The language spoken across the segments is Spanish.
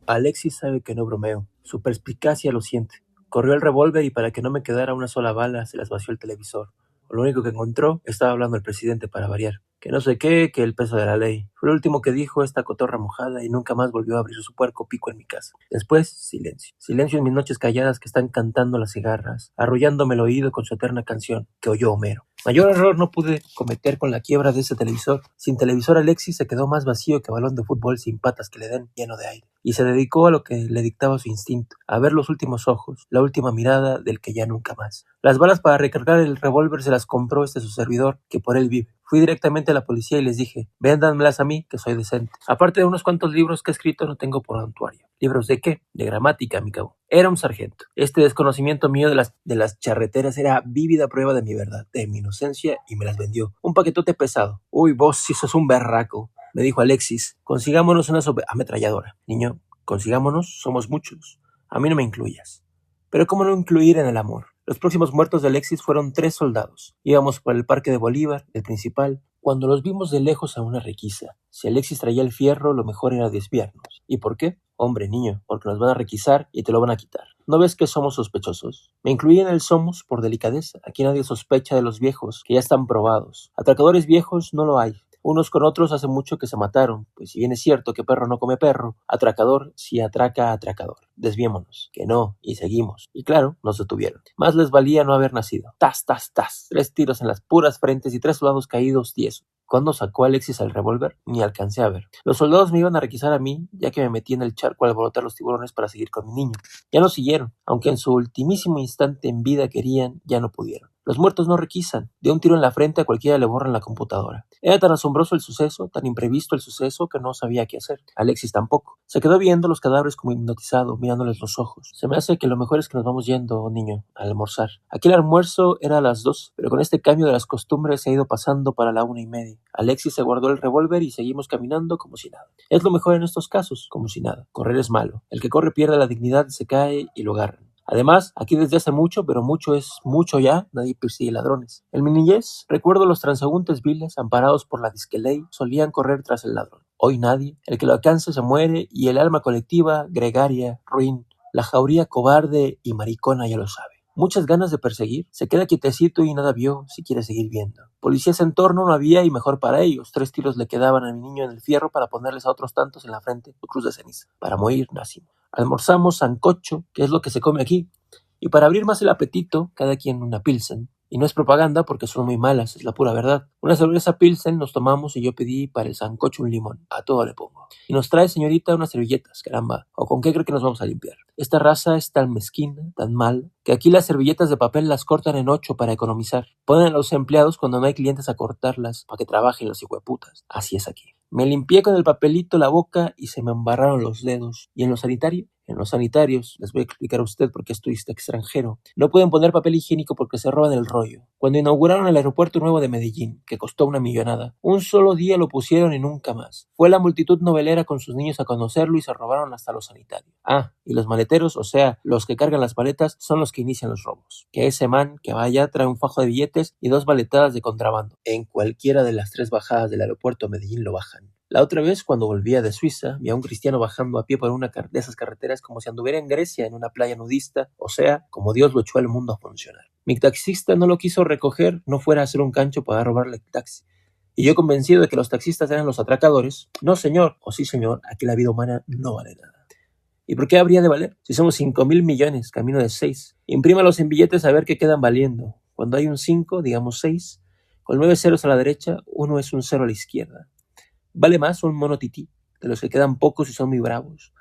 Alexis sabe que no bromeo. Su perspicacia lo siente. Corrió el revólver y para que no me quedara una sola bala se las vació el televisor. Lo único que encontró estaba hablando el presidente para variar. Que no sé qué, que el peso de la ley. Fue lo último que dijo esta cotorra mojada y nunca más volvió a abrir su puerco pico en mi casa. Después, silencio. Silencio en mis noches calladas que están cantando las cigarras, arrullándome el oído con su eterna canción, que oyó Homero. Mayor error no pude cometer con la quiebra de ese televisor. Sin televisor Alexis se quedó más vacío que balón de fútbol sin patas que le den, lleno de aire. Y se dedicó a lo que le dictaba su instinto, a ver los últimos ojos, la última mirada del que ya nunca más. Las balas para recargar el revólver se las compró su servidor, que por él vive. Fui directamente a la policía y les dije, véndanmelas a mí, que soy decente. Aparte de unos cuantos libros que he escrito, no tengo prontuario. ¿Libros de qué? De gramática, mi cabo. Era un sargento. Este desconocimiento mío de las charreteras era vívida prueba de mi verdad, de mi inocencia, y me las vendió. Un paquetote pesado. Uy, vos sí sos un berraco, me dijo Alexis. Consigámonos una ametralladora. Niño, consigámonos, somos muchos. A mí no me incluyas. Pero ¿cómo no incluir en el amor? Los próximos muertos de Alexis fueron 3 soldados. Íbamos por el parque de Bolívar, el principal, cuando los vimos de lejos a una requisa. Si Alexis traía el fierro, lo mejor era desviarnos. ¿Y por qué? Hombre, niño, porque nos van a requisar y te lo van a quitar. ¿No ves que somos sospechosos? Me incluí en el somos por delicadeza. Aquí nadie sospecha de los viejos, que ya están probados. Atracadores viejos no lo hay. Unos con otros hace mucho que se mataron, pues si bien es cierto que perro no come perro, atracador sí atraca a atracador. Desviémonos, que no, y seguimos. Y claro, nos detuvieron. Más les valía no haber nacido. Tas, tas, tas. 3 tiros en las puras frentes y 3 soldados caídos tiesos. ¿Cuándo sacó Alexis el revólver? Ni alcancé a ver. Los soldados me iban a requisar a mí, ya que me metí en el charco al alborotar los tiburones para seguir con mi niño. Ya no siguieron, aunque en su ultimísimo instante en vida querían, ya no pudieron. Los muertos no requisan. De un tiro en la frente a cualquiera le borran la computadora. Era tan asombroso el suceso, tan imprevisto el suceso, que no sabía qué hacer. Alexis tampoco. Se quedó viendo los cadáveres como hipnotizado, mirándoles los ojos. Se me hace que lo mejor es que nos vamos yendo, niño, a almorzar. Aquí el almuerzo era a las 2, pero con este cambio de las costumbres se ha ido pasando para la 1:30. Alexis se guardó el revólver y seguimos caminando como si nada. Es lo mejor en estos casos, como si nada. Correr es malo. El que corre pierde la dignidad, se cae y lo agarran. Además, aquí desde hace mucho, pero mucho es mucho ya, nadie persigue ladrones. En mi niñez, recuerdo los transeúntes viles, amparados por la disqueley, solían correr tras el ladrón. Hoy nadie, el que lo alcance se muere y el alma colectiva, gregaria, ruin, la jauría cobarde y maricona ya lo sabe. Muchas ganas de perseguir, se queda quietecito y nada vio si quiere seguir viendo. Policías en torno no había y mejor para ellos. 3 tiros le quedaban a mi niño en el fierro para ponerles a otros tantos en la frente su cruz de ceniza. Para morir nacimos. Almorzamos sancocho, que es lo que se come aquí, y para abrir más el apetito, cada quien una pilsen. Y no es propaganda porque son muy malas, es la pura verdad. Una cerveza pilsen nos tomamos y yo pedí para el sancocho un limón, a todo le pongo. Y nos trae, señorita, unas servilletas, caramba. ¿O con qué cree que nos vamos a limpiar? Esta raza es tan mezquina, tan mal, que aquí las servilletas de papel las cortan en 8 para economizar. Ponen a los empleados cuando no hay clientes a cortarlas para que trabajen los hijueputas. Así es aquí. Me limpié con el papelito la boca y se me embarraron los dedos. ¿Y en lo sanitario? En los sanitarios, les voy a explicar a usted por qué es turista extranjero, no pueden poner papel higiénico porque se roban el rollo. Cuando inauguraron el aeropuerto nuevo de Medellín, que costó una millonada, un solo día lo pusieron y nunca más. Fue la multitud novelera con sus niños a conocerlo y se robaron hasta los sanitarios. Ah, y los maleteros, o sea, los que cargan las maletas, son los que inician los robos. Que ese man que vaya trae un fajo de billetes y 2 maletadas de contrabando. En cualquiera de las 3 bajadas del aeropuerto de Medellín lo bajan. La otra vez, cuando volvía de Suiza, vi a un cristiano bajando a pie por una de esas carreteras como si anduviera en Grecia en una playa nudista, o sea, como Dios lo echó al mundo a funcionar. Mi taxista no lo quiso recoger, no fuera a hacer un cancho para robarle el taxi. Y yo convencido de que los taxistas eran los atracadores, no señor, o sí señor, aquí la vida humana no vale nada. ¿Y por qué habría de valer? Si somos 5,000 millones, camino de 6. Imprímalos en billetes a ver qué quedan valiendo. Cuando hay un 5, digamos 6, con 9 ceros a la derecha, uno es un 0 a la izquierda. Vale más un mono tití, de los que quedan pocos y son muy bravos.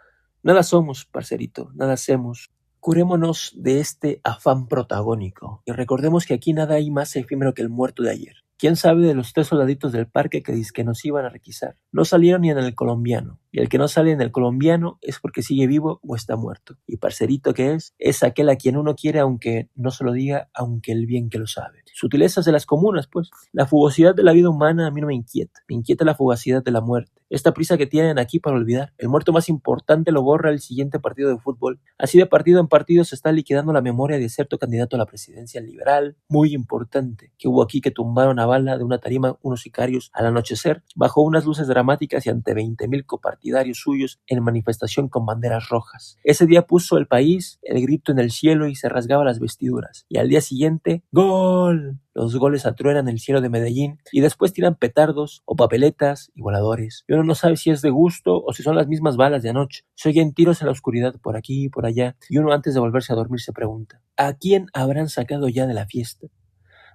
Nada somos, parcerito, nada hacemos. Curémonos de este afán protagónico y recordemos que aquí nada hay más efímero que el muerto de ayer. ¿Quién sabe de los 3 soldaditos del parque que dizque nos iban a requisar? No salieron ni en el colombiano, y el que no sale en el colombiano es porque sigue vivo o está muerto. Y parcerito que es aquel a quien uno quiere aunque no se lo diga, aunque él bien que lo sabe. Sutilezas de las comunas, pues. La fugosidad de la vida humana a mí no me inquieta la fugacidad de la muerte. Esta prisa que tienen aquí para olvidar. El muerto más importante lo borra el siguiente partido de fútbol. Así de partido en partido se está liquidando la memoria de cierto candidato a la presidencia liberal, muy importante, que hubo aquí que tumbaron a bala de una tarima unos sicarios al anochecer, bajo unas luces dramáticas y ante 20,000 copartidarios partidarios suyos en manifestación con banderas rojas. Ese día puso el país el grito en el cielo y se rasgaba las vestiduras. Y al día siguiente, ¡gol! Los goles atruenan el cielo de Medellín y después tiran petardos o papeletas y voladores. Y uno no sabe si es de gusto o si son las mismas balas de anoche. Se oyen tiros en la oscuridad por aquí y por allá y uno antes de volverse a dormir se pregunta, ¿a quién habrán sacado ya de la fiesta?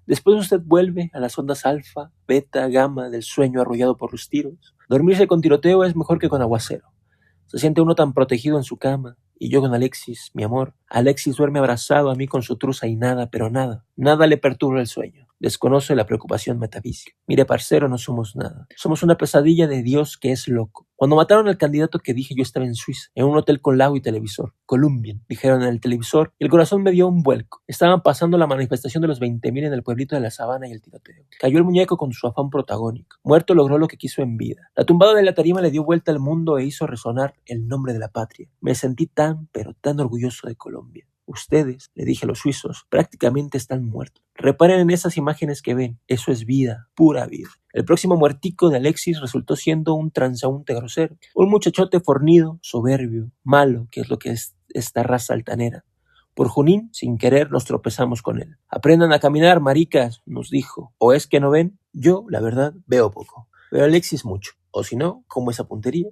Después usted vuelve a las ondas alfa, beta, gamma del sueño arrollado por los tiros. Dormirse con tiroteo es mejor que con aguacero. Se siente uno tan protegido en su cama. Y yo con Alexis, mi amor. Alexis duerme abrazado a mí con su truza y nada, pero nada. Nada le perturba el sueño. Desconoce la preocupación metafísica. Mire, parcero, no somos nada. Somos una pesadilla de Dios que es loco. Cuando mataron al candidato que dije yo estaba en Suiza, en un hotel con lago y televisor. Columbian, dijeron en el televisor, y el corazón me dio un vuelco. Estaban pasando la manifestación de los 20.000 en el pueblito de la Sabana y el tiroteo. Cayó el muñeco con su afán protagónico. Muerto logró lo que quiso en vida. La tumbada de la tarima le dio vuelta al mundo e hizo resonar el nombre de la patria. Me sentí tan, pero tan orgulloso de Colombia. Ustedes, le dije a los suizos, prácticamente están muertos. Reparen en esas imágenes que ven. Eso es vida, pura vida. El próximo muertico de Alexis resultó siendo un transeúnte grosero. Un muchachote fornido, soberbio, malo, que es lo que es esta raza altanera. Por Junín, sin querer, nos tropezamos con él. Aprendan a caminar, maricas, nos dijo. ¿O es que no ven? Yo, la verdad, veo poco. Veo a Alexis mucho. O si no, como esa puntería.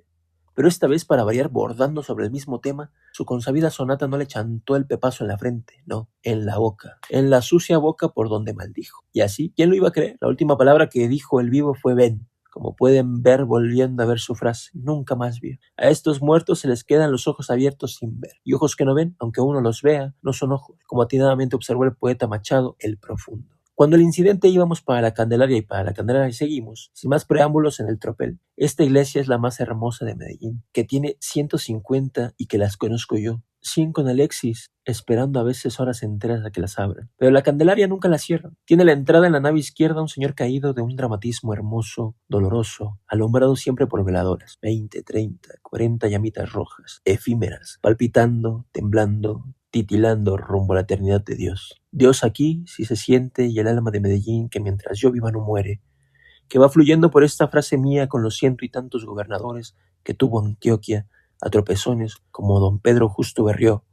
Pero esta vez, para variar, bordando sobre el mismo tema, su consabida sonata no le chantó el pepazo en la frente, no, en la boca, en la sucia boca por donde maldijo. Y así, ¿quién lo iba a creer? La última palabra que dijo el vivo fue ven. Como pueden ver volviendo a ver su frase, nunca más vio. A estos muertos se les quedan los ojos abiertos sin ver. Y ojos que no ven, aunque uno los vea, no son ojos, como atinadamente observó el poeta Machado, el profundo. Cuando el incidente íbamos para la Candelaria y para la Candelaria seguimos, sin más preámbulos en el tropel. Esta iglesia es la más hermosa de Medellín, que tiene 150 y que las conozco yo. 100 con Alexis, esperando a veces horas enteras a que las abran. Pero la Candelaria nunca la cierran. Tiene la entrada en la nave izquierda un señor caído de un dramatismo hermoso, doloroso, alumbrado siempre por veladoras. 20, 30, 40 llamitas rojas, efímeras, palpitando, temblando, titilando rumbo a la eternidad de Dios. Dios aquí sí se siente y el alma de Medellín que mientras yo viva no muere, que va fluyendo por esta frase mía con los 100 y tantos gobernadores que tuvo Antioquia a tropezones como don Pedro Justo Berrió,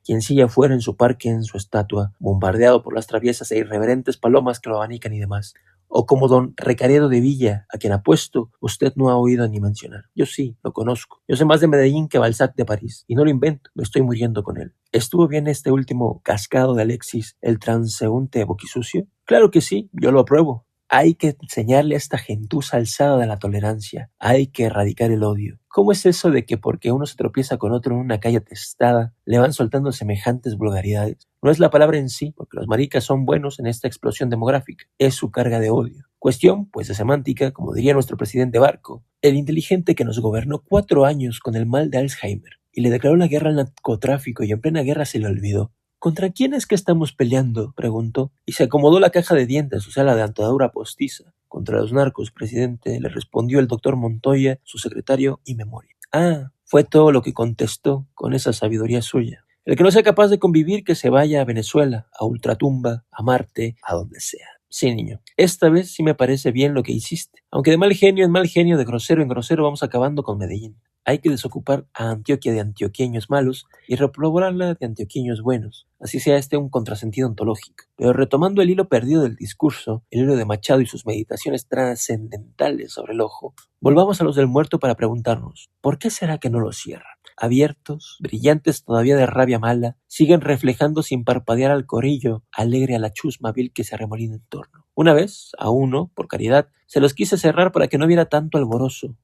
quien sigue afuera en su parque en su estatua, bombardeado por las traviesas e irreverentes palomas que lo abanican y demás. O como don Recaredo de Villa, a quien apuesto usted no ha oído ni mencionar. Yo sí, lo conozco. Yo sé más de Medellín que Balzac de París. Y no lo invento, me estoy muriendo con él. ¿Estuvo bien este último cascado de Alexis, el transeúnte boquisucio? Claro que sí, yo lo apruebo. Hay que enseñarle a esta gentuza alzada de la tolerancia. Hay que erradicar el odio. ¿Cómo es eso de que porque uno se tropieza con otro en una calle atestada, le van soltando semejantes vulgaridades? No es la palabra en sí, porque los maricas son buenos en esta explosión demográfica. Es su carga de odio. Cuestión, pues, de semántica, como diría nuestro presidente Barco, el inteligente que nos gobernó 4 años con el mal de Alzheimer y le declaró la guerra al narcotráfico y en plena guerra se le olvidó. ¿Contra quién es que estamos peleando?, preguntó, y se acomodó la caja de dientes, o sea, la dentadura postiza. Contra los narcos, presidente, le respondió el doctor Montoya, su secretario y memoria. Ah, fue todo lo que contestó con esa sabiduría suya. El que no sea capaz de convivir, que se vaya a Venezuela, a Ultratumba, a Marte, a donde sea. Sí, niño, esta vez sí me parece bien lo que hiciste. Aunque de mal genio en mal genio, de grosero en grosero, vamos acabando con Medellín. Hay que desocupar a Antioquia de antioqueños malos y repoblarla de antioqueños buenos. Así sea un contrasentido ontológico. Pero retomando el hilo perdido del discurso, el hilo de Machado y sus meditaciones trascendentales sobre el ojo, volvamos a los del muerto para preguntarnos, ¿por qué será que no lo cierran? Abiertos, brillantes todavía de rabia mala, siguen reflejando sin parpadear al corillo, alegre a la chusma vil que se arremolina en torno. Una vez, a uno, por caridad, se los quise cerrar para que no viera tanto alborozo,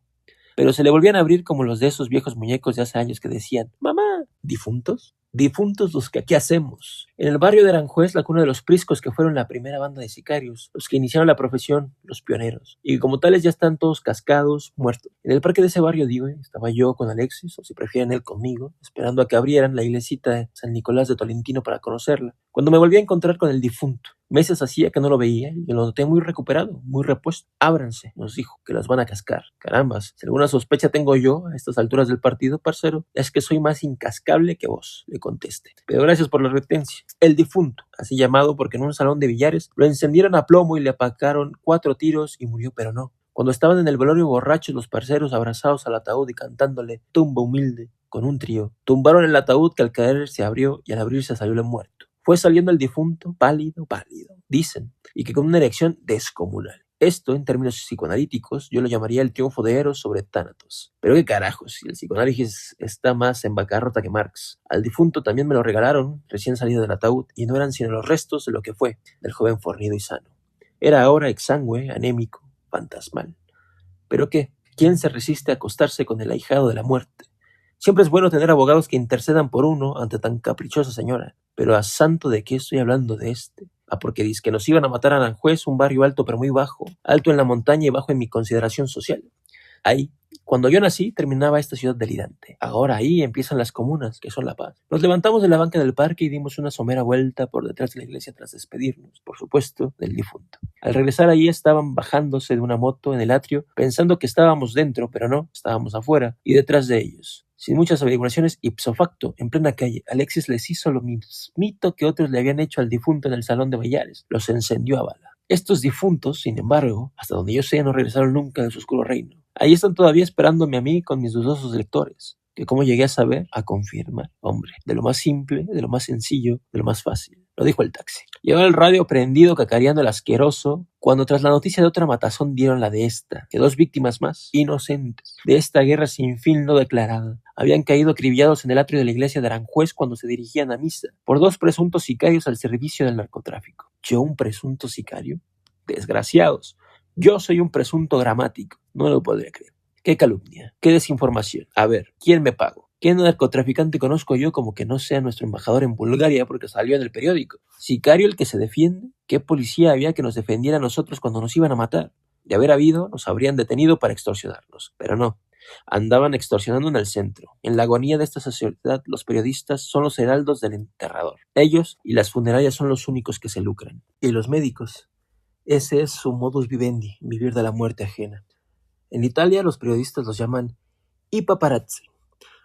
pero se le volvían a abrir como los de esos viejos muñecos de hace años que decían, «Mamá, ¿difuntos? Difuntos los que aquí hacemos». En el barrio de Aranjuez, la cuna de los priscos, que fueron la primera banda de sicarios, los que iniciaron la profesión, los pioneros, y como tales ya están todos cascados, muertos. En el parque de ese barrio, digo, estaba yo con Alexis, o si prefieren él conmigo, esperando a que abrieran la iglesita de San Nicolás de Tolentino para conocerla, cuando me volví a encontrar con el difunto. Meses hacía que no lo veía y lo noté muy recuperado, muy repuesto. «Ábranse», nos dijo, que las van a cascar. Carambas, si alguna sospecha tengo yo a estas alturas del partido, parcero, es que soy más incascable que vos, le contesté. Pero gracias por la retencia. El difunto, así llamado porque en un salón de billares lo encendieron a plomo y le apacaron 4 tiros y murió, pero no. Cuando estaban en el velorio borrachos los parceros abrazados al ataúd y cantándole Tumba humilde con un trío, tumbaron el ataúd que al caer se abrió y al abrirse salió el muerto. Fue saliendo el difunto, pálido, dicen, y que con una erección descomunal. Esto, en términos psicoanalíticos, yo lo llamaría el triunfo de Eros sobre Tánatos. Pero qué carajos, si el psicoanálisis está más en bancarrota que Marx. Al difunto también me lo regalaron, recién salido del ataúd, y no eran sino los restos de lo que fue, del joven fornido y sano. Era ahora exangüe, anémico, fantasmal. ¿Pero qué? ¿Quién se resiste a acostarse con el ahijado de la muerte? Siempre es bueno tener abogados que intercedan por uno ante tan caprichosa señora. Pero a santo de qué estoy hablando de este. Porque dice que nos iban a matar a Aranjuez, un barrio alto pero muy bajo, alto en la montaña y bajo en mi consideración social. Ahí, cuando yo nací, terminaba esta ciudad delirante. Ahora ahí empiezan las comunas, que son la paz. Nos levantamos de la banca del parque y dimos una somera vuelta por detrás de la iglesia tras despedirnos, por supuesto, del difunto. Al regresar allí estaban bajándose de una moto en el atrio, pensando que estábamos dentro, pero no, estábamos afuera y detrás de ellos. Sin muchas averiguaciones, ipso facto, en plena calle, Alexis les hizo lo mismito que otros le habían hecho al difunto en el salón de Bayares. Los encendió a bala. Estos difuntos, sin embargo, hasta donde yo sé, no regresaron nunca de su oscuro reino. Ahí están todavía esperándome a mí con mis dudosos lectores, que como llegué a saber, a confirmar, hombre, de lo más simple, de lo más sencillo, de lo más fácil. Lo dijo el taxi. Llevaba el radio prendido cacareando el asqueroso, cuando tras la noticia de otra matazón dieron la de esta, que 2 víctimas más, inocentes, de esta guerra sin fin no declarada, habían caído acribillados en el atrio de la iglesia de Aranjuez cuando se dirigían a misa, por 2 presuntos sicarios al servicio del narcotráfico. ¿Yo un presunto sicario? Desgraciados. Yo soy un presunto gramático. No lo podría creer. ¡Qué calumnia! ¡Qué desinformación! A ver, ¿quién me pago? ¿Qué narcotraficante conozco yo como que no sea nuestro embajador en Bulgaria porque salió en el periódico? ¿Sicario el que se defiende? ¿Qué policía había que nos defendiera a nosotros cuando nos iban a matar? De haber habido, nos habrían detenido para extorsionarnos. Pero no. Andaban extorsionando en el centro. En la agonía de esta sociedad, los periodistas son los heraldos del enterrador. Ellos y las funerarias son los únicos que se lucran. ¿Y los médicos? Ese es su modus vivendi, vivir de la muerte ajena. En Italia los periodistas los llaman i paparazzi,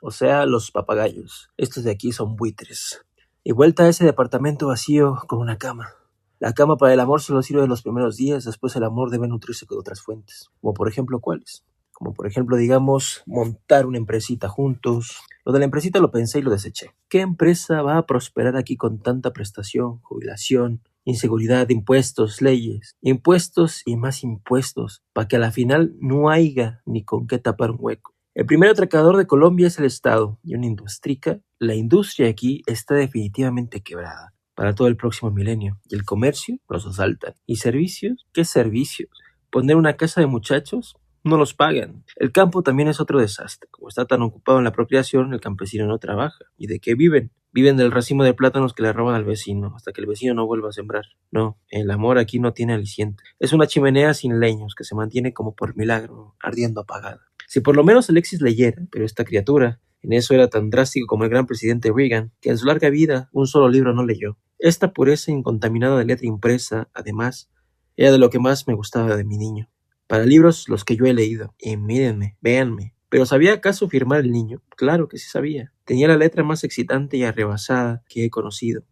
o sea, los papagayos. Estos de aquí son buitres. Y vuelta a ese departamento vacío con una cama. La cama para el amor solo sirve en los primeros días, después el amor debe nutrirse con otras fuentes. Como por ejemplo, ¿cuáles? Como por ejemplo, digamos, montar una empresita juntos. Lo de la empresita lo pensé y lo deseché. ¿Qué empresa va a prosperar aquí con tanta prestación, jubilación, inseguridad, impuestos, leyes? Impuestos y más impuestos, para que a la final no haya ni con qué tapar un hueco. El primer atracador de Colombia es el Estado y una industrica. La industria aquí está definitivamente quebrada para todo el próximo milenio. Y el comercio los asaltan. ¿Y servicios? ¿Qué servicios? ¿Poner una casa de muchachos? No los pagan. El campo también es otro desastre. Como está tan ocupado en la apropiación, el campesino no trabaja. ¿Y de qué viven? Viven del racimo de plátanos que le roban al vecino, hasta que el vecino no vuelva a sembrar. No, el amor aquí no tiene aliciente. Es una chimenea sin leños que se mantiene como por milagro, ardiendo apagada. Si por lo menos Alexis leyera, pero esta criatura, en eso era tan drástico como el gran presidente Reagan, que en su larga vida un solo libro no leyó. Esta pureza incontaminada de letra impresa, además, era de lo que más me gustaba de mi niño. Para libros los que yo he leído. Y mírenme, véanme. ¿Pero sabía acaso firmar el niño? Claro que sí sabía. Tenía la letra más excitante y arrebasada que he conocido.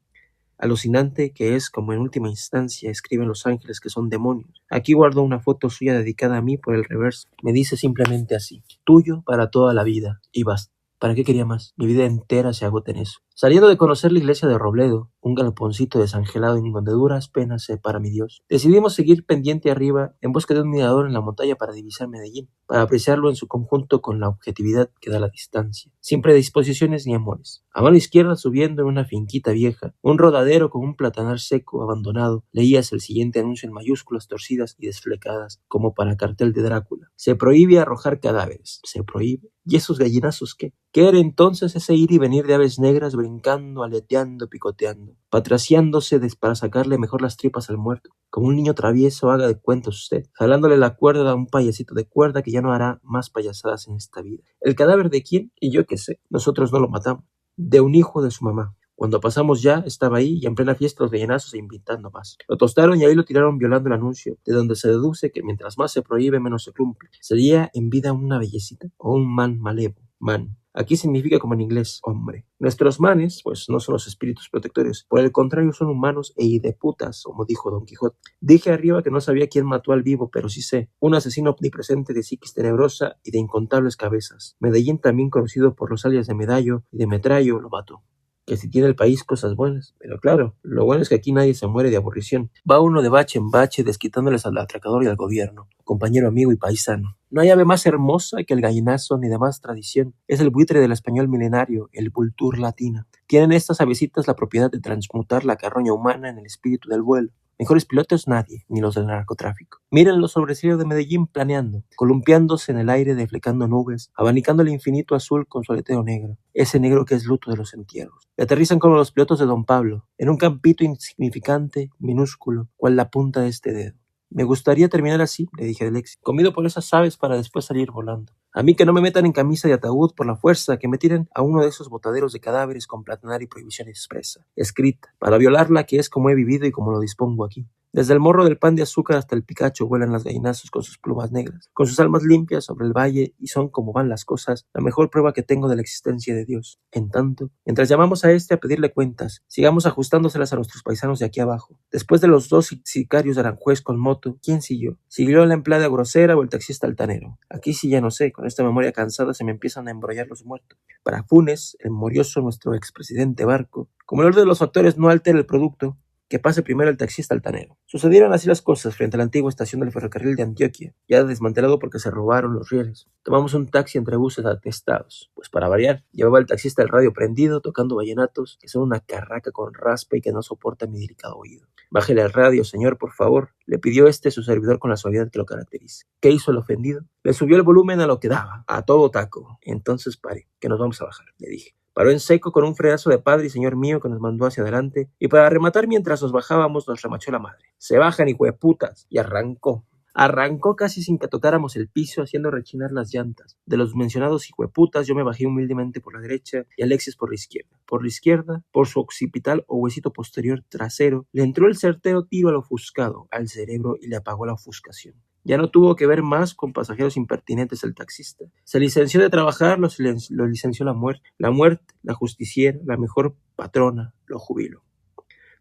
Alucinante que es como en última instancia escriben los ángeles que son demonios. Aquí guardo una foto suya dedicada a mí por el reverso. Me dice simplemente así: tuyo para toda la vida. Y basta. ¿Para qué quería más? Mi vida entera se agota en eso. Saliendo de conocer la iglesia de Robledo, un galponcito desangelado en donde duras penas se para mi Dios, decidimos seguir pendiente arriba en busca de un mirador en la montaña para divisar Medellín, para apreciarlo en su conjunto con la objetividad que da la distancia, sin predisposiciones ni amores. A mano izquierda, subiendo en una finquita vieja, un rodadero con un platanar seco abandonado, leías el siguiente anuncio en mayúsculas torcidas y desflecadas, como para cartel de Drácula: se prohíbe arrojar cadáveres. Se prohíbe. ¿Y esos gallinazos qué? ¿Qué era entonces ese ir y venir de aves negras brincando, aleteando, picoteando, patraciándose para sacarle mejor las tripas al muerto? Como un niño travieso, haga de cuentos usted, jalándole la cuerda a un payasito de cuerda que ya no hará más payasadas en esta vida. ¿El cadáver de quién? Y yo qué sé, nosotros no lo matamos. De un hijo de su mamá. Cuando pasamos ya, estaba ahí y en plena fiesta los gallinazos e invitando más. Lo tostaron y ahí lo tiraron violando el anuncio, de donde se deduce que mientras más se prohíbe, menos se cumple. Sería en vida una bellecita o un man malevo. Man. Aquí significa como en inglés, hombre. Nuestros manes, pues no son los espíritus protectores, por el contrario son humanos e hideputas, como dijo Don Quijote. Dije arriba que no sabía quién mató al vivo, pero sí sé, un asesino omnipresente de psiquis tenebrosa y de incontables cabezas. Medellín, también conocido por los alias de Medallo y de Metrallo, lo mató. Que si tiene el país cosas buenas, pero claro, lo bueno es que aquí nadie se muere de aburrición. Va uno de bache en bache desquitándoles al atracador y al gobierno, compañero, amigo y paisano. No hay ave más hermosa que el gallinazo ni de más tradición. Es el buitre del español milenario, el vultur latina. Tienen estas avecitas la propiedad de transmutar la carroña humana en el espíritu del vuelo. Mejores pilotos nadie, ni los del narcotráfico. Miren los sobrecielos de Medellín planeando, columpiándose en el aire, deflecando nubes, abanicando el infinito azul con su aleteo negro, ese negro que es luto de los entierros. Y aterrizan como los pilotos de Don Pablo, en un campito insignificante, minúsculo, cual la punta de este dedo. Me gustaría terminar así, le dije a Alexis, comido por esas aves para después salir volando. A mí que no me metan en camisa de ataúd por la fuerza, que me tiren a uno de esos botaderos de cadáveres con platanar y prohibición expresa, escrita, para violarla, que es como he vivido y como lo dispongo aquí. Desde el morro del pan de azúcar hasta el picacho vuelan las gallinazos con sus plumas negras, con sus almas limpias sobre el valle, y son, como van las cosas, la mejor prueba que tengo de la existencia de Dios. En tanto, mientras llamamos a este a pedirle cuentas, sigamos ajustándoselas a nuestros paisanos de aquí abajo. Después de los dos sicarios de Aranjuez con moto, ¿quién siguió? ¿Siguió la empleada grosera o el taxista altanero? Aquí sí ya no sé, con esta memoria cansada se me empiezan a embrollar los muertos. Para Funes, el morioso nuestro expresidente Barco, como el orden de los factores no altera el producto, que pase primero el taxista altanero. Sucedieron así las cosas frente a la antigua estación del ferrocarril de Antioquia, ya desmantelado porque se robaron los rieles. Tomamos un taxi entre buses atestados, pues para variar, llevaba el taxista el radio prendido, tocando vallenatos, que son una carraca con raspa y que no soporta mi delicado oído. Bájele al radio, señor, por favor, le pidió su servidor con la suavidad que lo caracteriza. ¿Qué hizo el ofendido? Le subió el volumen a lo que daba, a todo taco. Entonces pare, que nos vamos a bajar, le dije. Paró en seco con un frenazo de padre y señor mío que nos mandó hacia adelante, y para rematar mientras nos bajábamos nos remachó la madre. ¡Se bajan, hijueputas! Y arrancó. Arrancó casi sin que tocáramos el piso, haciendo rechinar las llantas. De los mencionados hijueputas yo me bajé humildemente por la derecha y Alexis por la izquierda. Por la izquierda, por su occipital o huesito posterior trasero, le entró el certero tiro al ofuscado, al cerebro, y le apagó la ofuscación. Ya no tuvo que ver más con pasajeros impertinentes el taxista. Se licenció de trabajar, lo licenció la muerte. La muerte, la justiciera, la mejor patrona, lo jubiló.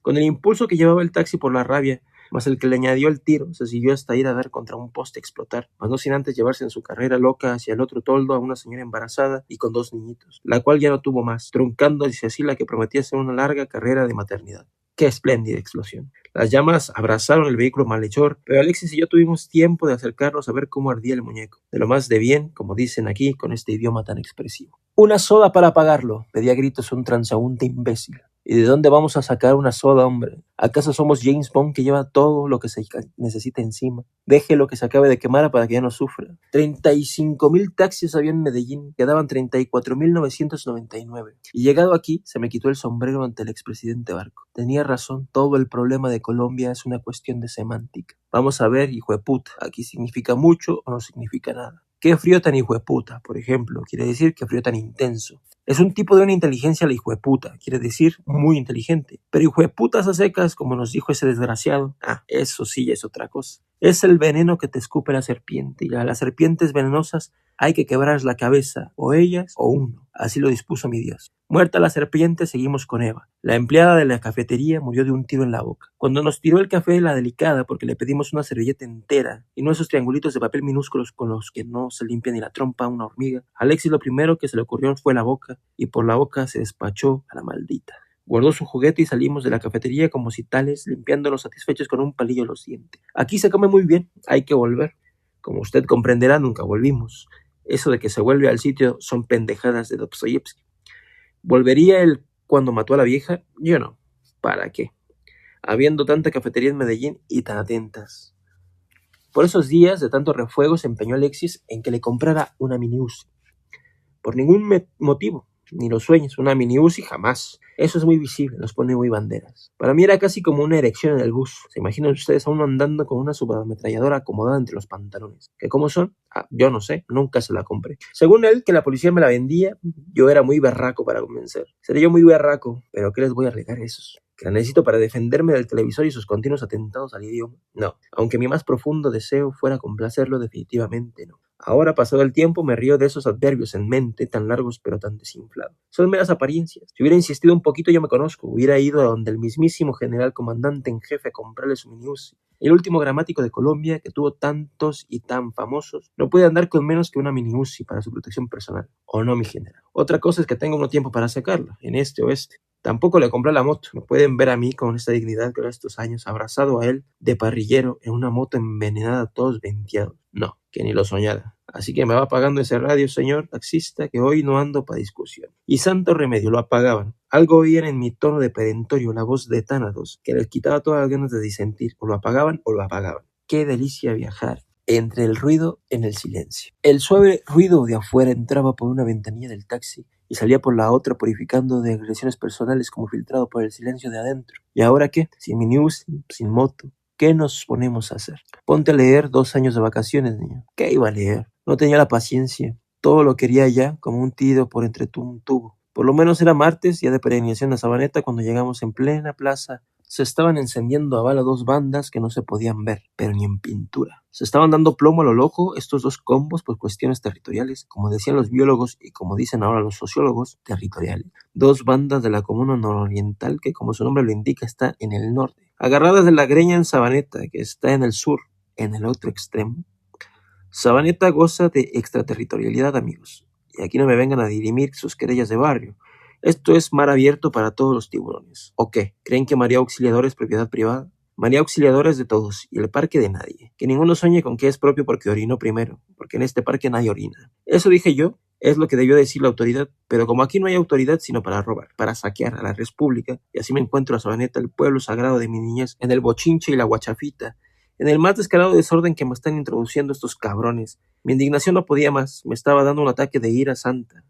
Con el impulso que llevaba el taxi por la rabia, más el que le añadió el tiro, se siguió hasta ir a dar contra un poste a explotar, mas no sin antes llevarse en su carrera loca hacia el otro toldo a una señora embarazada y con 2 niñitos, la cual ya no tuvo más, truncando hacia así la que prometía ser una larga carrera de maternidad. ¡Qué espléndida explosión! Las llamas abrazaron el vehículo malhechor, pero Alexis y yo tuvimos tiempo de acercarnos a ver cómo ardía el muñeco. De lo más de bien, como dicen aquí, con este idioma tan expresivo. ¡Una soda para apagarlo!, pedía a gritos un transeúnte imbécil. ¿Y de dónde vamos a sacar una soda, hombre? ¿Acaso somos James Bond que lleva todo lo que se necesita encima? Déjelo que se acabe de quemar para que ya no sufra. 35,000 taxis había en Medellín, quedaban 34,999. Y llegado aquí, se me quitó el sombrero ante el expresidente Barco. Tenía razón, todo el problema de Colombia es una cuestión de semántica. Vamos a ver, hijo de puta, aquí significa mucho o no significa nada. ¿Qué frío tan hijueputa, por ejemplo? Quiere decir que frío tan intenso. Es un tipo de una inteligencia la hijueputa, quiere decir muy inteligente. Pero hijueputas a secas, como nos dijo ese desgraciado, eso sí es otra cosa. Es el veneno que te escupe la serpiente, y a las serpientes venenosas hay que quebrarles la cabeza, o ellas o uno. Así lo dispuso mi Dios. Muerta la serpiente, seguimos con Eva. La empleada de la cafetería murió de un tiro en la boca. Cuando nos tiró el café la delicada, porque le pedimos una servilleta entera y no esos triangulitos de papel minúsculos con los que no se limpia ni la trompa a una hormiga, Alexis lo primero que se le ocurrió fue la boca, y por la boca se despachó a la maldita. Guardó su juguete y salimos de la cafetería como si tales, limpiándonos satisfechos con un palillo los dientes. Aquí se come muy bien, hay que volver. Como usted comprenderá, nunca volvimos. Eso de que se vuelve al sitio son pendejadas de Dostoyevsky. ¿Volvería él cuando mató a la vieja? Yo no. ¿Para qué? Habiendo tanta cafetería en Medellín y tan atentas. Por esos días de tanto refuego se empeñó Alexis en que le comprara una mini Uzi. Por ningún motivo, ni los sueños, una mini Uzi jamás. Eso es muy visible, nos pone muy banderas. Para mí era casi como una erección en el bus. ¿Se imaginan ustedes a uno andando con una subametralladora acomodada entre los pantalones? ¿Qué cómo son? Yo no sé, nunca se la compré. Según él, que la policía me la vendía, yo era muy berraco para convencer. Seré yo muy berraco, pero ¿qué les voy a alegar esos? ¿Que la necesito para defenderme del televisor y sus continuos atentados al idioma? No, aunque mi más profundo deseo fuera complacerlo, definitivamente no. Ahora, pasado el tiempo, me río de esos adverbios en mente, tan largos pero tan desinflados. Son meras apariencias. Si hubiera insistido un poquito, yo me conozco. Hubiera ido a donde el mismísimo general comandante en jefe a comprarle su mini Uzi. El último gramático de Colombia, que tuvo tantos y tan famosos, no puede andar con menos que una mini Uzi para su protección personal. ¿O no, mi general? Otra cosa es que tengo uno tiempo para sacarla, en este o este. Tampoco le compré la moto. Me pueden ver a mí con esta dignidad con estos años, abrazado a él de parrillero en una moto envenenada, todos venteados. No, que ni lo soñara. Así que me va pagando ese radio, señor taxista, que hoy no ando para discusión. Y santo remedio, lo apagaban. Algo oían en mi tono de perentorio, la voz de Tánatos, que les quitaba todas las ganas de disentir. O lo apagaban o lo apagaban. Qué delicia viajar entre el ruido en el silencio. El suave ruido de afuera entraba por una ventanilla del taxi y salía por la otra purificando de agresiones personales como filtrado por el silencio de adentro. ¿Y ahora qué? Sin mi news, sin moto. ¿Qué nos ponemos a hacer? Ponte a leer 2 años de vacaciones, niño. ¿Qué iba a leer? No tenía la paciencia. Todo lo quería ya, como un tiro por entre un tubo. Por lo menos era martes, día de peregrinación a Sabaneta, cuando llegamos en plena plaza. Se estaban encendiendo a bala 2 bandas que no se podían ver, pero ni en pintura. Se estaban dando plomo a lo loco estos 2 combos por cuestiones territoriales, como decían los biólogos y como dicen ahora los sociólogos, territoriales. 2 bandas de la comuna nororiental que, como su nombre lo indica, está en el norte. Agarradas de la greña en Sabaneta, que está en el sur, en el otro extremo. Sabaneta goza de extraterritorialidad, amigos. Y aquí no me vengan a dirimir sus querellas de barrio. Esto es mar abierto para todos los tiburones. ¿O qué? ¿Creen que María Auxiliadora es propiedad privada? María Auxiliadora es de todos y el parque de nadie. Que ninguno sueñe con que es propio porque orinó primero, porque en este parque nadie orina. Eso dije yo, es lo que debió decir la autoridad, pero como aquí no hay autoridad sino para robar, para saquear a la república, y así me encuentro a Sabaneta, el pueblo sagrado de mi niñez, en el bochinche y la guachafita, en el más descarado desorden que me están introduciendo estos cabrones. Mi indignación no podía más, me estaba dando un ataque de ira santa.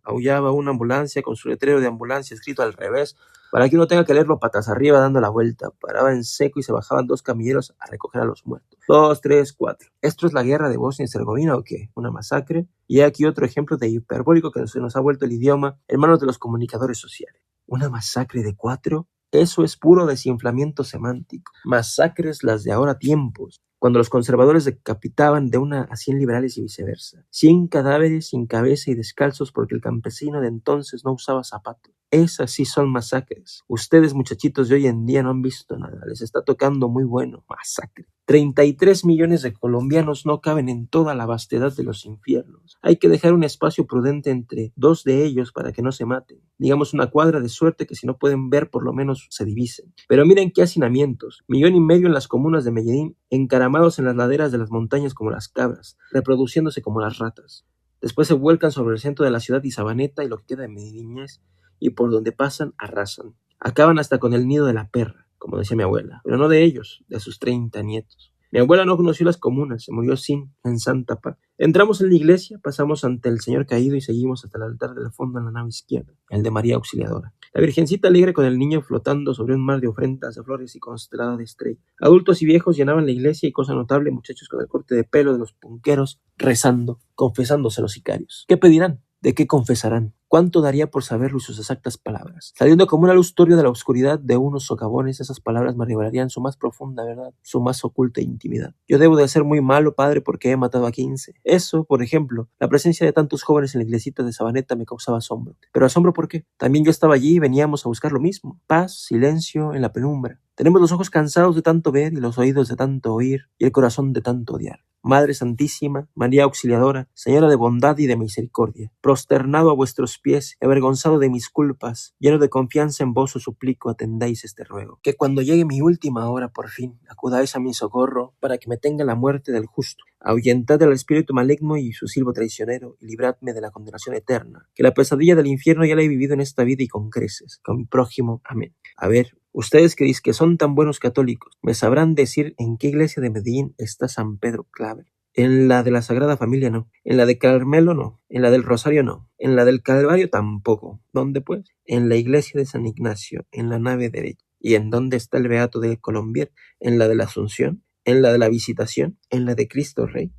Aullaba una ambulancia con su letrero de ambulancia escrito al revés, para que uno tenga que leerlo patas arriba dando la vuelta. Paraba en seco y se bajaban 2 camilleros a recoger a los muertos. 2, 3, 4. ¿Esto es la guerra de Bosnia y Herzegovina o qué? ¿Una masacre? Y aquí otro ejemplo de hiperbólico que se nos ha vuelto el idioma en manos de los comunicadores sociales. ¿Una masacre de 4? Eso es puro desinflamiento semántico. Masacres las de ahora tiempos, cuando los conservadores decapitaban de 1 a 100 liberales y viceversa. 100 cadáveres sin cabeza y descalzos porque el campesino de entonces no usaba zapatos. Esas sí son masacres. Ustedes, muchachitos de hoy en día, no han visto nada. Les está tocando muy bueno. Masacre. 33 millones de colombianos no caben en toda la vastedad de los infiernos. Hay que dejar un espacio prudente entre 2 de ellos para que no se maten. Digamos una cuadra de suerte que si no pueden ver por lo menos se divisen. Pero miren qué hacinamientos. 1,5 millones en las comunas de Medellín, encaramados en las laderas de las montañas como las cabras, reproduciéndose como las ratas. Después se vuelcan sobre el centro de la ciudad y Sabaneta y lo que queda de mi niñez, y por donde pasan arrasan. Acaban hasta con el nido de la perra, como decía mi abuela, pero no de ellos, de sus 30 nietos. Mi abuela no conoció las comunas, se murió en Santa Paz. Entramos en la iglesia, pasamos ante el Señor caído y seguimos hasta el altar del fondo en la nave izquierda, el de María Auxiliadora. La Virgencita alegre con el niño flotando sobre un mar de ofrendas de flores y constelada de estrellas. Adultos y viejos llenaban la iglesia y, cosa notable, muchachos con el corte de pelo de los punqueros, rezando, confesándose los sicarios. ¿Qué pedirán? ¿De qué confesarán? ¿Cuánto daría por saberlo y sus exactas palabras? Saliendo como una luz turbia de la oscuridad de unos socavones, esas palabras me revelarían su más profunda verdad, su más oculta intimidad. Yo debo de ser muy malo, padre, porque he matado a 15. Eso, por ejemplo, la presencia de tantos jóvenes en la iglesita de Sabaneta me causaba asombro. ¿Pero asombro por qué? También yo estaba allí y veníamos a buscar lo mismo. Paz, silencio en la penumbra. Tenemos los ojos cansados de tanto ver y los oídos de tanto oír y el corazón de tanto odiar. Madre Santísima, María Auxiliadora, Señora de bondad y de misericordia, prosternado a vuestros pies, avergonzado de mis culpas, lleno de confianza en vos os suplico, atendáis este ruego. Que cuando llegue mi última hora, por fin, acudáis a mi socorro, para que me tenga la muerte del justo. Ahuyentad al espíritu maligno y su silbo traicionero, y libradme de la condenación eterna. Que la pesadilla del infierno ya la he vivido en esta vida y con creces, con mi prójimo. Amén. A ver, ustedes que dicen que son tan buenos católicos, ¿me sabrán decir en qué iglesia de Medellín está San Pedro Claver? En la de la Sagrada Familia no, en la de Carmelo no, en la del Rosario no, en la del Calvario tampoco. ¿Dónde pues? En la iglesia de San Ignacio, en la nave derecha. ¿Y en dónde está el Beato de Colombier? En la de la Asunción, en la de la Visitación, en la de Cristo Rey.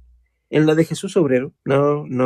En la de Jesús Obrero, no,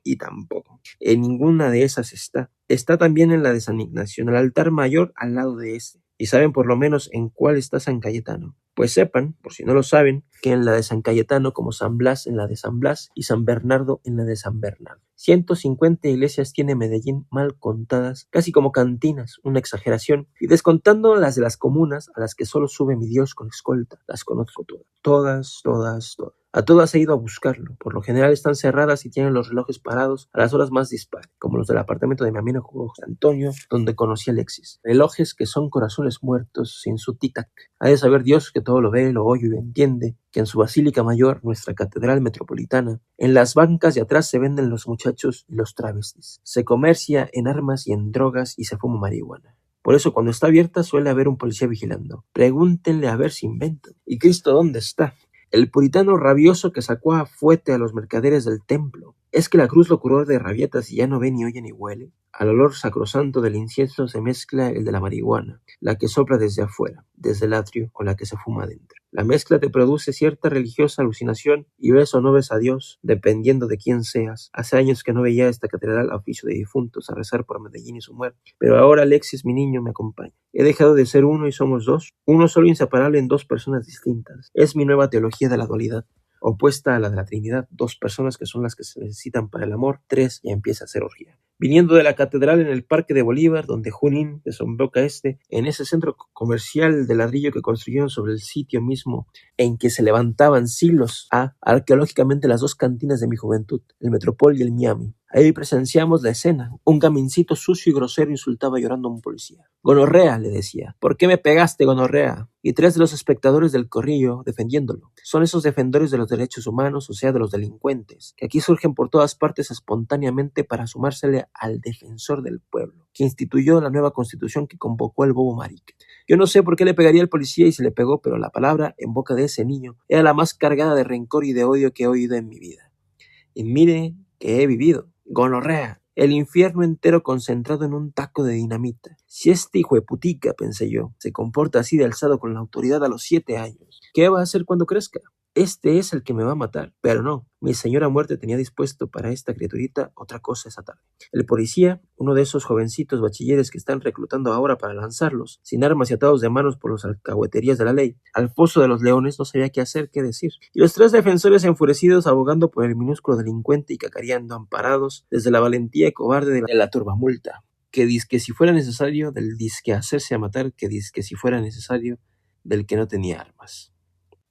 y tampoco. En ninguna de esas está. Está también en la de San Ignacio, en el altar mayor al lado de este. ¿Y saben por lo menos en cuál está San Cayetano? Pues sepan, por si no lo saben, que en la de San Cayetano, como San Blas en la de San Blas y San Bernardo en la de San Bernardo. 150 iglesias tiene Medellín mal contadas, casi como cantinas, una exageración, y descontando las de las comunas a las que solo sube mi Dios con escolta, las conozco todas. Todas. A todas he ido a buscarlo. Por lo general están cerradas y tienen los relojes parados a las horas más dispares, como los del apartamento de mi amigo José Antonio, donde conocí a Alexis. Relojes que son corazones muertos sin su tic-tac. Ha de saber Dios que todo lo ve, lo oye y lo entiende, que en su Basílica Mayor, nuestra catedral metropolitana, en las bancas de atrás se venden los muchachos y los travestis. Se comercia en armas y en drogas y se fuma marihuana. Por eso cuando está abierta suele haber un policía vigilando. Pregúntenle a ver si inventan. ¿Y Cristo dónde está? El puritano rabioso que sacó a fuete a los mercaderes del templo. ¿Es que la cruz lo curó de rabietas y ya no ve ni oye ni huele? Al olor sacrosanto del incienso se mezcla el de la marihuana, la que sopla desde afuera, desde el atrio o la que se fuma adentro. La mezcla te produce cierta religiosa alucinación y ves o no ves a Dios, dependiendo de quién seas. Hace años que no veía esta catedral a oficio de difuntos a rezar por Medellín y su muerte, pero ahora Alexis, mi niño, me acompaña. He dejado de ser uno y somos dos, uno solo inseparable en dos personas distintas. Es mi nueva teología de la dualidad, opuesta a la de la Trinidad, dos personas que son las que se necesitan para el amor, tres y empieza a ser orgía. Viniendo de la catedral en el Parque de Bolívar, donde Junín desemboca en ese centro comercial de ladrillo que construyeron sobre el sitio mismo en que se levantaban siglos arqueológicamente las dos cantinas de mi juventud, el Metropol y el Miami. Ahí presenciamos la escena. Un camincito sucio y grosero insultaba llorando a un policía. Gonorrea, le decía. ¿Por qué me pegaste, gonorrea? Y tres de los espectadores del corrillo defendiéndolo. Son esos defensores de los derechos humanos, o sea, de los delincuentes, que aquí surgen por todas partes espontáneamente para sumársele al defensor del pueblo, que instituyó la nueva constitución que convocó el bobo marica. Yo no sé por qué le pegaría al policía y se le pegó, pero la palabra en boca de ese niño era la más cargada de rencor y de odio que he oído en mi vida. Y mire que he vivido. Gonorrea, el infierno entero concentrado en un taco de dinamita. Si este hijo de putica, pensé yo, se comporta así de alzado con la autoridad a los 7 años, ¿qué va a hacer cuando crezca? Este es el que me va a matar. Pero no, mi señora muerte tenía dispuesto para esta criaturita otra cosa esa tarde. El policía, uno de esos jovencitos bachilleres que están reclutando ahora para lanzarlos, sin armas y atados de manos por las alcahueterías de la ley, al foso de los leones, no sabía qué hacer, qué decir. Y los tres defensores enfurecidos abogando por el minúsculo delincuente y cacareando amparados desde la valentía cobarde de la turbamulta. Que dizque si fuera necesario, del dizque hacerse a matar, que dizque si fuera necesario, del que no tenía armas.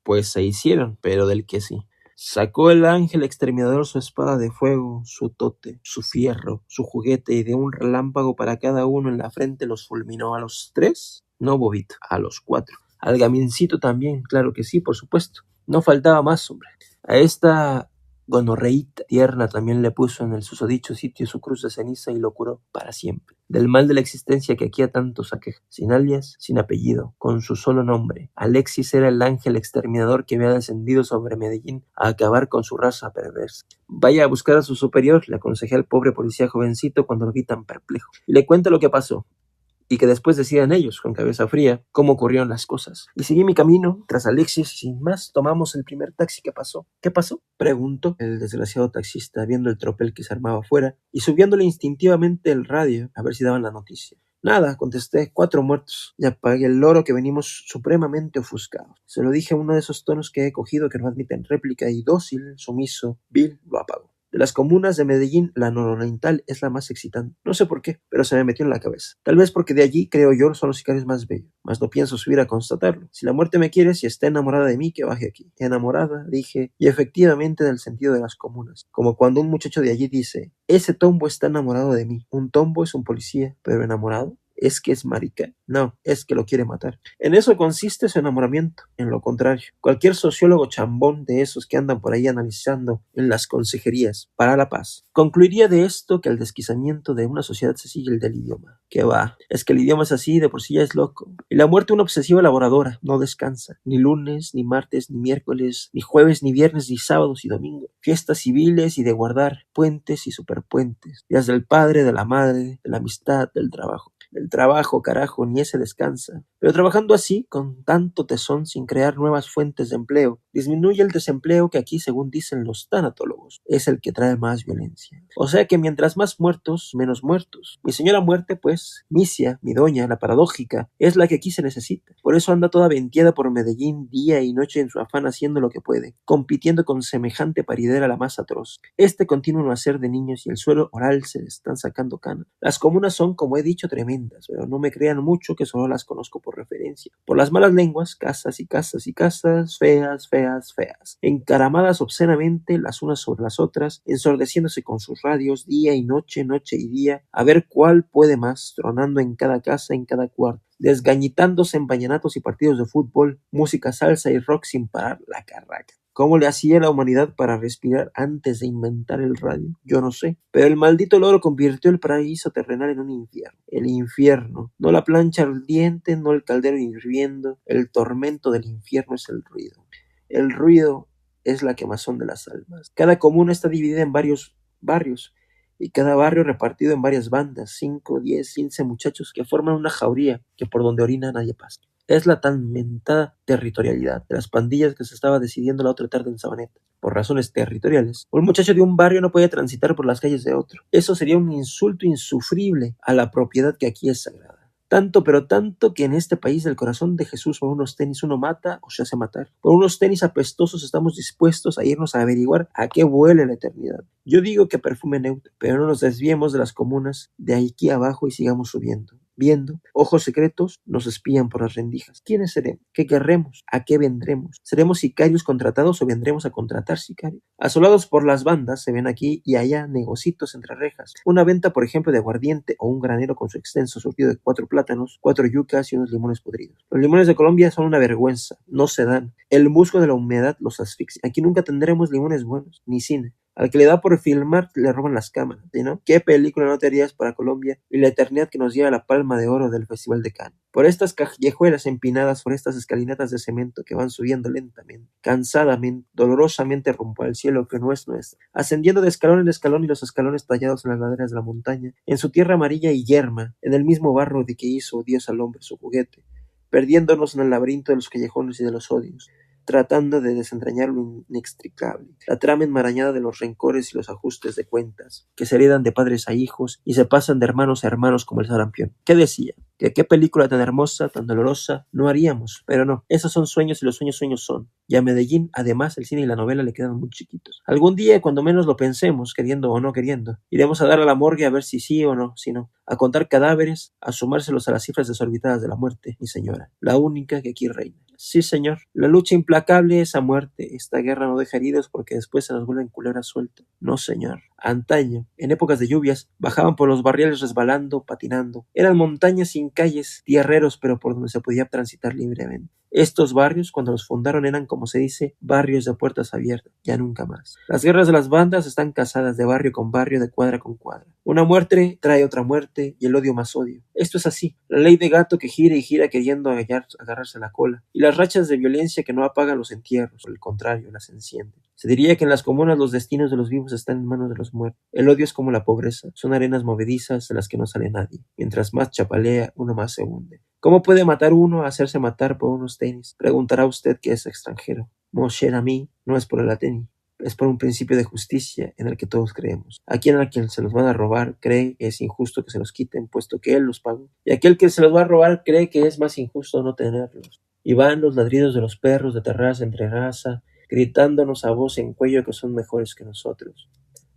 Pues se hicieron, pero del que sí. Sacó el ángel exterminador su espada de fuego, su tote, su fierro, su juguete, y de un relámpago para cada uno en la frente los fulminó. ¿A los 3? No, bobito, a los 4. Al gamincito también, claro que sí, por supuesto. No faltaba más, hombre. A esta gonorreíta tierna también le puso en el susodicho sitio su cruz de ceniza y lo curó para siempre. Del mal de la existencia que aquí a tantos aqueja, sin alias, sin apellido, con su solo nombre. Alexis era el ángel exterminador que había descendido sobre Medellín a acabar con su raza perversa. Vaya a buscar a su superior, le aconsejé al pobre policía jovencito cuando lo vi tan perplejo. Y le cuento lo que pasó. Y que después decidan ellos, con cabeza fría, cómo ocurrieron las cosas. Y seguí mi camino, tras Alexis, y sin más, tomamos el primer taxi que pasó. ¿Qué pasó? Preguntó el desgraciado taxista, viendo el tropel que se armaba afuera, y subiéndole instintivamente el radio, a ver si daban la noticia. Nada, contesté, 4 muertos. Ya pagué el loro que venimos supremamente ofuscados. Se lo dije a uno de esos tonos que he cogido que no admiten réplica, y dócil, sumiso, Bill lo apagó. De las comunas de Medellín, la nororiental es la más excitante. No sé por qué, pero se me metió en la cabeza. Tal vez porque de allí, creo yo, son los sicarios más bellos. Mas no pienso subir a constatarlo. Si la muerte me quiere, si está enamorada de mí, que baje aquí. Enamorada, dije, y efectivamente del sentido de las comunas. Como cuando un muchacho de allí dice, ese tombo está enamorado de mí. Un tombo es un policía, pero enamorado. ¿Es que es marica? No, es que lo quiere matar. En eso consiste su enamoramiento, en lo contrario. Cualquier sociólogo chambón de esos que andan por ahí analizando en las consejerías para la paz, concluiría de esto que el desquiciamiento de una sociedad se sigue el del idioma. Que va, es que el idioma es así, de por sí ya es loco. Y la muerte una obsesiva elaboradora, no descansa. Ni lunes, ni martes, ni miércoles, ni jueves, ni viernes, ni sábados y domingos. Fiestas civiles y de guardar, puentes y superpuentes. Días del padre, de la madre, de la amistad, del trabajo. El trabajo, carajo, ni ese descansa. Pero trabajando así, con tanto tesón, sin crear nuevas fuentes de empleo, disminuye el desempleo que aquí, según dicen los tanatólogos, es el que trae más violencia. O sea que mientras más muertos, menos muertos. Mi señora muerte, pues, Misia, mi doña, la paradójica, es la que aquí se necesita. Por eso anda toda venteada por Medellín día y noche en su afán haciendo lo que puede, compitiendo con semejante paridera la más atroz. Este continuo nacer de niños y el suelo oral se le están sacando canas. Las comunas son, como he dicho, tremendas, pero no me crean mucho que solo las conozco por referencia. Por las malas lenguas, casas y casas y casas, feas, feas, feas, encaramadas obscenamente las unas sobre las otras, ensordeciéndose con sus radios día y noche, noche y día, a ver cuál puede más, tronando en cada casa, en cada cuarto, desgañitándose en vallenatos y partidos de fútbol, música, salsa y rock sin parar la carraca. ¿Cómo le hacía la humanidad para respirar antes de inventar el radio? Yo no sé. Pero el maldito loro convirtió el paraíso terrenal en un infierno. El infierno. No la plancha ardiente, no el caldero hirviendo. El tormento del infierno es el ruido. El ruido es la quemazón de las almas. Cada comuna está dividida en varios barrios y cada barrio repartido en varias bandas, 5, 10, 15 muchachos que forman una jauría que por donde orina nadie pasa. Es la tan mentada territorialidad de las pandillas que se estaba decidiendo la otra tarde en Sabaneta. Por razones territoriales, un muchacho de un barrio no puede transitar por las calles de otro. Eso sería un insulto insufrible a la propiedad que aquí es sagrada. Tanto, pero tanto que en este país del corazón de Jesús por unos tenis uno mata o se hace matar. Por unos tenis apestosos estamos dispuestos a irnos a averiguar a qué huele la eternidad. Yo digo que perfume neutro, pero no nos desviemos de las comunas de aquí abajo y sigamos subiendo. Viendo, ojos secretos nos espían por las rendijas. ¿Quiénes seremos? ¿Qué querremos? ¿A qué vendremos? ¿Seremos sicarios contratados o vendremos a contratar sicarios? Asolados por las bandas se ven aquí y allá negocitos entre rejas. Una venta, por ejemplo, de aguardiente o un granero con su extenso surtido de 4 plátanos, 4 yucas y unos limones podridos. Los limones de Colombia son una vergüenza, no se dan. El musgo de la humedad los asfixia. Aquí nunca tendremos limones buenos, ni cine. Al que le da por filmar le roban las cámaras, ¿no? ¿Qué película no te harías para Colombia y la eternidad que nos lleva la palma de oro del Festival de Cannes? Por estas callejuelas empinadas, por estas escalinatas de cemento que van subiendo lentamente, cansadamente, dolorosamente rumbo al cielo que no es nuestro, ascendiendo de escalón en escalón y los escalones tallados en las laderas de la montaña, en su tierra amarilla y yerma, en el mismo barro de que hizo Dios al hombre su juguete, perdiéndonos en el laberinto de los callejones y de los odios, tratando de desentrañar lo inextricable, la trama enmarañada de los rencores y los ajustes de cuentas, que se heredan de padres a hijos y se pasan de hermanos a hermanos como el sarampión. ¿Qué decía? Que qué película tan hermosa, tan dolorosa, no haríamos, pero no, esos son sueños y los sueños sueños son. Y a Medellín, además, el cine y la novela le quedan muy chiquitos. Algún día, cuando menos lo pensemos, queriendo o no queriendo, iremos a dar a la morgue a ver si sí o no, si no, a contar cadáveres, a sumárselos a las cifras desorbitadas de la muerte, mi señora, la única que aquí reina. Sí, señor, la lucha implacable es a muerte. Esta guerra no deja heridos porque después se nos vuelven culebras sueltas. No, señor. Antaño, en épocas de lluvias, bajaban por los barriales resbalando, patinando. Eran montañas sin calles, tierreros, pero por donde se podía transitar libremente. Estos barrios, cuando los fundaron, eran, como se dice, barrios de puertas abiertas, ya nunca más. Las guerras de las bandas están casadas de barrio con barrio, de cuadra con cuadra. Una muerte trae otra muerte y el odio más odio. Esto es así, la ley de gato que gira y gira queriendo agarrarse la cola, y las rachas de violencia que no apagan los entierros, por el contrario, las encienden. Se diría que en las comunas los destinos de los vivos están en manos de los muertos. El odio es como la pobreza, son arenas movedizas de las que no sale nadie. Mientras más chapalea, uno más se hunde. ¿Cómo puede matar uno a hacerse matar por unos tenis? Preguntará usted que es extranjero. Mon cher ami, no es por el tenis, es por un principio de justicia en el que todos creemos. A quien se los van a robar cree que es injusto que se los quiten, puesto que él los pagó. Y aquel que se los va a robar cree que es más injusto no tenerlos. Y van los ladridos de los perros de terraza entre raza, gritándonos a voz en cuello que son mejores que nosotros.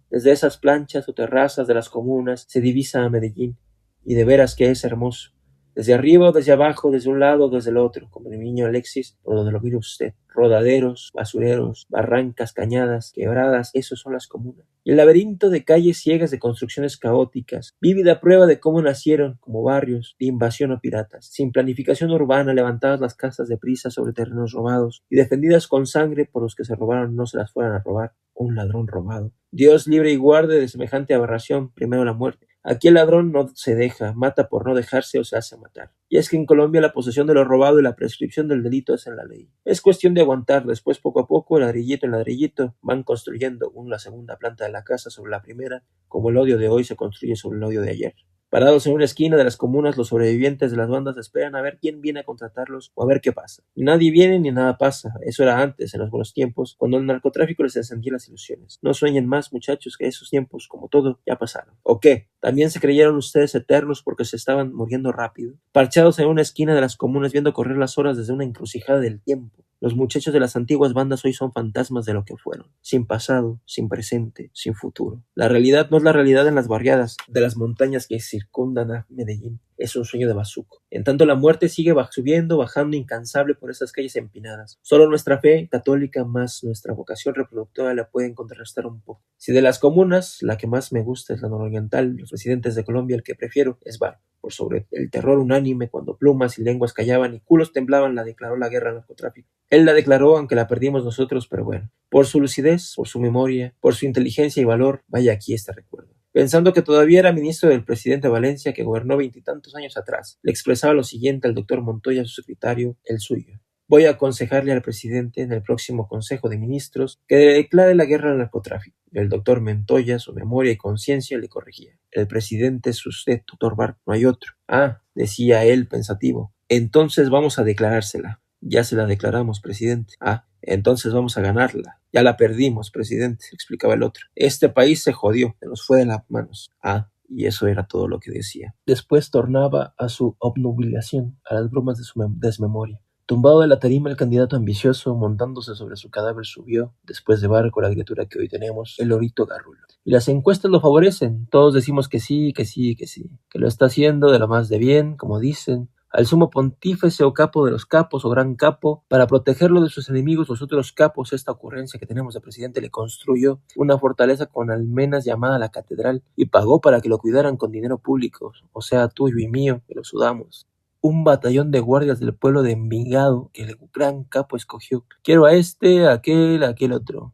Desde esas planchas o terrazas de las comunas se divisa a Medellín, y de veras que es hermoso. Desde arriba o desde abajo, desde un lado o desde el otro, como el niño Alexis, por donde lo mire usted. Rodaderos, basureros, barrancas, cañadas, quebradas, esos son las comunas. Y el laberinto de calles ciegas de construcciones caóticas, vívida prueba de cómo nacieron como barrios de invasión o piratas, sin planificación urbana, levantadas las casas de prisa sobre terrenos robados y defendidas con sangre por los que se robaron no se las fueran a robar. Un ladrón robado. Dios libre y guarde de semejante aberración, primero la muerte. Aquí el ladrón no se deja, mata por no dejarse o se hace matar. Y es que en Colombia la posesión de lo robado y la prescripción del delito es en la ley. Es cuestión de aguantar, después poco a poco, ladrillito en ladrillito, van construyendo la segunda planta de la casa sobre la primera, como el odio de hoy se construye sobre el odio de ayer. Parados en una esquina de las comunas, los sobrevivientes de las bandas esperan a ver quién viene a contratarlos o a ver qué pasa. Ni nadie viene ni nada pasa. Eso era antes, en los buenos tiempos, cuando el narcotráfico les encendía las ilusiones. No sueñen más, muchachos, que esos tiempos, como todo, ya pasaron. ¿O qué? ¿También se creyeron ustedes eternos porque se estaban muriendo rápido? Parchados en una esquina de las comunas viendo correr las horas desde una encrucijada del tiempo. Los muchachos de las antiguas bandas hoy son fantasmas de lo que fueron, sin pasado, sin presente, sin futuro. La realidad no es la realidad en las barriadas de las montañas que circundan a Medellín. Es un sueño de bazuco. En tanto la muerte sigue subiendo, bajando incansable por esas calles empinadas. Solo nuestra fe católica más nuestra vocación reproductora la pueden contrarrestar un poco. Si de las comunas, la que más me gusta es la nororiental, los residentes de Colombia, el que prefiero es Bar. Por sobre el terror unánime cuando plumas y lenguas callaban y culos temblaban, la declaró la guerra al narcotráfico. Él la declaró aunque la perdimos nosotros, pero bueno. Por su lucidez, por su memoria, por su inteligencia y valor, vaya aquí este recuerdo. Pensando que todavía era ministro del presidente Valencia, que gobernó 20 y tantos años atrás, le expresaba lo siguiente al doctor Montoya, su secretario, el suyo. Voy a aconsejarle al presidente en el próximo Consejo de Ministros que declare la guerra al narcotráfico. El doctor Montoya, su memoria y conciencia, le corregía. El presidente es usted, doctor Barr, no hay otro. Ah, decía él pensativo. Entonces vamos a declarársela. Ya se la declaramos, presidente. Ah, entonces vamos a ganarla. Ya la perdimos, presidente, explicaba el otro. Este país se jodió, se nos fue de las manos. Ah, y eso era todo lo que decía. Después tornaba a su obnubilación, a las bromas de su desmemoria. Tumbado de la tarima, el candidato ambicioso, montándose sobre su cadáver, subió, después de Barco, la criatura que hoy tenemos, el lorito Garrulo. Y las encuestas lo favorecen. Todos decimos que sí, que sí, que sí. Que lo está haciendo de lo más de bien, como dicen. Al sumo pontífice o capo de los capos o gran capo, para protegerlo de sus enemigos, los otros capos, esta ocurrencia que tenemos de presidente le construyó una fortaleza con almenas llamada la catedral y pagó para que lo cuidaran con dinero público, o sea, tuyo y mío, que lo sudamos. Un batallón de guardias del pueblo de Envigado que el gran capo escogió. Quiero a este, a aquel otro.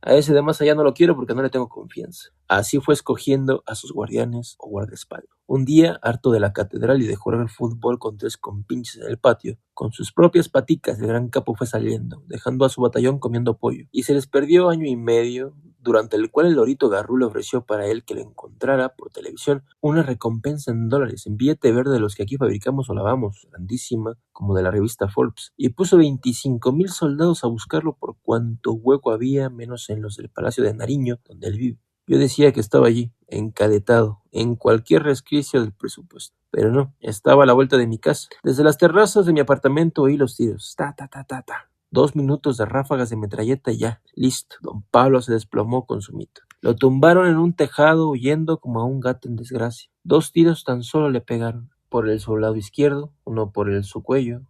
A ese de más allá no lo quiero porque no le tengo confianza. Así fue escogiendo a sus guardianes o guardaespaldas. Un día, harto de la catedral y de jugar al fútbol con 3 compinches en el patio, con sus propias paticas el gran capo fue saliendo, dejando a su batallón comiendo pollo. Y se les perdió 1 año y medio, durante el cual el lorito Garrú le ofreció para él que le encontrara por televisión una recompensa en dólares, en billete verde de los que aquí fabricamos o lavamos, grandísima, como de la revista Forbes, y puso 25,000 soldados a buscarlo por cuanto hueco había, menos en los del Palacio de Nariño, donde él vive. Yo decía que estaba allí, encadetado, en cualquier resquicio del presupuesto. Pero no, estaba a la vuelta de mi casa. Desde las terrazas de mi apartamento oí los tiros. Ta, ta, ta, ta, ta. 2 minutos de ráfagas de metralleta y ya, listo. Don Pablo se desplomó con su mito. Lo tumbaron en un tejado huyendo como a un gato en desgracia. 2 tiros tan solo le pegaron. Por su lado izquierdo, uno por su cuello,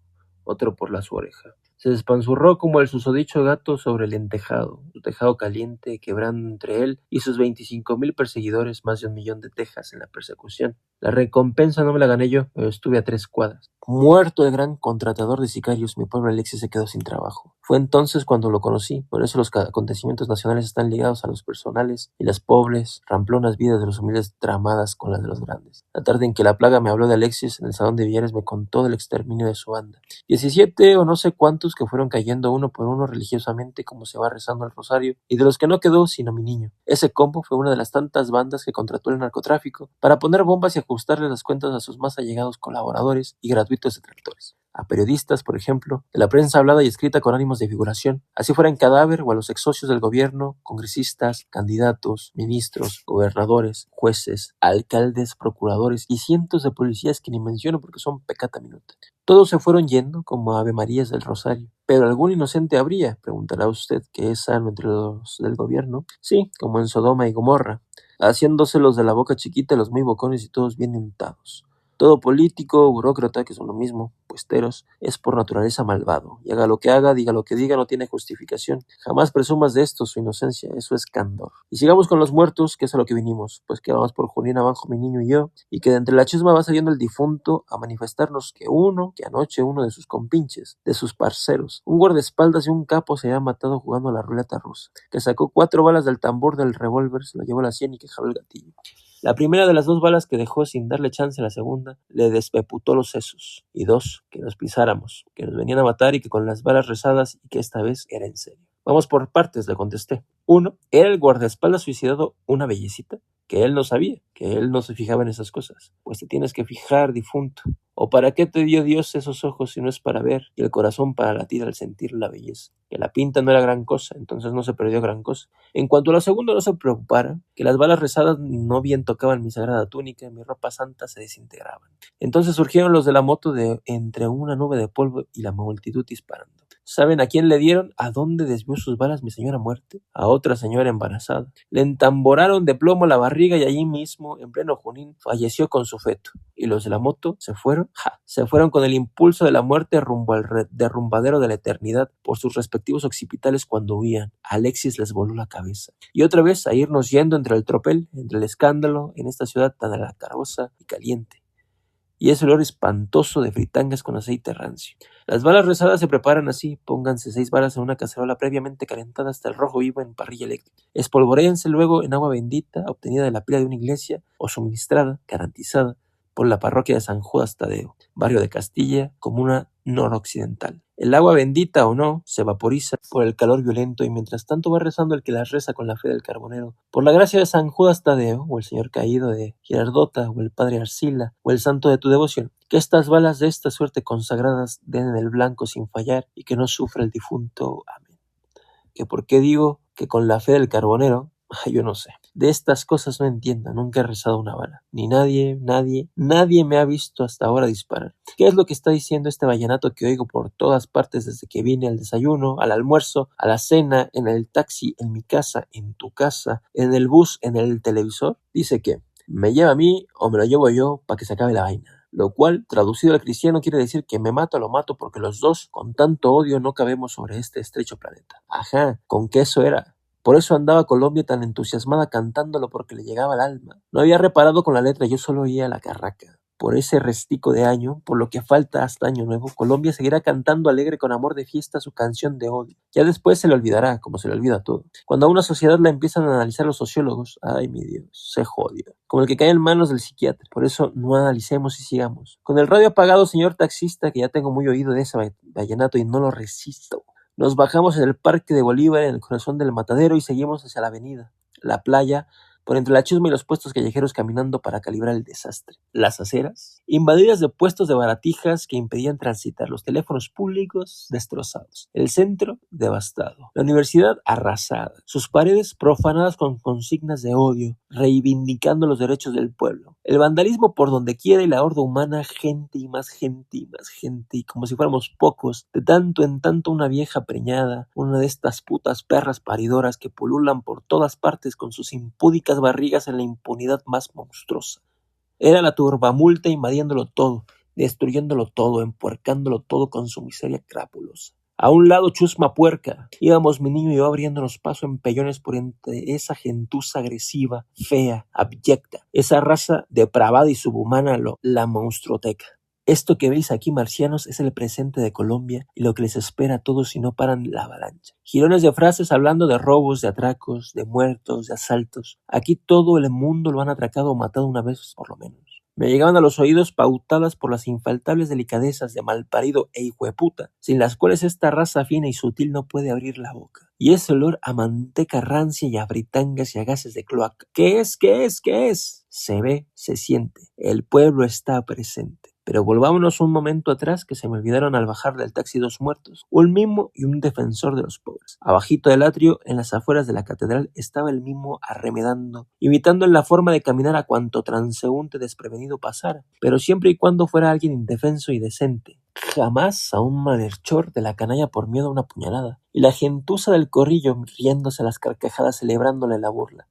otro por su oreja. Se despanzurró como el susodicho gato sobre el entejado, su tejado caliente, quebrando entre él y sus 25,000 perseguidores más de 1 millón de tejas en la persecución. La recompensa no me la gané yo, pero estuve a 3 cuadras. Muerto el gran contratador de sicarios, mi pobre Alexis se quedó sin trabajo. Fue entonces cuando lo conocí, por eso los acontecimientos nacionales están ligados a los personales y las pobres, ramplonas vidas de los humildes tramadas con las de los grandes. La tarde en que la plaga me habló de Alexis, en el salón de billares me contó del exterminio de su banda. 17 o no sé cuántos que fueron cayendo uno por uno religiosamente como se va rezando el rosario, y de los que no quedó sino mi niño. Ese combo fue una de las tantas bandas que contrató el narcotráfico para poner bombas y ajustarle las cuentas a sus más allegados colaboradores y gratuitos detractores. A periodistas, por ejemplo, de la prensa hablada y escrita con ánimos de figuración, así fuera en cadáver, o a los ex-socios del gobierno, congresistas, candidatos, ministros, gobernadores, jueces, alcaldes, procuradores y cientos de policías que ni menciono porque son pecata minuta. Todos se fueron yendo como Ave Marías del Rosario. ¿Pero algún inocente habría? Preguntará usted, que es sano entre los del gobierno. Sí, como en Sodoma y Gomorra, haciéndose los de la boca chiquita, los muy bocones y todos bien untados. Todo político, burócrata, que son lo mismo, puesteros, es por naturaleza malvado, y haga lo que haga, diga lo que diga, no tiene justificación. Jamás presumas de esto, su inocencia, eso es candor. Y sigamos con los muertos, que es a lo que vinimos, pues que vamos por Julián Abajo, mi niño y yo, y que de entre la chusma va saliendo el difunto a manifestarnos que anoche uno de sus compinches, de sus parceros, un guardaespaldas y un capo se había matado jugando a la ruleta rusa, que sacó 4 balas del tambor del revólver, se lo llevó a la sien y que jaló el gatillo. La primera de las 2 balas que dejó sin darle chance a la segunda le despeputó los sesos. Y 2, que nos pisáramos, que nos venían a matar y que con las balas rezadas y que esta vez era en serio. Vamos por partes, le contesté. 1. Era el guardaespaldas suicidado una bellecita, que él no sabía, que él no se fijaba en esas cosas. Pues te tienes que fijar, difunto. ¿O para qué te dio Dios esos ojos si no es para ver y el corazón para latir al sentir la belleza? Que la pinta no era gran cosa, entonces no se perdió gran cosa. En cuanto a lo segundo, no se preocupara, que las balas rezadas no bien tocaban mi sagrada túnica, mi ropa santa se desintegraban. Entonces surgieron los de la moto de entre una nube de polvo y la multitud disparando. ¿Saben a quién le dieron? ¿A dónde desvió sus balas mi señora muerte? A otra señora embarazada. Le entamboraron de plomo la barriga y allí mismo, en pleno Junín, falleció con su feto. Y los de la moto se fueron, se fueron con el impulso de la muerte rumbo al derrumbadero de la eternidad por sus respectivos occipitales cuando huían. Alexis les voló la cabeza. Y otra vez a irnos yendo entre el tropel, entre el escándalo, en esta ciudad tan alacarosa y caliente. Y ese olor espantoso de fritangas con aceite rancio. Las balas rezadas se preparan así: pónganse 6 balas en una cacerola previamente calentada hasta el rojo vivo en parrilla eléctrica. Espolvoréense luego en agua bendita obtenida de la pila de una iglesia o suministrada, garantizada, por la parroquia de San Judas Tadeo, barrio de Castilla, comuna noroccidental. El agua bendita o no se vaporiza por el calor violento y mientras tanto va rezando el que las reza con la fe del carbonero. Por la gracia de San Judas Tadeo, o el señor caído de Girardota, o el padre Arcila, o el santo de tu devoción, que estas balas de esta suerte consagradas den en el blanco sin fallar y que no sufra el difunto. Amén. ¿Que por qué digo que con la fe del carbonero? Yo no sé. De estas cosas no entiendo, nunca he rezado una bala. Ni nadie me ha visto hasta ahora disparar. ¿Qué es lo que está diciendo este vallenato que oigo por todas partes desde que vine al desayuno, al almuerzo, a la cena, en el taxi, en mi casa, en tu casa, en el bus, en el televisor? Dice que me lleva a mí o me lo llevo yo para que se acabe la vaina. Lo cual, traducido al cristiano, quiere decir que me mato o lo mato porque los dos, con tanto odio, no cabemos sobre este estrecho planeta. Ajá, ¿con qué eso era? Por eso andaba Colombia tan entusiasmada cantándolo porque le llegaba al alma. No había reparado con la letra, yo solo oía la carraca. Por ese restico de año, por lo que falta hasta Año Nuevo, Colombia seguirá cantando alegre con amor de fiesta su canción de odio. Ya después se le olvidará, como se le olvida todo. Cuando a una sociedad la empiezan a analizar los sociólogos, ay mi Dios, se jodió. Como el que cae en manos del psiquiatra. Por eso no analicemos y sigamos. Con el radio apagado, señor taxista, que ya tengo muy oído de ese vallenato y no lo resisto. Nos bajamos en el Parque de Bolívar, en el corazón del Matadero, y seguimos hacia la avenida, la playa, por entre la chusma y los puestos callejeros caminando para calibrar el desastre. Las aceras, invadidas de puestos de baratijas que impedían transitar, los teléfonos públicos destrozados, el centro devastado, la universidad arrasada, sus paredes profanadas con consignas de odio, reivindicando los derechos del pueblo, el vandalismo por donde quiera y la horda humana, gente y más gente y más gente, y como si fuéramos pocos, de tanto en tanto una vieja preñada, una de estas putas perras paridoras que pululan por todas partes con sus impúdicas barrigas en la impunidad más monstruosa. Era la turbamulta invadiéndolo todo, destruyéndolo todo, empuercándolo todo con su miseria crápulosa. A un lado chusma puerca, íbamos mi niño y yo abriéndonos paso en pellones por entre esa gentuza agresiva, fea, abyecta, esa raza depravada y subhumana, la monstruoteca. Esto que veis aquí, marcianos, es el presente de Colombia y lo que les espera a todos si no paran la avalancha. Girones de frases hablando de robos, de atracos, de muertos, de asaltos. Aquí todo el mundo lo han atracado o matado una vez por lo menos. Me llegaban a los oídos pautadas por las infaltables delicadezas de malparido e hijueputa, sin las cuales esta raza fina y sutil no puede abrir la boca. Y ese olor a manteca rancia y a fritangas y a gases de cloaca. ¿Qué es? ¿Qué es? ¿Qué es? Se ve, se siente. El pueblo está presente. Pero volvámonos un momento atrás, que se me olvidaron al bajar del taxi 2 muertos, un mimo y un defensor de los pobres. Abajito del atrio, en las afueras de la catedral, estaba el mimo arremedando, imitando en la forma de caminar a cuanto transeúnte desprevenido pasara, pero siempre y cuando fuera alguien indefenso y decente. Jamás a un malhechor de la canalla por miedo a una puñalada, y la gentuza del corrillo riéndose a las carcajadas celebrándole la burla.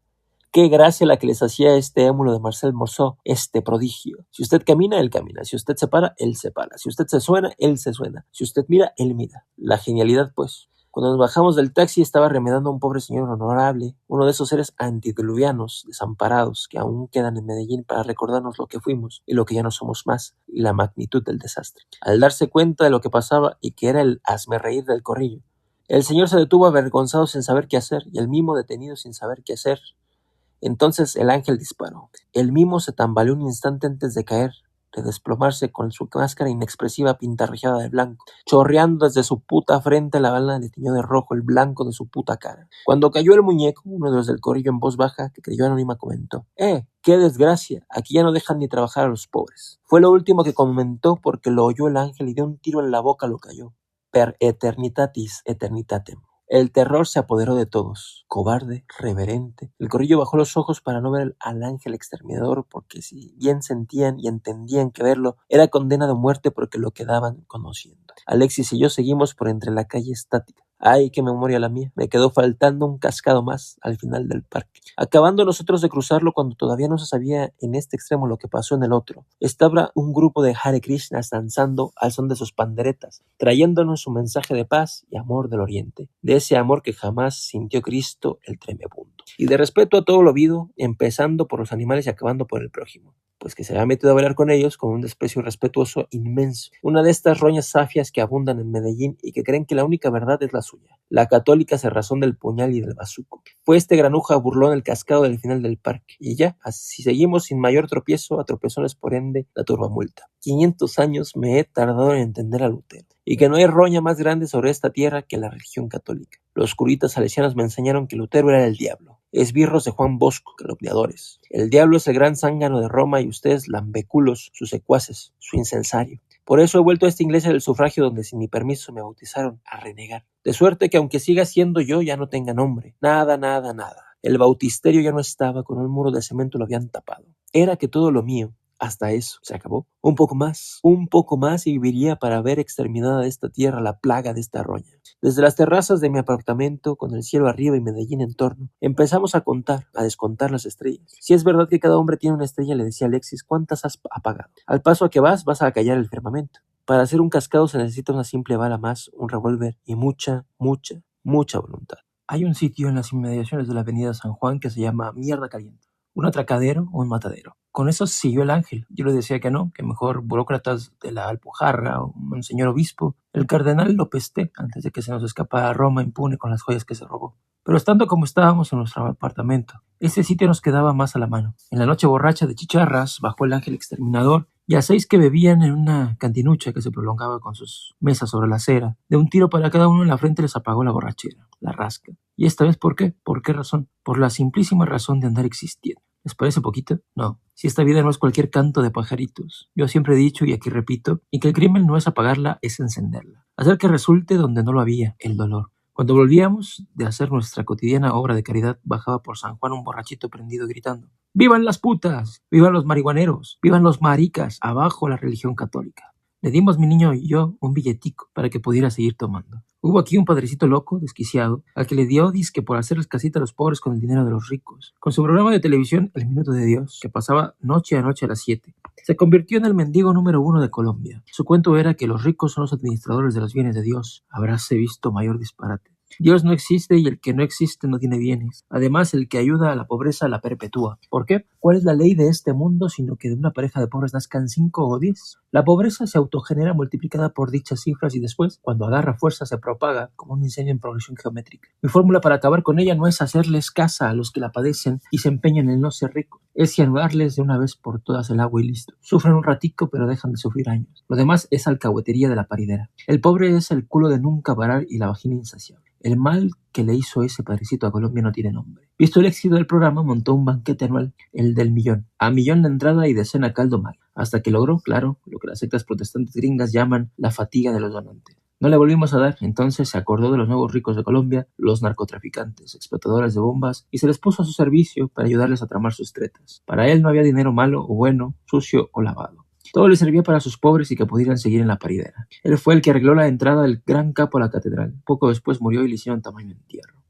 Qué gracia la que les hacía este émulo de Marcel Marceau, este prodigio. Si usted camina, él camina. Si usted se para, él se para. Si usted se suena, él se suena. Si usted mira, él mira. La genialidad, pues. Cuando nos bajamos del taxi estaba remedando a un pobre señor honorable, uno de esos seres antediluvianos, desamparados, que aún quedan en Medellín para recordarnos lo que fuimos y lo que ya no somos más, y la magnitud del desastre. Al darse cuenta de lo que pasaba y que era el hazmerreír del corrillo, el señor se detuvo avergonzado sin saber qué hacer, y el mimo detenido sin saber qué hacer. Entonces el ángel disparó. El mimo se tambaleó un instante antes de caer, de desplomarse con su máscara inexpresiva pintarrajeada de blanco, chorreando desde su puta frente la bala le tiñó de rojo el blanco de su puta cara. Cuando cayó el muñeco, uno de los del corrillo en voz baja, que creyó anónima, comentó: ¡qué desgracia! Aquí ya no dejan ni trabajar a los pobres. Fue lo último que comentó porque lo oyó el ángel y de un tiro en la boca lo cayó. Per eternitatis eternitatem. El terror se apoderó de todos, cobarde, reverente. El corrillo bajó los ojos para no ver al ángel exterminador, porque si bien sentían y entendían que verlo era condena de muerte porque lo quedaban conociendo. Alexis y yo seguimos por entre la calle estática. Ay, qué memoria la mía. Me quedó faltando un cascado más al final del parque. Acabando nosotros de cruzarlo cuando todavía no se sabía en este extremo lo que pasó en el otro, estaba un grupo de Hare Krishnas danzando al son de sus panderetas, trayéndonos su mensaje de paz y amor del oriente, de ese amor que jamás sintió Cristo el tremebundo, y de respeto a todo lo habido, empezando por los animales y acabando por el prójimo, pues que se había metido a bailar con ellos con un desprecio irrespetuoso inmenso, una de estas roñas safias que abundan en Medellín y que creen que la única verdad es la suya. La católica cerrazón del puñal y del bazuco. Fue este granuja burlón el cascado del final del parque, y ya, así seguimos sin mayor tropiezo, a tropezones por ende la turbamulta. 500 años me he tardado en entender a Lutero, y que no hay roña más grande sobre esta tierra que la religión católica. Los curitas salesianos me enseñaron que Lutero era el diablo, esbirros de Juan Bosco, calumniadores. El diablo es el gran zángano de Roma y ustedes lambeculos, sus secuaces, su incensario. Por eso he vuelto a esta iglesia del sufragio donde sin mi permiso me bautizaron a renegar. De suerte que aunque siga siendo yo ya no tenga nombre. Nada. El bautisterio ya no estaba, con un muro de cemento lo habían tapado. Era que todo lo mío, hasta eso, se acabó. Un poco más y viviría para ver exterminada de esta tierra la plaga de esta roña. Desde las terrazas de mi apartamento, con el cielo arriba y Medellín en torno, empezamos a descontar las estrellas. Si es verdad que cada hombre tiene una estrella, le decía Alexis, ¿cuántas has apagado? Al paso a que vas a acallar el firmamento. Para hacer un cascado se necesita una simple bala más, un revólver y mucha voluntad. Hay un sitio en las inmediaciones de la avenida San Juan que se llama Mierda Caliente. Un atracadero o un matadero. Con eso siguió el ángel. Yo le decía que no, que mejor burócratas de la Alpujarra o un señor obispo. El cardenal lo pesté antes de que se nos escapara a Roma impune con las joyas que se robó. Pero estando como estábamos en nuestro apartamento, ese sitio nos quedaba más a la mano. En la noche borracha de chicharras bajó el ángel exterminador y a 6 que bebían en una cantinucha que se prolongaba con sus mesas sobre la acera, de un tiro para cada uno en la frente les apagó la borrachera, la rasca. ¿Y esta vez por qué? ¿Por qué razón? Por la simplísima razón de andar existiendo. ¿Les parece poquito? No. Si esta vida no es cualquier canto de pajaritos. Yo siempre he dicho, y aquí repito, y que el crimen no es apagarla, es encenderla. Hacer que resulte donde no lo había, el dolor. Cuando volvíamos de hacer nuestra cotidiana obra de caridad, bajaba por San Juan un borrachito prendido gritando: ¡Vivan las putas! ¡Vivan los marihuaneros! ¡Vivan los maricas! ¡Abajo la religión católica! Le dimos, mi niño y yo, un billetico para que pudiera seguir tomando. Hubo aquí un padrecito loco, desquiciado, al que le dio disque por hacerles casita a los pobres con el dinero de los ricos. Con su programa de televisión, El Minuto de Dios, que pasaba noche a noche a las 7, se convirtió en el mendigo número 1 de Colombia. Su cuento era que los ricos son los administradores de los bienes de Dios. Habráse visto mayor disparate. Dios no existe y el que no existe no tiene bienes. Además, el que ayuda a la pobreza la perpetúa. ¿Por qué? ¿Cuál es la ley de este mundo sino que de una pareja de pobres nazcan 5 o 10? La pobreza se autogenera multiplicada por dichas cifras y después, cuando agarra fuerza, se propaga como un incendio en progresión geométrica. Mi fórmula para acabar con ella no es hacerles caso a los que la padecen y se empeñan en no ser ricos. Es anudarles de una vez por todas el agua y listo. Sufren un ratico, pero dejan de sufrir años. Lo demás es alcahuetería de la paridera. El pobre es el culo de nunca parar y la vagina insaciable. El mal que le hizo ese padrecito a Colombia no tiene nombre. Visto el éxito del programa, montó un banquete anual, el del millón. A millón la entrada y de cena caldo mal. Hasta que logró, claro, lo que las sectas protestantes gringas llaman la fatiga de los donantes. No le volvimos a dar, entonces se acordó de los nuevos ricos de Colombia, los narcotraficantes, explotadores de bombas, y se les puso a su servicio para ayudarles a tramar sus tretas. Para él no había dinero malo o bueno, sucio o lavado. Todo le servía para sus pobres y que pudieran seguir en la paridera. Él fue el que arregló la entrada del gran capo a la catedral. Poco después murió y le hicieron tamaño entierro.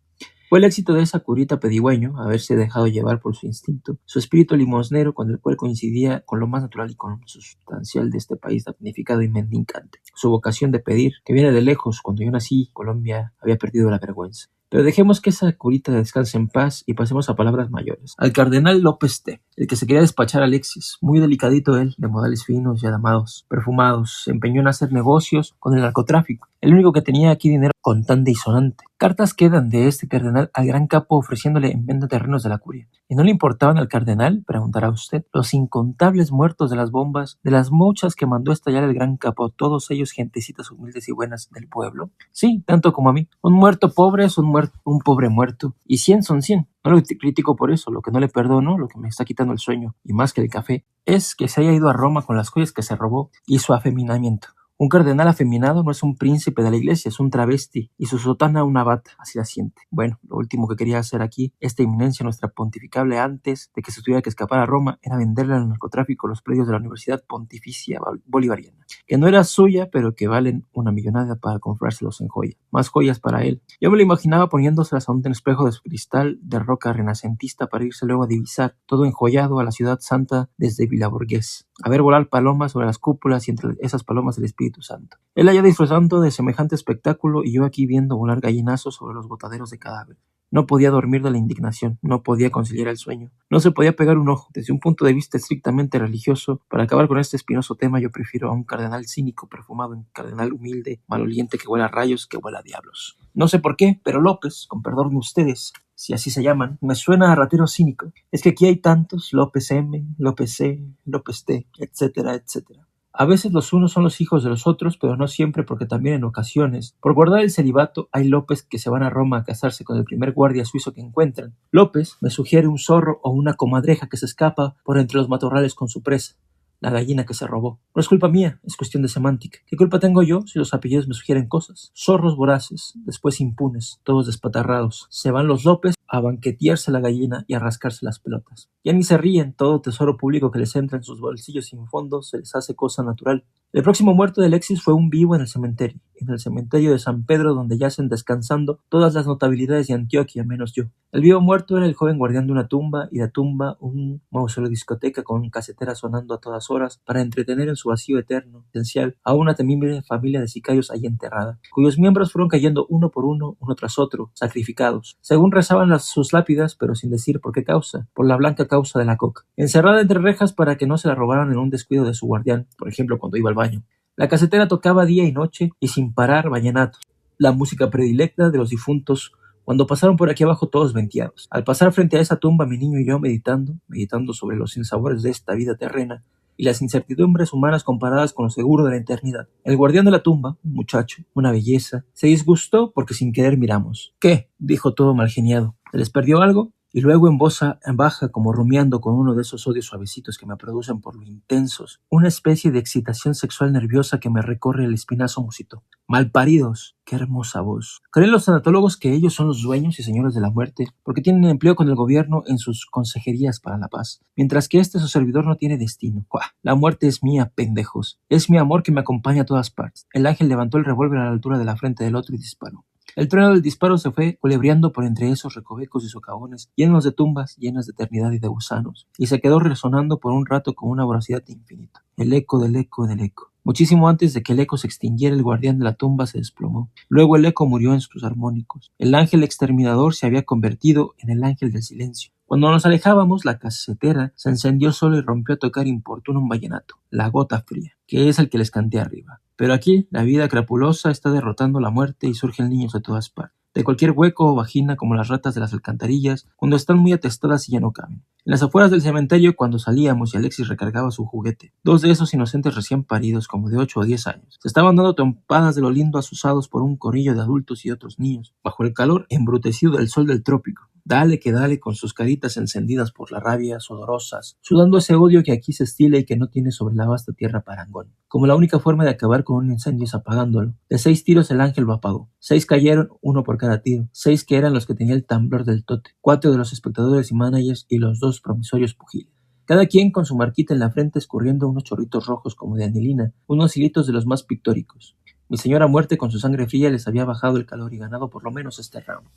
Fue el éxito de esa curita pedigüeño, haberse dejado llevar por su instinto, su espíritu limosnero con el cual coincidía con lo más natural y consustancial de este país damnificado y mendicante. Su vocación de pedir, que viene de lejos, cuando yo nací, Colombia había perdido la vergüenza. Pero dejemos que esa curita descanse en paz y pasemos a palabras mayores. Al cardenal López T., el que se quería despachar a Alexis, muy delicadito él, de modales finos y adamados, perfumados, se empeñó en hacer negocios con el narcotráfico. El único que tenía aquí dinero contante y sonante. Cartas quedan de este cardenal al gran capo ofreciéndole en venta terrenos de la curia. ¿Y no le importaban al cardenal, preguntará usted, los incontables muertos de las bombas, de las muchas que mandó estallar el gran capo, todos ellos gentecitas humildes y buenas del pueblo? Sí, tanto como a mí. Un muerto pobre es un pobre muerto, y 100 son 100. No lo critico por eso, lo que no le perdono, lo que me está quitando el sueño, y más que el café, es que se haya ido a Roma con las joyas que se robó y su afeminamiento. Un cardenal afeminado no es un príncipe de la iglesia, es un travesti, y su sotana una bata, así la siente. Bueno, lo último que quería hacer aquí, esta eminencia nuestra pontificable antes de que se tuviera que escapar a Roma, era venderle al narcotráfico los predios de la Universidad Pontificia Bolivariana, que no era suya, pero que valen una millonada para comprárselos en joya. Más joyas para él. Yo me lo imaginaba poniéndoselas a un espejo de cristal de roca renacentista para irse luego a divisar, todo enjollado, a la ciudad santa desde Villaborghés, a ver volar palomas sobre las cúpulas y entre esas palomas el Espíritu Santo. Él allá disfrutando de semejante espectáculo y yo aquí viendo volar gallinazos sobre los botaderos de cadáveres. No podía dormir de la indignación, no podía conciliar el sueño, no se podía pegar un ojo. Desde un punto de vista estrictamente religioso, para acabar con este espinoso tema, yo prefiero a un cardenal cínico perfumado en cardenal humilde, maloliente que huela a rayos, que huela a diablos. No sé por qué, pero López, con perdón de ustedes, si así se llaman, me suena a ratero cínico. Es que aquí hay tantos López M, López C, López T, etcétera, etcétera. A veces los unos son los hijos de los otros, pero no siempre, porque también en ocasiones, por guardar el celibato, hay López que se van a Roma a casarse con el primer guardia suizo que encuentran. López me sugiere un zorro o una comadreja que se escapa por entre los matorrales con su presa, la gallina que se robó. No es culpa mía, es cuestión de semántica. ¿Qué culpa tengo yo si los apellidos me sugieren cosas? Zorros voraces, después impunes, todos despatarrados. Se van los López a banquetearse la gallina y a rascarse las pelotas. Ya ni se ríen, todo tesoro público que les entra en sus bolsillos sin fondo se les hace cosa natural. El próximo muerto de Alexis fue un vivo en el cementerio de San Pedro, donde yacen descansando todas las notabilidades de Antioquia, menos yo. El vivo muerto era el joven guardián de una tumba, y la tumba un mausoleo discoteca con casetera sonando a todas horas para entretener en su vacío eterno, esencial, a una temible familia de sicarios allí enterrada, cuyos miembros fueron cayendo uno por uno tras otro, sacrificados, según rezaban sus lápidas, pero sin decir por qué causa, por la blanca causa de la coca, encerrada entre rejas para que no se la robaran en un descuido de su guardián, por ejemplo cuando iba al baño. La casetera tocaba día y noche y sin parar vallenatos, la música predilecta de los difuntos, cuando pasaron por aquí abajo todos venteados. Al pasar frente a esa tumba, mi niño y yo meditando sobre los sinsabores de esta vida terrena y las incertidumbres humanas comparadas con lo seguro de la eternidad. El guardián de la tumba, un muchacho, una belleza, se disgustó porque sin querer miramos. ¿Qué?, dijo todo malgeniado. ¿Se les perdió algo? Y luego en voz baja, como rumiando con uno de esos odios suavecitos que me producen por lo intensos, una especie de excitación sexual nerviosa que me recorre el espinazo, musitó: malparidos, qué hermosa voz. Creen los tanatólogos que ellos son los dueños y señores de la muerte, porque tienen empleo con el gobierno en sus consejerías para la paz, mientras que su servidor no tiene destino. ¡Cuá! La muerte es mía, pendejos. Es mi amor que me acompaña a todas partes. El ángel levantó el revólver a la altura de la frente del otro y disparó. El trueno del disparo se fue culebreando por entre esos recovecos y socavones, llenos de tumbas, llenas de eternidad y de gusanos, y se quedó resonando por un rato con una voracidad infinita. El eco del eco del eco. Muchísimo antes de que el eco se extinguiera, el guardián de la tumba se desplomó. Luego el eco murió en sus armónicos. El ángel exterminador se había convertido en el ángel del silencio. Cuando nos alejábamos, la casetera se encendió sola y rompió a tocar importuno un vallenato, La Gota Fría, que es el que les canté arriba. Pero aquí la vida crapulosa está derrotando la muerte y surgen niños de todas partes, de cualquier hueco o vagina, como las ratas de las alcantarillas, cuando están muy atestadas y ya no caben. En las afueras del cementerio, cuando salíamos y Alexis recargaba su juguete, dos de esos inocentes recién paridos, como de 8 o 10 años, se estaban dando trompadas de lo lindo asusados por un corrillo de adultos y otros niños, bajo el calor embrutecido del sol del trópico. Dale que dale, con sus caritas encendidas por la rabia, sudorosas, sudando ese odio que aquí se estila y que no tiene sobre la vasta tierra parangón. Como la única forma de acabar con un incendio es apagándolo. De 6 tiros el ángel lo apagó. 6 cayeron, uno por cada tiro. 6 que eran los que tenía el temblor del tote. 4 de los espectadores y managers y los 2 promisorios pugiles. Cada quien con su marquita en la frente, escurriendo unos chorritos rojos como de anilina, unos hilitos de los más pictóricos. Mi señora muerte con su sangre fría les había bajado el calor y ganado por lo menos este round.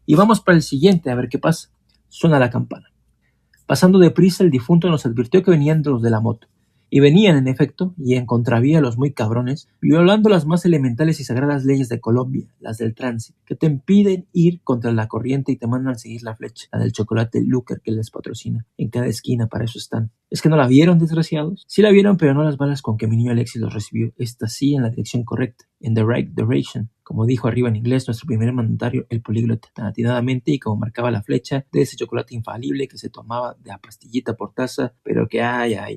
Y vamos para el siguiente, a ver qué pasa. Suena la campana. Pasando deprisa, el difunto nos advirtió que venían los de la moto, Y venían, en efecto, y en contravía los muy cabrones, violando las más elementales y sagradas leyes de Colombia, las del tránsito, que te impiden ir contra la corriente y te mandan seguir la flecha, la del chocolate Luker que les patrocina. En cada esquina para eso están. ¿Es que no la vieron, desgraciados? Sí la vieron, pero no las balas con que mi niño Alexis los recibió. Esta sí en la dirección correcta, in the right direction. Como dijo arriba en inglés nuestro primer mandatario, el políglota, tan atinadamente y como marcaba la flecha de ese chocolate infalible que se tomaba de a pastillita por taza, pero que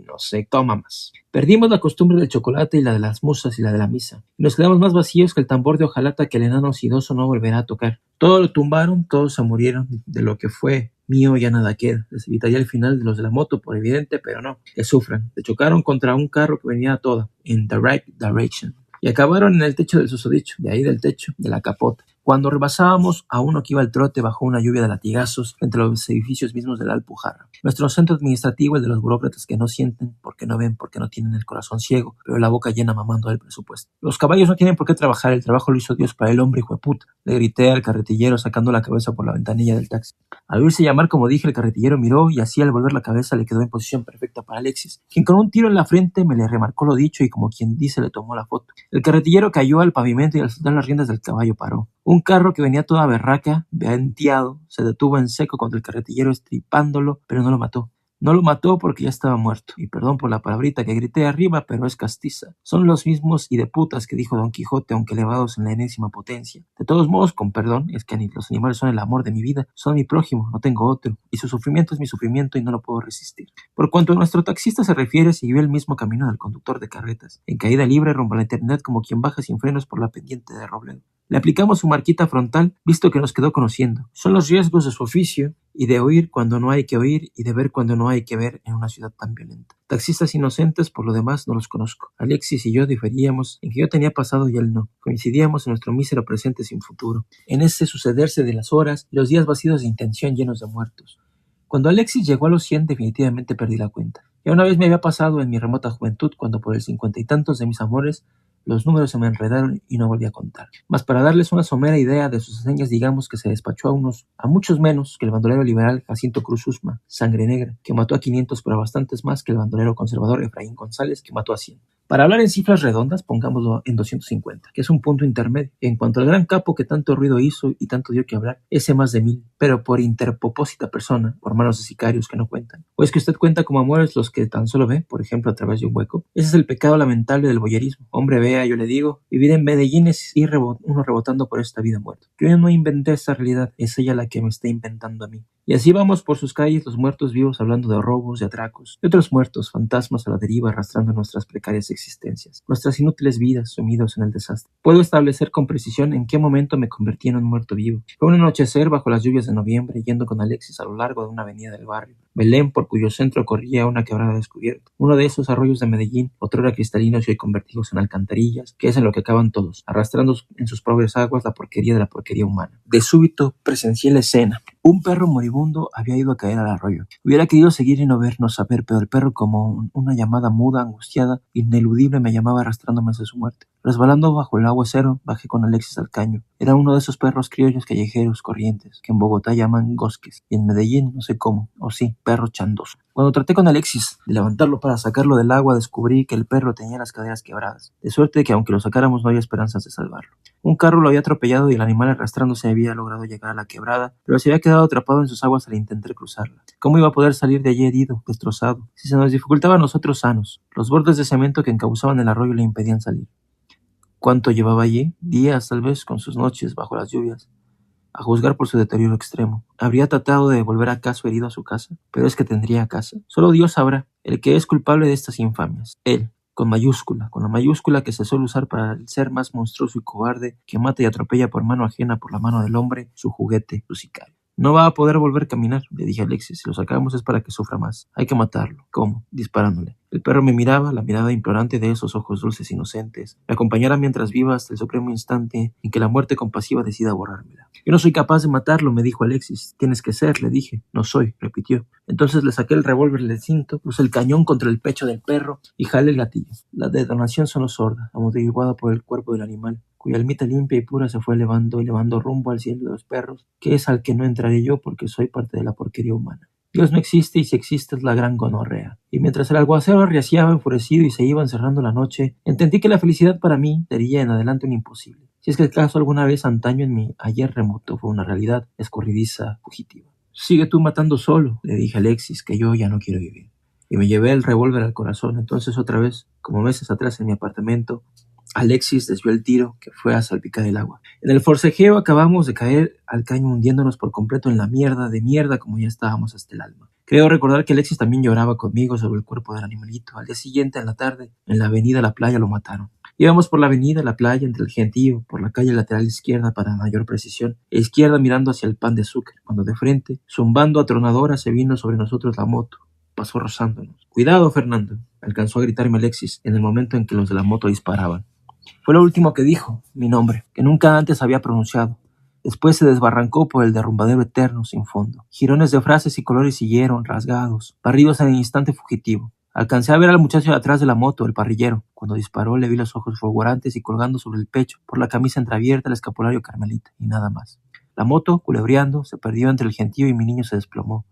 no sé, toma más. Perdimos la costumbre del chocolate y la de las musas y la de la misa, y nos quedamos más vacíos que el tambor de hojalata que el enano sidoso no volverá a tocar. Todo lo tumbaron, todos se murieron, de lo que fue mío ya nada queda. Les evitaría el final de los de la moto, por evidente, pero no, que sufran. Se chocaron contra un carro que venía a toda, in the right direction, y acabaron en el techo del susodicho, de ahí del techo, de la capota. Cuando rebasábamos a uno que iba al trote bajo una lluvia de latigazos entre los edificios mismos de la Alpujarra. Nuestro centro administrativo, el de los burócratas que no sienten, porque no ven, porque no tienen el corazón ciego, pero la boca llena mamando del presupuesto. Los caballos no tienen por qué trabajar, el trabajo lo hizo Dios para el hombre, hijo de puta. Le grité al carretillero sacando la cabeza por la ventanilla del taxi. Al oírse llamar, como dije, el carretillero miró y así al volver la cabeza le quedó en posición perfecta para Alexis, quien con un tiro en la frente me le remarcó lo dicho y como quien dice le tomó la foto. El carretillero cayó al pavimento y al soltar las riendas del caballo paró. Un carro que venía toda berraca, venteado, se detuvo en seco contra el carretillero estripándolo, pero no lo mató. No lo mató porque ya estaba muerto. Y perdón por la palabrita que grité arriba, pero es castiza. Son los mismos hideputas que dijo Don Quijote, aunque elevados en la enésima potencia. De todos modos, con perdón, es que los animales son el amor de mi vida, son mi prójimo, no tengo otro. Y su sufrimiento es mi sufrimiento y no lo puedo resistir. Por cuanto a nuestro taxista se refiere, siguió el mismo camino del conductor de carretas, en caída libre rumbo a la eternidad como quien baja sin frenos por la pendiente de Robledo. Le aplicamos su marquita frontal, visto que nos quedó conociendo. Son los riesgos de su oficio y de oír cuando no hay que oír y de ver cuando no hay que ver en una ciudad tan violenta. Taxistas inocentes, por lo demás, no los conozco. Alexis y yo diferíamos en que yo tenía pasado y él no. Coincidíamos en nuestro mísero presente sin futuro, en ese sucederse de las horas y los días vacíos de intención llenos de muertos. Cuando Alexis llegó a los 100, definitivamente perdí la cuenta. Ya una vez me había pasado en mi remota juventud, cuando por el 50 y tantos de mis amores los números se me enredaron y no volví a contar. Mas para darles una somera idea de sus hazañas, digamos que se despachó a muchos menos que el bandolero liberal Jacinto Cruz Usma, Sangre Negra, que mató a 500, pero a bastantes más que el bandolero conservador Efraín González, que mató a 100. Para hablar en cifras redondas, pongámoslo en 250, que es un punto intermedio. En cuanto al gran capo que tanto ruido hizo y tanto dio que hablar, ese más de 1000, pero por interpopósita persona, por manos de sicarios que no cuentan. ¿O es que usted cuenta como amores los que tan solo ve, por ejemplo, a través de un hueco? Ese es el pecado lamentable del boyerismo. Hombre, vea, yo le digo, vivir en Medellín es ir uno rebotando por esta vida muerta. Yo no inventé esta realidad, es ella la que me está inventando a mí. Y así vamos por sus calles los muertos vivos hablando de robos, de atracos, de otros muertos, fantasmas a la deriva arrastrando nuestras precarias existencias, nuestras inútiles vidas sumidos en el desastre. Puedo establecer con precisión en qué momento me convertí en un muerto vivo. Fue un anochecer bajo las lluvias de noviembre, yendo con Alexis a lo largo de una avenida del barrio, Belén, por cuyo centro corría una quebrada descubierta, uno de esos arroyos de Medellín, otrora cristalinos y hoy convertidos en alcantarillas, que es en lo que acaban todos, arrastrando en sus propias aguas la porquería de la porquería humana. De súbito presencié la escena. Un perro moribundo había ido a caer al arroyo. Hubiera querido seguir y no vernos saber, pero el perro, como una llamada muda, angustiada, ineludible, me llamaba arrastrándome hacia su muerte. Resbalando bajo el aguacero, bajé con Alexis al caño. Era uno de esos perros criollos callejeros corrientes, que en Bogotá llaman gosques, y en Medellín no sé cómo, o sí, perro chandoso. Cuando traté con Alexis de levantarlo para sacarlo del agua, descubrí que el perro tenía las caderas quebradas, de suerte que aunque lo sacáramos no había esperanzas de salvarlo. Un carro lo había atropellado y el animal arrastrándose había logrado llegar a la quebrada, pero se había quedado atrapado en sus aguas al intentar cruzarla. ¿Cómo iba a poder salir de allí herido, destrozado, si se nos dificultaba a nosotros sanos? Los bordes de cemento que encauzaban el arroyo le impedían salir. ¿Cuánto llevaba allí? Días, tal vez, con sus noches bajo las lluvias. A juzgar por su deterioro extremo. ¿Habría tratado de volver acaso herido a su casa? Pero es que tendría casa. Solo Dios sabrá, el que es culpable de estas infamias. Él, con la mayúscula que se suele usar para el ser más monstruoso y cobarde que mata y atropella por mano ajena por la mano del hombre, su juguete, su sicario. No va a poder volver a caminar, le dije a Alexis. Si lo sacamos es para que sufra más. Hay que matarlo. ¿Cómo? Disparándole. El perro me miraba, la mirada implorante de esos ojos dulces e inocentes. Me acompañará mientras viva hasta el supremo instante en que la muerte compasiva decida borrármela. Yo no soy capaz de matarlo, me dijo Alexis. Tienes que ser, le dije. No soy, repitió. Entonces le saqué el revólver del cinto, puse el cañón contra el pecho del perro y jalé el gatillo. La detonación sonó sorda, amortiguada por el cuerpo del animal, cuya almita limpia y pura se fue elevando rumbo al cielo de los perros, que es al que no entraré yo porque soy parte de la porquería humana. Dios no existe y si existe es la gran gonorrea. Y mientras el alguacero arreciaba enfurecido y se iba encerrando la noche, entendí que la felicidad para mí sería en adelante un imposible. Si es que el caso alguna vez antaño en mi ayer remoto fue una realidad escurridiza, fugitiva. Sigue tú matando solo, le dije a Alexis, que yo ya no quiero vivir. Y me llevé el revólver al corazón. Entonces otra vez, como meses atrás en mi apartamento, Alexis desvió el tiro que fue a salpicar el agua. En el forcejeo acabamos de caer al caño hundiéndonos por completo en la mierda de mierda como ya estábamos hasta el alma. Creo recordar que Alexis también lloraba conmigo sobre el cuerpo del animalito. Al día siguiente, en la tarde, en la avenida La Playa lo mataron. Íbamos por la avenida La Playa entre el gentío, por la calle lateral izquierda para mayor precisión, e izquierda mirando hacia el Pan de Azúcar, cuando de frente, zumbando atronadora, se vino sobre nosotros la moto. Pasó rozándonos. «¡Cuidado, Fernando!», alcanzó a gritarme Alexis en el momento en que los de la moto disparaban. Fue lo último que dijo, mi nombre, que nunca antes había pronunciado. Después se desbarrancó por el derrumbadero eterno sin fondo. Jirones de frases y colores siguieron, rasgados, barridos en el instante fugitivo. Alcancé a ver al muchacho de atrás de la moto, el parrillero. Cuando disparó le vi los ojos fulgurantes y colgando sobre el pecho, por la camisa entreabierta, el escapulario carmelita, y nada más. La moto, culebreando, se perdió entre el gentío y mi niño se desplomó.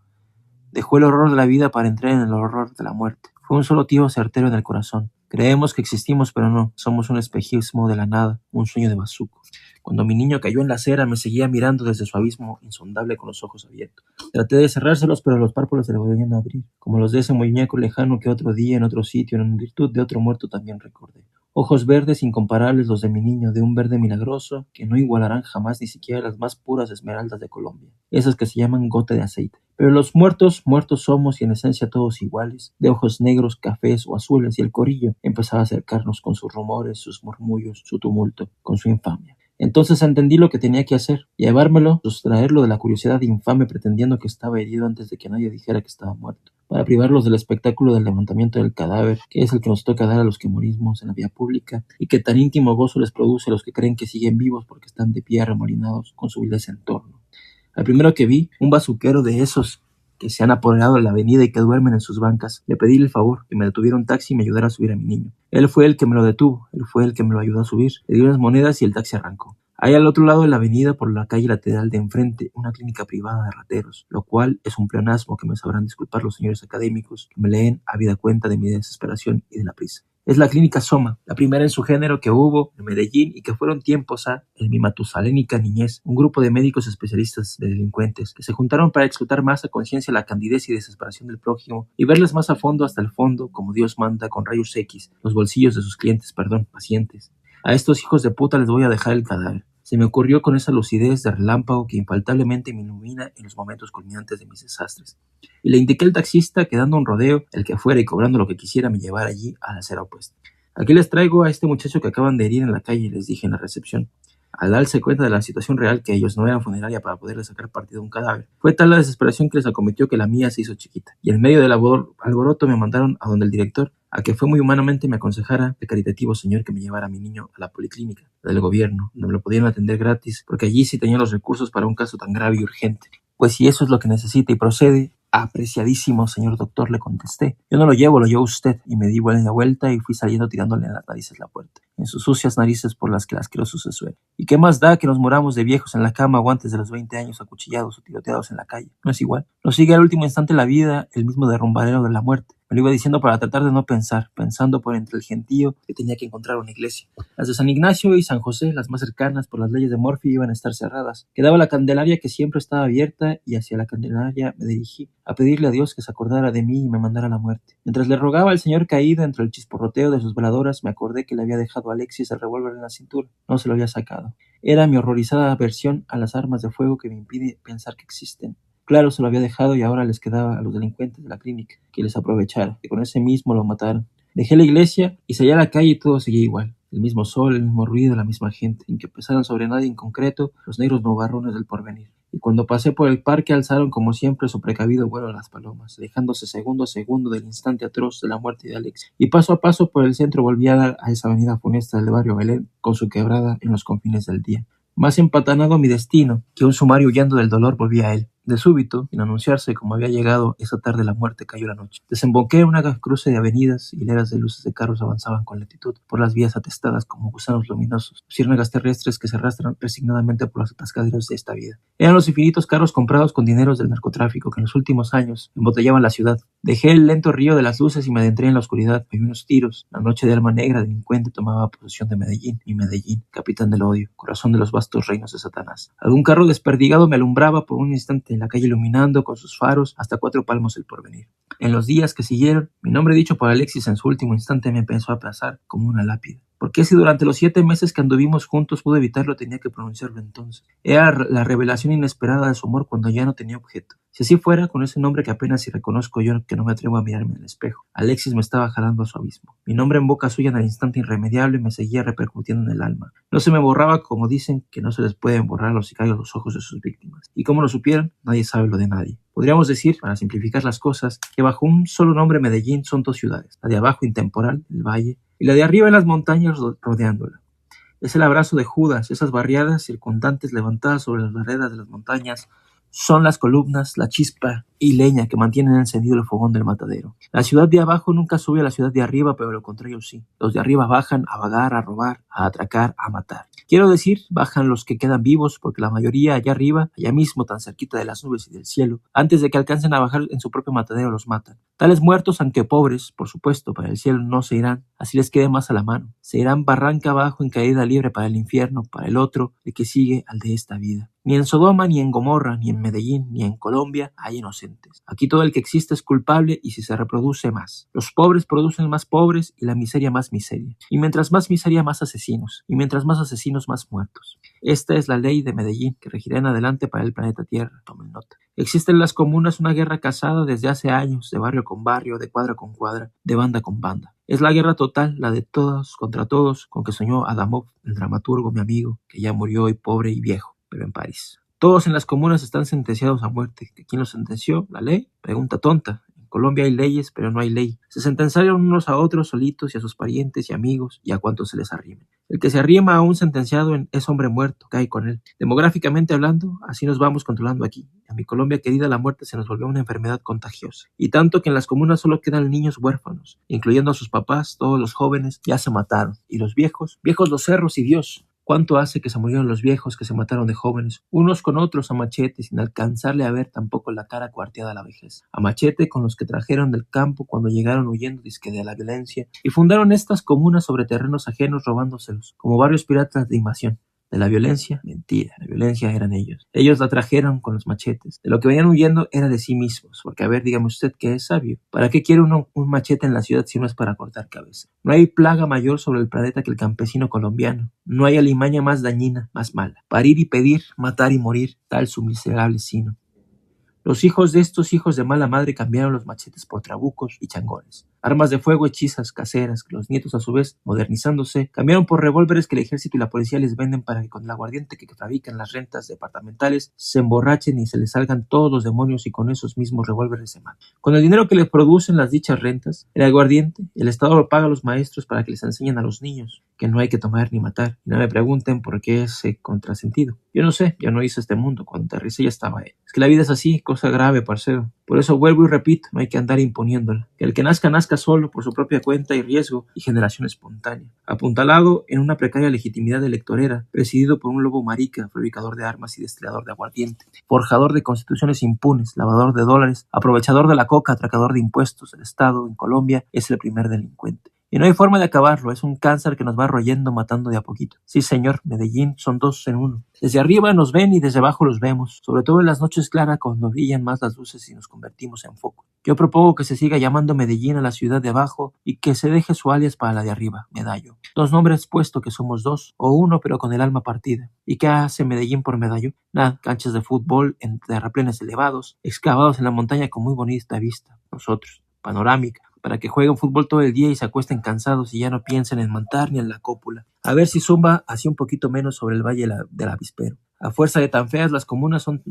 Dejó el horror de la vida para entrar en el horror de la muerte. Fue un solo tiro certero en el corazón. Creemos que existimos, pero no. Somos un espejismo de la nada, un sueño de bazuco. Cuando mi niño cayó en la acera, me seguía mirando desde su abismo insondable con los ojos abiertos. Traté de cerrárselos, pero los párpados se le volvían a abrir, como los de ese muñeco lejano que otro día, en otro sitio, en virtud de otro muerto, también recordé. Ojos verdes incomparables los de mi niño, de un verde milagroso que no igualarán jamás ni siquiera las más puras esmeraldas de Colombia, esas que se llaman gota de aceite. Pero los muertos, muertos somos y en esencia todos iguales, de ojos negros, cafés o azules, y el corillo empezaba a acercarnos con sus rumores, sus murmullos, su tumulto, con su infamia. Entonces entendí lo que tenía que hacer, llevármelo, sustraerlo de la curiosidad infame pretendiendo que estaba herido antes de que nadie dijera que estaba muerto, para privarlos del espectáculo del levantamiento del cadáver, que es el que nos toca dar a los que morimos en la vía pública, y que tan íntimo gozo les produce a los que creen que siguen vivos porque están de pie arremolinados con su vileza en torno. Al primero que vi, un bazuquero de esos que se han apoderado de la avenida y que duermen en sus bancas, le pedí el favor que me detuviera un taxi y me ayudara a subir a mi niño. Él fue el que me lo detuvo, él fue el que me lo ayudó a subir, le di unas monedas y el taxi arrancó. Hay al otro lado de la avenida, por la calle lateral de enfrente, una clínica privada de rateros, lo cual es un pleonasmo que me sabrán disculpar los señores académicos que me leen habida cuenta de mi desesperación y de la prisa. Es la clínica Soma, la primera en su género que hubo en Medellín y que fueron tiempos en mi matusalénica niñez, un grupo de médicos especialistas de delincuentes que se juntaron para explotar más a conciencia la candidez y desesperación del prójimo y verles más a fondo hasta el fondo, como Dios manda, con rayos X, los bolsillos de sus clientes, pacientes. A estos hijos de puta les voy a dejar el cadáver. Se me ocurrió con esa lucidez de relámpago que infaltablemente me ilumina en los momentos culminantes de mis desastres. Y le indiqué al taxista que dando un rodeo, el que fuera y cobrando lo que quisiera me llevara allí a la acera opuesta. Aquí les traigo a este muchacho que acaban de herir en la calle, les dije en la recepción. Al darse cuenta de la situación real, que ellos no eran funeraria para poderle sacar partido a un cadáver, fue tal la desesperación que les acometió que la mía se hizo chiquita. Y en medio del alboroto me mandaron a donde el director, a que fue muy humanamente me aconsejara el caritativo señor que me llevara a mi niño a la policlínica del gobierno, donde me lo podían atender gratis, porque allí sí tenían los recursos para un caso tan grave y urgente. Pues si eso es lo que necesita y procede, apreciadísimo señor doctor, le contesté. Yo no lo llevo usted. Y me di la vuelta y fui saliendo tirándole en las narices la puerta, en sus sucias narices por las que el asqueroso se suele. ¿Y qué más da que nos muramos de viejos en la cama o antes de los 20 años acuchillados o tiroteados en la calle? No es igual. Nos sigue al último instante la vida, el mismo derrumbadero de la muerte. Me lo iba diciendo para tratar de no pensar, pensando por entre el gentío que tenía que encontrar una iglesia. Las de San Ignacio y San José, las más cercanas por las leyes de Murphy, iban a estar cerradas. Quedaba la Candelaria, que siempre estaba abierta, y hacia la Candelaria me dirigí a pedirle a Dios que se acordara de mí y me mandara a la muerte. Mientras le rogaba al señor caído entre el chisporroteo de sus veladoras, me acordé que le había dejado a Alexis el revólver en la cintura. No se lo había sacado. Era mi horrorizada aversión a las armas de fuego que me impide pensar que existen. Claro, se lo había dejado y ahora les quedaba a los delincuentes de la clínica que les aprovechara, que con ese mismo lo mataron. Dejé la iglesia y salí a la calle y todo seguía igual. El mismo sol, el mismo ruido, la misma gente, sin que pesaran sobre nadie en concreto los negros nubarrones del porvenir. Y cuando pasé por el parque alzaron como siempre su precavido vuelo las palomas, alejándose segundo a segundo del instante atroz de la muerte de Alex. Y paso a paso por el centro volví a dar a esa avenida funesta del barrio Belén, con su quebrada en los confines del día. Más empatanado a mi destino que un sumario huyendo del dolor volví a él. De súbito, sin anunciarse como había llegado, esa tarde la muerte cayó la noche. Desemboqué en una cruce de avenidas, hileras de luces de carros avanzaban con lentitud por las vías atestadas como gusanos luminosos, luciérnagas terrestres que se arrastran resignadamente por los atascaderos de esta vida. Eran los infinitos carros comprados con dineros del narcotráfico que en los últimos años embotellaban la ciudad. Dejé el lento río de las luces y me adentré en la oscuridad. Oí unos tiros. La noche de alma negra delincuente tomaba posesión de Medellín, mi Medellín, capitán del odio, corazón de los vastos reinos de Satanás. Algún carro desperdigado me alumbraba por un instante en la calle iluminando con sus faros hasta 4 palmos el porvenir. En los días que siguieron, mi nombre dicho por Alexis en su último instante me empezó a aplazar como una lápida. ¿Por qué si durante los 7 meses que anduvimos juntos pude evitarlo tenía que pronunciarlo entonces? Era la revelación inesperada de su amor cuando ya no tenía objeto. Si así fuera, con ese nombre que apenas si reconozco yo que no me atrevo a mirarme en el espejo. Alexis me estaba jalando a su abismo. Mi nombre en boca suya en el instante irremediable me seguía repercutiendo en el alma. No se me borraba como dicen que no se les pueden borrar a los sicarios los ojos de sus víctimas. Y como lo supieron, nadie sabe lo de nadie. Podríamos decir, para simplificar las cosas, que bajo un solo nombre Medellín son 2 ciudades. La de abajo intemporal, el valle, y la de arriba en las montañas rodeándola. Es el abrazo de Judas, esas barriadas circundantes levantadas sobre las veredas de las montañas, son las columnas, la chispa y leña que mantienen encendido el fogón del matadero. La ciudad de abajo nunca sube a la ciudad de arriba, pero lo contrario sí. Los de arriba bajan a vagar, a robar, a atracar, a matar. Quiero decir, bajan los que quedan vivos, porque la mayoría allá arriba, allá mismo, tan cerquita de las nubes y del cielo, antes de que alcancen a bajar en su propio matadero, los matan. Tales muertos, aunque pobres, por supuesto, para el cielo no se irán, así les quede más a la mano. Se irán barranca abajo en caída libre para el infierno, para el otro, el que sigue al de esta vida. Ni en Sodoma, ni en Gomorra, ni en Medellín, ni en Colombia hay inocentes. Aquí todo el que existe es culpable y si se reproduce más. Los pobres producen más pobres y la miseria más miseria. Y mientras más miseria, más asesinos. Y mientras más asesinos, más muertos. Esta es la ley de Medellín que regirá en adelante para el planeta Tierra. Tomen nota. Existe en las comunas una guerra casada desde hace años, de barrio con barrio, de cuadra con cuadra, de banda con banda. Es la guerra total, la de todos contra todos, con que soñó Adamov, el dramaturgo, mi amigo, que ya murió hoy pobre y viejo, pero en París. Todos en las comunas están sentenciados a muerte. ¿Quién los sentenció? ¿La ley? Pregunta tonta. En Colombia hay leyes, pero no hay ley. Se sentenciaron unos a otros solitos y a sus parientes y amigos y a cuantos se les arrimen. El que se arrima a un sentenciado es hombre muerto, cae con él. Demográficamente hablando, así nos vamos controlando aquí. A mi Colombia querida la muerte se nos volvió una enfermedad contagiosa. Y tanto que en las comunas solo quedan niños huérfanos, incluyendo a sus papás, todos los jóvenes ya se mataron. Y los viejos los cerros y Dios. ¿Cuánto hace que se murieron los viejos que se mataron de jóvenes, unos con otros a machete, sin alcanzarle a ver tampoco la cara cuarteada a la vejez? A machete con los que trajeron del campo cuando llegaron huyendo disque de la violencia y fundaron estas comunas sobre terrenos ajenos robándoselos, como varios piratas de invasión. De la violencia, mentira, la violencia eran ellos. Ellos la trajeron con los machetes. De lo que venían huyendo era de sí mismos, porque a ver, dígame usted que es sabio. ¿Para qué quiere uno un machete en la ciudad si no es para cortar cabeza? No hay plaga mayor sobre el planeta que el campesino colombiano. No hay alimaña más dañina, más mala. Parir y pedir, matar y morir, tal su miserable sino. Los hijos de estos hijos de mala madre cambiaron los machetes por trabucos y changones. Armas de fuego hechizas, caseras, que los nietos a su vez, modernizándose, cambiaron por revólveres que el ejército y la policía les venden para que con el aguardiente que fabrican las rentas departamentales se emborrachen y se les salgan todos los demonios y con esos mismos revólveres se matan. Con el dinero que les producen las dichas rentas, el aguardiente, el Estado lo paga a los maestros para que les enseñen a los niños que no hay que tomar ni matar. Y no me pregunten por qué ese contrasentido. Yo no sé, yo no hice este mundo, cuando aterricé ya estaba él. Es que la vida es así, cosa grave, parcero. Por eso vuelvo y repito, no hay que andar imponiéndola. Que el que nazca, nazca solo, por su propia cuenta y riesgo y generación espontánea. Apuntalado en una precaria legitimidad electorera, presidido por un lobo marica, fabricador de armas y destilador de aguardiente, forjador de constituciones impunes, lavador de dólares, aprovechador de la coca, atracador de impuestos, el Estado en Colombia es el primer delincuente. Y no hay forma de acabarlo, es un cáncer que nos va royendo, matando de a poquito. Sí, señor, Medellín son 2 en 1. Desde arriba nos ven y desde abajo los vemos, sobre todo en las noches claras cuando brillan más las luces y nos convertimos en foco. Yo propongo que se siga llamando Medellín a la ciudad de abajo y que se deje su alias para la de arriba, Medallo. 2 nombres puesto que somos 2, o 1 pero con el alma partida. ¿Y qué hace Medellín por Medallo? Nada, canchas de fútbol en terraplenes elevados, excavados en la montaña con muy bonita vista. Nosotros, panorámica, para que jueguen fútbol todo el día y se acuesten cansados y ya no piensen en montar ni en la cópula. A ver si zumba así un poquito menos sobre el valle del avispero. A fuerza de tan feas, las comunas son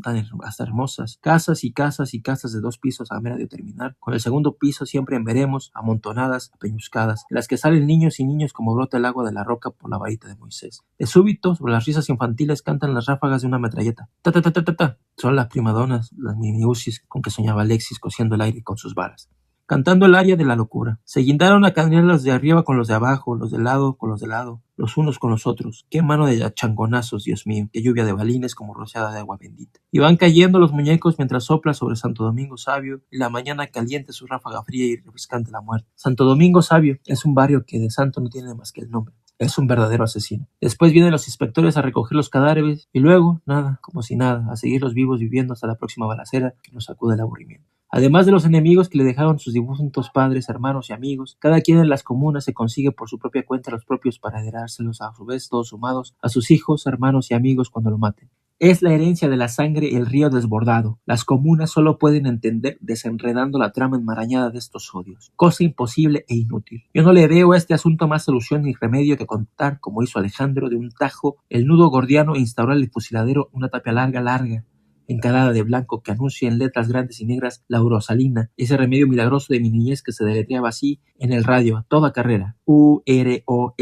hasta hermosas. Casas y casas y casas de 2 pisos a mera de terminar, con el segundo piso siempre en veremos, amontonadas, apeñuscadas, en las que salen niños y niños como brota el agua de la roca por la varita de Moisés. De súbito, sobre las risas infantiles cantan las ráfagas de una metralleta. Ta ta ta ta ta ta. Son las primadonas, las mini-usis con que soñaba Alexis cosiendo el aire con sus balas, cantando el aria de la locura. Se guindaron a canear los de arriba con los de abajo, los de lado con los de lado, los unos con los otros. Qué mano de changonazos, Dios mío, qué lluvia de balines como rociada de agua bendita. Y van cayendo los muñecos mientras sopla sobre Santo Domingo Sabio y la mañana caliente su ráfaga fría y refrescante la muerte. Santo Domingo Sabio es un barrio que de santo no tiene más que el nombre. Es un verdadero asesino. Después vienen los inspectores a recoger los cadáveres y luego, nada, como si nada, a seguir los vivos viviendo hasta la próxima balacera que nos sacude el aburrimiento. Además de los enemigos que le dejaron sus difuntos padres, hermanos y amigos, cada quien en las comunas se consigue por su propia cuenta los propios para heredárselos a su vez todos sumados a sus hijos, hermanos y amigos cuando lo maten. Es la herencia de la sangre el río desbordado. Las comunas solo pueden entender desenredando la trama enmarañada de estos odios. Cosa imposible e inútil. Yo no le veo a este asunto más solución ni remedio que contar, como hizo Alejandro, de un tajo el nudo gordiano e instaurar el fusiladero una tapia larga, encarada de blanco que anuncia en letras grandes y negras la urosalina, ese remedio milagroso de mi niñez que se deletreaba así en el radio a toda carrera. Urosalina.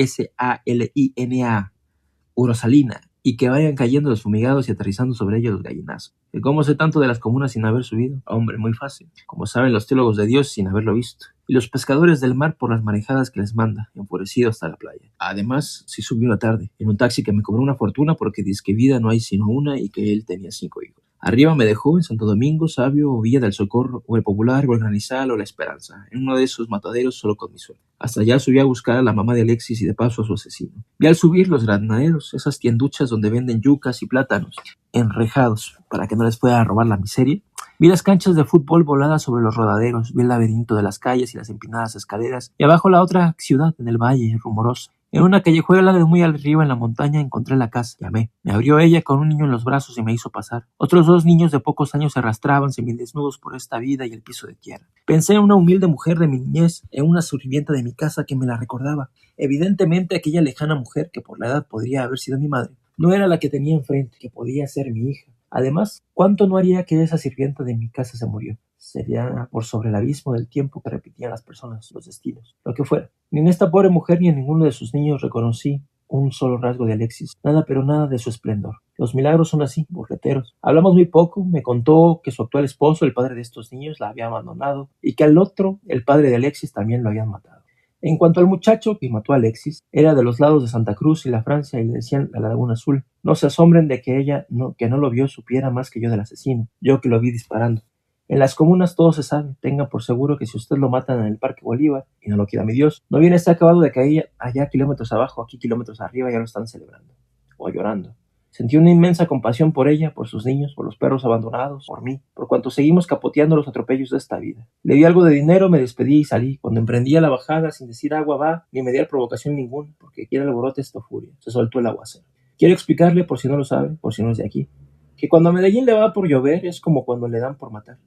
Urosalina. Y que vayan cayendo los fumigados y aterrizando sobre ellos los gallinazos. ¿Y cómo sé tanto de las comunas sin haber subido? Hombre, muy fácil. Como saben los teólogos de Dios sin haberlo visto. Y los pescadores del mar por las marejadas que les manda, enfurecido hasta la playa. Además, sí subí una tarde, en un taxi que me cobró una fortuna porque dice que vida no hay sino una y que él tenía 5 hijos. Arriba me dejó en Santo Domingo, Sabio, o Villa del Socorro, o El Popular, o El Granizal, o La Esperanza, en uno de esos mataderos solo con mi suerte. Hasta allá subí a buscar a la mamá de Alexis y de paso a su asesino. Vi al subir los granaderos, esas tienduchas donde venden yucas y plátanos, enrejados, para que no les pueda robar la miseria. Vi las canchas de fútbol voladas sobre los rodaderos, vi el laberinto de las calles y las empinadas escaleras, y abajo la otra ciudad en el valle, rumorosa. En una callejuela de muy arriba en la montaña encontré la casa. Llamé. Me abrió ella con un niño en los brazos y me hizo pasar. Otros 2 niños de pocos años se arrastraban semidesnudos por esta vida y el piso de tierra. Pensé en una humilde mujer de mi niñez, en una sirvienta de mi casa que me la recordaba. Evidentemente aquella lejana mujer, que por la edad podría haber sido mi madre, no era la que tenía enfrente, que podía ser mi hija. Además, ¿cuánto no haría que esa sirvienta de mi casa se murió? Sería por sobre el abismo del tiempo que repetían las personas, los destinos, lo que fuera. Ni en esta pobre mujer ni en ninguno de sus niños reconocí un solo rasgo de Alexis, nada pero nada de su esplendor. Los milagros son así, burreteros. Hablamos muy poco, me contó que su actual esposo, el padre de estos niños, la había abandonado y que al otro, el padre de Alexis, también lo habían matado. En cuanto al muchacho que mató a Alexis, era de los lados de Santa Cruz y la Francia y le decían la Laguna Azul. No se asombren de que ella, que no lo vio, supiera más que yo del asesino, yo que lo vi disparando. En las comunas todo se sabe, tenga por seguro que si usted lo matan en el Parque Bolívar, y no lo quiera mi Dios, no viene este acabado de caer allá kilómetros abajo, aquí kilómetros arriba ya lo están celebrando, o llorando. Sentí una inmensa compasión por ella, por sus niños, por los perros abandonados, por mí, por cuanto seguimos capoteando los atropellos de esta vida. Le di algo de dinero, me despedí y salí. Cuando emprendía la bajada, sin decir agua va, ni mediar provocación ninguna, porque quiera alborote esta furia, se soltó el aguacero. Quiero explicarle, por si no lo sabe, por si no es de aquí, que cuando a Medellín le va por llover es como cuando le dan por matar.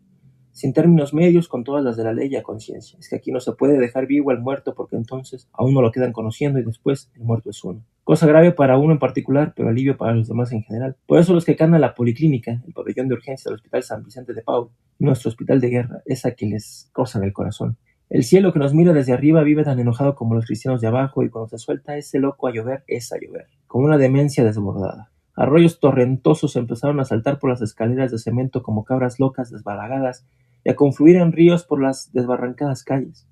Sin términos medios, con todas las de la ley y a conciencia. Es que aquí no se puede dejar vivo al muerto porque entonces aún no lo quedan conociendo y después el muerto es uno. Cosa grave para uno en particular, pero alivio para los demás en general. Por eso los que caen a la policlínica, el pabellón de urgencia del Hospital San Vicente de Paul, nuestro hospital de guerra, es a que les rozan el corazón. El cielo que nos mira desde arriba vive tan enojado como los cristianos de abajo y cuando se suelta ese loco a llover, es a llover, como una demencia desbordada. Arroyos torrentosos empezaron a saltar por las escaleras de cemento como cabras locas desbalagadas y a confluir en ríos por las desbarrancadas calles.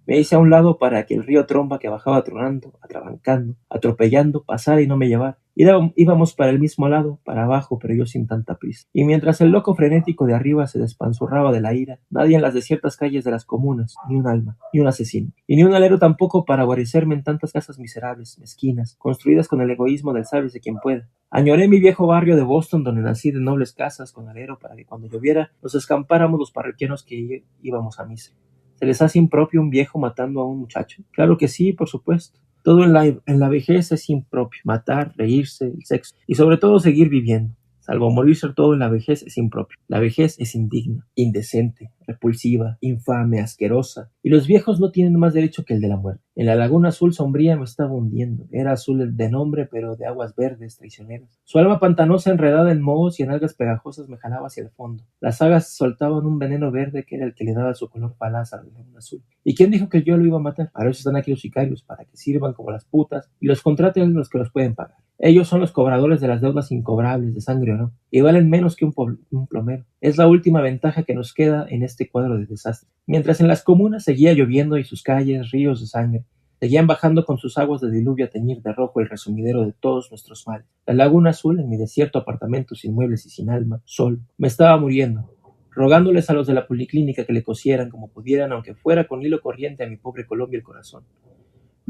Me hice a un lado para que el río Tromba, que bajaba tronando, atrabancando, atropellando, pasara y no me llevara. Íbamos para el mismo lado, para abajo, pero yo sin tanta prisa. Y mientras el loco frenético de arriba se despanzurraba de la ira, nadie en las desiertas calles de las comunas, ni un alma, ni un asesino, y ni un alero tampoco para guarecerme en tantas casas miserables, mezquinas, construidas con el egoísmo del sálvese quien pueda. Añoré mi viejo barrio de Boston, donde nací, de nobles casas con alero, para que cuando lloviera nos escampáramos los parroquianos que íbamos a misa. ¿Se les hace impropio un viejo matando a un muchacho? Claro que sí, por supuesto. Todo en la vejez es impropio. Matar, reírse, el sexo y sobre todo seguir viviendo. Salvo morir ser todo en la vejez es impropio. La vejez es indigna, indecente, repulsiva, infame, asquerosa, y los viejos no tienen más derecho que el de la muerte. En la laguna azul sombría me estaba hundiendo. Era azul de nombre, pero de aguas verdes traicioneras. Su alma pantanosa enredada en mohos y en algas pegajosas me jalaba hacia el fondo. Las algas soltaban un veneno verde que era el que le daba su color falaz a la laguna azul. ¿Y quién dijo que yo lo iba a matar? Para eso están aquí los sicarios, para que sirvan como las putas y los contraten los que los pueden pagar. Ellos son los cobradores de las deudas incobrables, de sangre o no, y valen menos que un plomero. Es la última ventaja que nos queda en este cuadro de desastre. Mientras en las comunas seguía lloviendo y sus calles, ríos de sangre, seguían bajando con sus aguas de diluvio a teñir de rojo el resumidero de todos nuestros males. La laguna azul, en mi desierto apartamento sin muebles y sin alma, sol, me estaba muriendo, rogándoles a los de la policlínica que le cosieran como pudieran, aunque fuera con hilo corriente a mi pobre Colombia el corazón.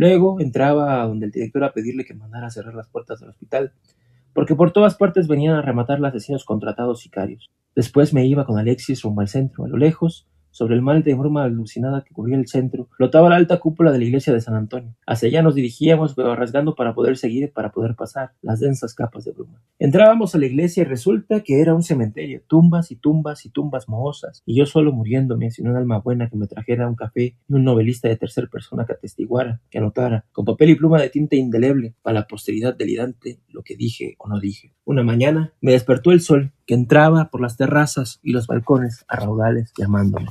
Luego entraba a donde el director a pedirle que mandara a cerrar las puertas del hospital, porque por todas partes venían a rematar los asesinos contratados sicarios. Después me iba con Alexis rumbo al centro. A lo lejos, sobre el mar de bruma alucinada que cubría el centro, flotaba la alta cúpula de la iglesia de San Antonio. Hacia allá nos dirigíamos, pero rasgando para poder seguir, para poder pasar las densas capas de bruma. Entrábamos a la iglesia y resulta que era un cementerio, tumbas y tumbas y tumbas mohosas, y yo solo muriéndome, sin un alma buena que me trajera un café y un novelista de tercera persona que atestiguara, que anotara, con papel y pluma de tinta indeleble, para la posteridad delirante, lo que dije o no dije. Una mañana me despertó el sol, que entraba por las terrazas y los balcones a raudales llamándome.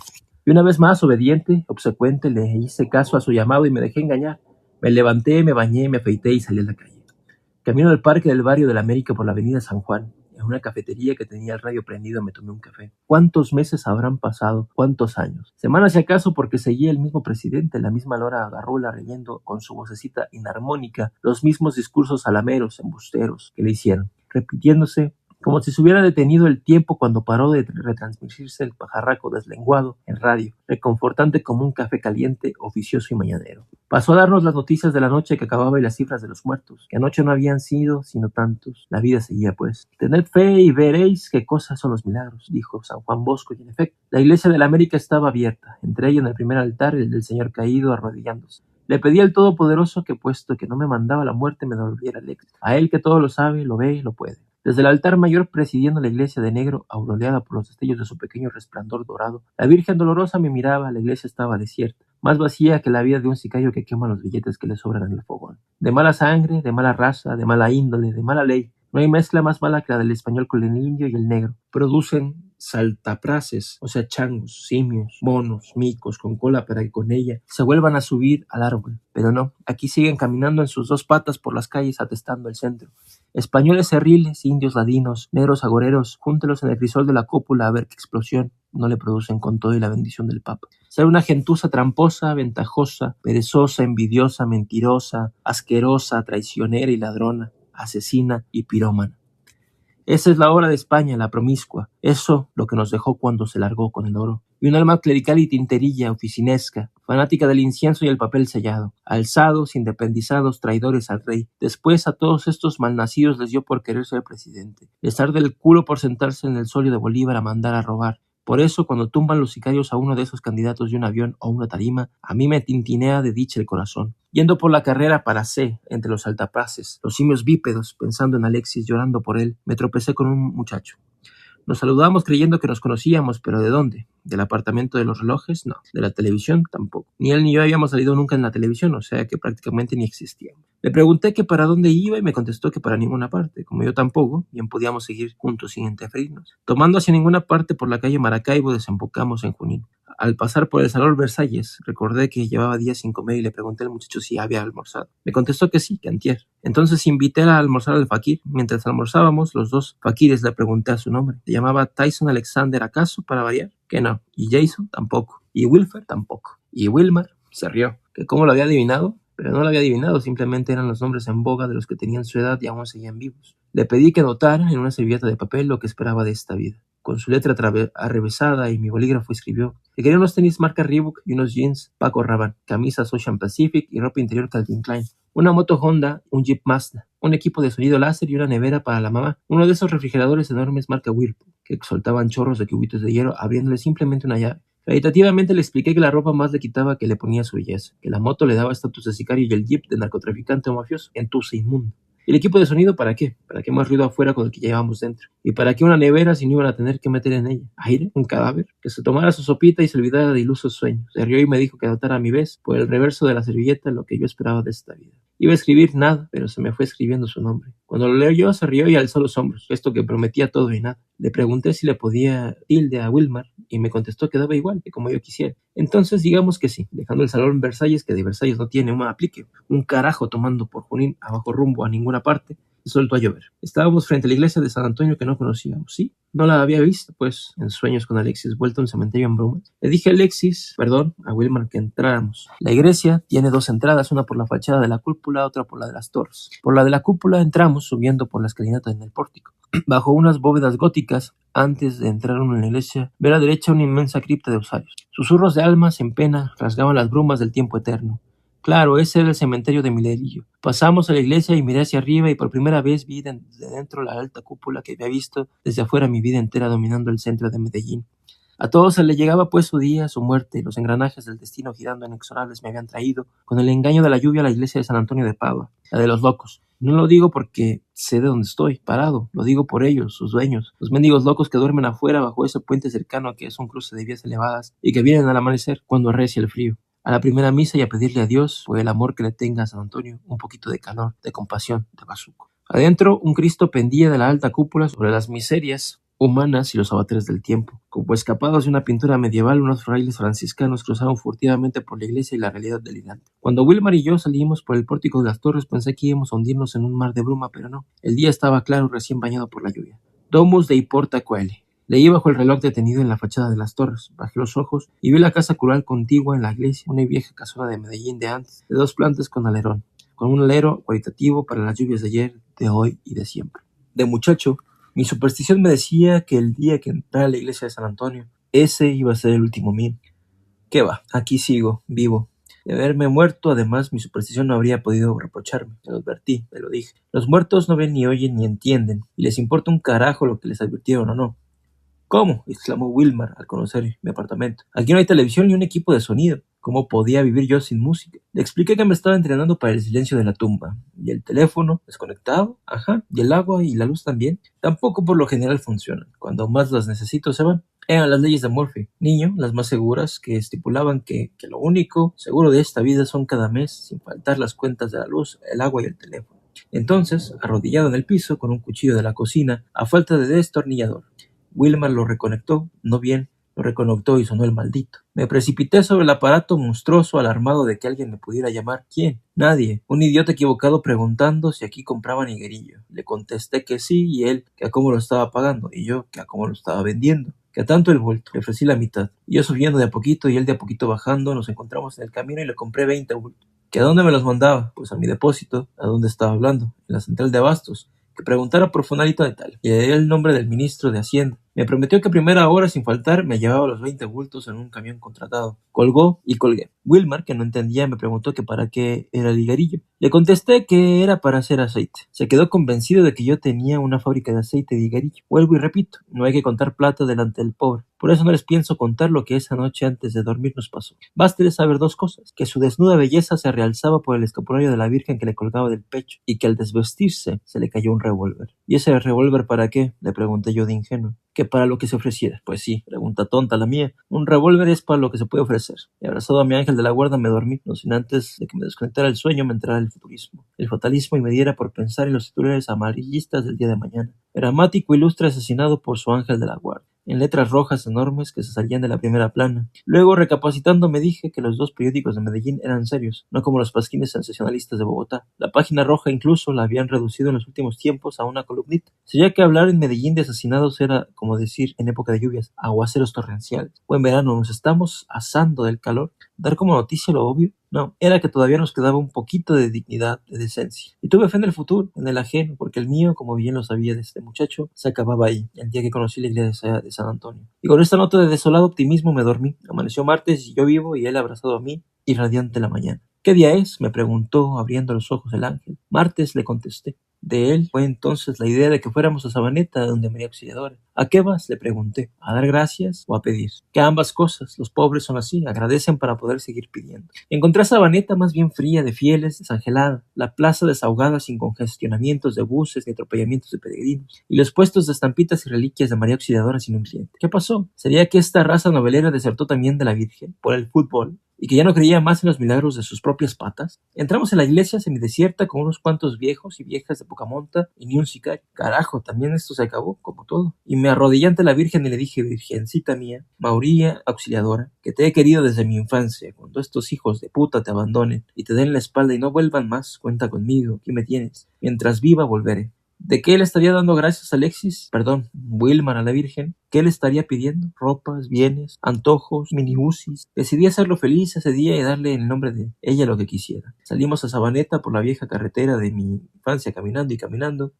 Y una vez más, obediente, obsecuente, le hice caso a su llamado y me dejé engañar. Me levanté, me bañé, me afeité y salí a la calle. Camino del parque del barrio de la América por la avenida San Juan. En una cafetería que tenía el radio prendido me tomé un café. ¿Cuántos meses habrán pasado? ¿Cuántos años? Semanas si acaso, porque seguía el mismo presidente, la misma Lora Garrula leyendo con su vocecita inarmónica los mismos discursos alameros, embusteros que le hicieron, repitiéndose como si se hubiera detenido el tiempo cuando paró de retransmitirse el pajarraco deslenguado en radio, reconfortante como un café caliente, oficioso y mañanero. Pasó a darnos las noticias de la noche que acababa y las cifras de los muertos, que anoche no habían sido sino tantos. La vida seguía pues. Tened fe y veréis qué cosas son los milagros, dijo San Juan Bosco, y en efecto, la iglesia de la América estaba abierta, entre ella en el primer altar el del Señor caído arrodillándose. Le pedí al Todopoderoso que, puesto que no me mandaba la muerte, me devolviera el éxito. A él que todo lo sabe, lo ve y lo puede. Desde el altar mayor, presidiendo la iglesia de negro, aureolada por los destellos de su pequeño resplandor dorado, la Virgen dolorosa me miraba. La iglesia estaba desierta, más vacía que la vida de un sicario que quema los billetes que le sobran en el fogón. De mala sangre, de mala raza, de mala índole, de mala ley. No hay mezcla más mala que la del español con el indio y el negro. Producen saltapraces, o sea, changos, simios, monos, micos con cola para que con ella se vuelvan a subir al árbol. Pero no, aquí siguen caminando en sus dos patas por las calles atestando el centro. Españoles cerriles, indios ladinos, negros agoreros, júntelos en el crisol de la cúpula a ver qué explosión no le producen con todo y la bendición del Papa. Ser una gentuza tramposa, ventajosa, perezosa, envidiosa, mentirosa, asquerosa, traicionera y ladrona, asesina y pirómana. Esa es la hora de España, la promiscua. Eso lo que nos dejó cuando se largó con el oro. Y un alma clerical y tinterilla, oficinesca, fanática del incienso y el papel sellado. Alzados, independizados, traidores al rey. Después a todos estos malnacidos les dio por querer ser presidente. Les arde el culo por sentarse en el solio de Bolívar a mandar a robar. Por eso, cuando tumban los sicarios a uno de esos candidatos de un avión o una tarima, a mí me tintinea de dicha el corazón. Yendo por la carrera para C, entre los altapraces, los simios bípedos, pensando en Alexis, llorando por él, me tropecé con un muchacho. Nos saludamos creyendo que nos conocíamos, pero ¿de dónde? ¿Del apartamento de los relojes? No. ¿De la televisión? Tampoco. Ni él ni yo habíamos salido nunca en la televisión, o sea que prácticamente ni existíamos. Le pregunté que para dónde iba y me contestó que para ninguna parte. Como yo tampoco, bien podíamos seguir juntos sin interferirnos. Tomando hacia ninguna parte por la calle Maracaibo, desembocamos en Junín. Al pasar por el Salón Versalles, recordé que llevaba días sin comer y le pregunté al muchacho si había almorzado. Me contestó que sí, que antier. Entonces invité a almorzar al fakir. Mientras almorzábamos, los dos fakires le pregunté a su nombre. ¿Se llamaba Tyson Alexander acaso, para variar? Que no. ¿Y Jason? Tampoco. ¿Y Wilfer? Tampoco. ¿Y Wilmar? Se rió. ¿Que cómo lo había adivinado? Pero no lo había adivinado, simplemente eran los nombres en boga de los que tenían su edad y aún seguían vivos. Le pedí que anotara en una servilleta de papel lo que esperaba de esta vida. Con su letra arrevesada y mi bolígrafo escribió que quería unos tenis marca Reebok y unos jeans Paco Rabanne, camisas Ocean Pacific y ropa interior Calvin Klein, una moto Honda, un Jeep Mazda, un equipo de sonido láser y una nevera para la mamá, uno de esos refrigeradores enormes marca Whirlpool, que soltaban chorros de cubitos de hielo abriéndole simplemente una llave. Caritativamente le expliqué que la ropa más le quitaba que le ponía su belleza, que la moto le daba estatus de sicario y el Jeep de narcotraficante o mafioso, entusa inmundo. ¿Y el equipo de sonido para qué? ¿Para qué más ruido afuera con el que llevamos dentro? ¿Y para qué una nevera si no iban a tener que meter en ella aire? ¿Un cadáver? Que se tomara su sopita y se olvidara de ilusos sueños. Se rió y me dijo que adoptara a mi vez por el reverso de la servilleta lo que yo esperaba de esta vida. Iba a escribir nada, pero se me fue escribiendo su nombre. Cuando lo leyó, se rió y alzó los hombros, esto que prometía todo y nada. Le pregunté si le podía tilde a Wilmar y me contestó que daba igual, que como yo quisiera. Entonces digamos que sí, dejando el salón Versalles, que de Versalles no tiene un aplique, un carajo tomando por Junín abajo rumbo a ninguna parte, se soltó a llover. Estábamos frente a la iglesia de San Antonio que no conocíamos, ¿sí? No la había visto, pues, en sueños con Alexis, vuelto a un cementerio en brumas. Le dije a Wilmar, que entráramos. La iglesia tiene dos entradas, una por la fachada de la cúpula, otra por la de las torres. Por la de la cúpula entramos subiendo por la escalinata en el pórtico. Bajo unas bóvedas góticas, antes de entrar uno en la iglesia, ve a la derecha una inmensa cripta de osarios. Susurros de almas en pena rasgaban las brumas del tiempo eterno. Claro, ese era el cementerio de Milerillo. Pasamos a la iglesia y miré hacia arriba y por primera vez vi desde dentro la alta cúpula que había visto desde afuera mi vida entera dominando el centro de Medellín. A todos se le llegaba pues su día, su muerte, los engranajes del destino girando inexorables me habían traído, con el engaño de la lluvia a la iglesia de San Antonio de Padua, la de los locos. No lo digo porque sé de dónde estoy, parado, lo digo por ellos, sus dueños, los mendigos locos que duermen afuera bajo ese puente cercano que es un cruce de vías elevadas y que vienen al amanecer cuando arrecia el frío. A la primera misa y a pedirle a Dios, por el amor que le tenga a San Antonio, un poquito de calor, de compasión, de bazuco. Adentro, un Cristo pendía de la alta cúpula sobre las miserias humanas y los avatares del tiempo. Como escapados de una pintura medieval, unos frailes franciscanos cruzaron furtivamente por la iglesia y la realidad delirante. Cuando Wilmar y yo salimos por el pórtico de las torres, pensé que íbamos a hundirnos en un mar de bruma, pero no. El día estaba claro, recién bañado por la lluvia. Domus Dei Porta Coeli. Leí bajo el reloj detenido en la fachada de las torres, bajé los ojos y vi la casa cural contigua en la iglesia, una vieja casona de Medellín de antes, de 2 plantas con alerón, con un alero cualitativo para las lluvias de ayer, de hoy y de siempre. De muchacho, mi superstición me decía que el día que entrara a la iglesia de San Antonio, ese iba a ser el último mío. ¿Qué va? Aquí sigo, vivo. De haberme muerto, además, mi superstición no habría podido reprocharme. Me lo advertí, me lo dije. Los muertos no ven ni oyen ni entienden, y les importa un carajo lo que les advirtieron o no. ¿Cómo? Exclamó Wilmar al conocer mi apartamento. Aquí no hay televisión ni un equipo de sonido. ¿Cómo podía vivir yo sin música? Le expliqué que me estaba entrenando para el silencio de la tumba. ¿Y el teléfono? ¿Desconectado? Ajá. ¿Y el agua y la luz también? Tampoco por lo general funcionan. Cuando más las necesito se van. Eran las leyes de Murphy. Niño, las más seguras, que estipulaban que lo único seguro de esta vida son cada mes, sin faltar las cuentas de la luz, el agua y el teléfono. Entonces, arrodillado en el piso, con un cuchillo de la cocina, a falta de destornillador, Wilmar lo reconectó, no bien, lo reconectó y sonó el maldito. Me precipité sobre el aparato monstruoso, alarmado de que alguien me pudiera llamar. ¿Quién? Nadie. Un idiota equivocado preguntando si aquí compraban higuerillo. Le contesté que sí y él que a cómo lo estaba pagando y yo que a cómo lo estaba vendiendo. Que a tanto el vuelto. Le ofrecí la mitad. Y yo subiendo de a poquito y él de a poquito bajando, nos encontramos en el camino y le compré 20 bultos. ¿Que a dónde me los mandaba? Pues a mi depósito. ¿A dónde estaba hablando? En la central de abastos. Que preguntara por fulanito de tal, y le di el nombre del ministro de Hacienda. Me prometió que a primera hora, sin faltar, me llevaba los 20 bultos en un camión contratado. Colgó y colgué. Wilmar, que no entendía, me preguntó que para qué era el higuerillo. Le contesté que era para hacer aceite. Se quedó convencido de que yo tenía una fábrica de aceite de higuerillo. Vuelvo y repito, no hay que contar plata delante del pobre. Por eso no les pienso contar lo que esa noche antes de dormir nos pasó. Básteles saber 2 cosas: que su desnuda belleza se realzaba por el escapulario de la Virgen que le colgaba del pecho, y que al desvestirse se le cayó un revólver. ¿Y ese revólver para qué?, le pregunté yo de ingenuo. Que para lo que se ofreciera. Pues sí, pregunta tonta la mía. Un revólver es para lo que se puede ofrecer. Y abrazado a mi ángel de la guarda me dormí, no sin antes de que me desconectara el sueño me entrara el futurismo, el fatalismo, y me diera por pensar en los titulares amarillistas del día de mañana. Dramático ilustre asesinado por su ángel de la guarda, en letras rojas enormes que se salían de la primera plana. Luego, recapacitando, me dije que los 2 periódicos de Medellín eran serios, no como los pasquines sensacionalistas de Bogotá. La página roja incluso la habían reducido en los últimos tiempos a una columnita. Sería que hablar en Medellín de asesinados era, como decir en época de lluvias, aguaceros torrenciales. Buen verano, nos estamos asando del calor. Dar como noticia lo obvio. No, era que todavía nos quedaba un poquito de dignidad, de decencia. Y tuve fe en el futuro, en el ajeno, porque el mío, como bien lo sabía de este muchacho, se acababa ahí, el día que conocí la iglesia de San Antonio. Y con esta nota de desolado optimismo me dormí. Amaneció martes y yo vivo y él abrazado a mí, y radiante la mañana. ¿Qué día es?, me preguntó abriendo los ojos el ángel. Martes, le contesté. De él fue entonces la idea de que fuéramos a Sabaneta, donde María Auxiliadora. ¿A qué vas?, le pregunté. ¿A dar gracias o a pedir? Que ambas cosas. Los pobres son así, agradecen para poder seguir pidiendo. Encontré a Sabaneta más bien fría, de fieles, desangelada, la plaza desahogada sin congestionamientos de buses ni atropellamientos de peregrinos, y los puestos de estampitas y reliquias de María Auxiliadora sin un cliente. ¿Qué pasó? ¿Sería que esta raza novelera desertó también de la Virgen por el fútbol y que ya no creía más en los milagros de sus propias patas? Entramos en la iglesia semidesierta con unos cuantos viejos y viejas de poca monta y ni un sicario. Carajo, también esto se acabó, como todo. Y me arrodillé ante la Virgen y le dije: Virgencita mía, María Auxiliadora, que te he querido desde mi infancia. Cuando estos hijos de puta te abandonen y te den la espalda y no vuelvan más, cuenta conmigo, aquí me tienes. Mientras viva volveré. ¿De qué le estaría dando gracias Wilmar, a la Virgen? ¿Qué le estaría pidiendo? Ropas, bienes, antojos, minibusis. Decidí hacerlo feliz ese día y darle el nombre de ella lo que quisiera. Salimos a Sabaneta por la vieja carretera de mi infancia, caminando y caminando,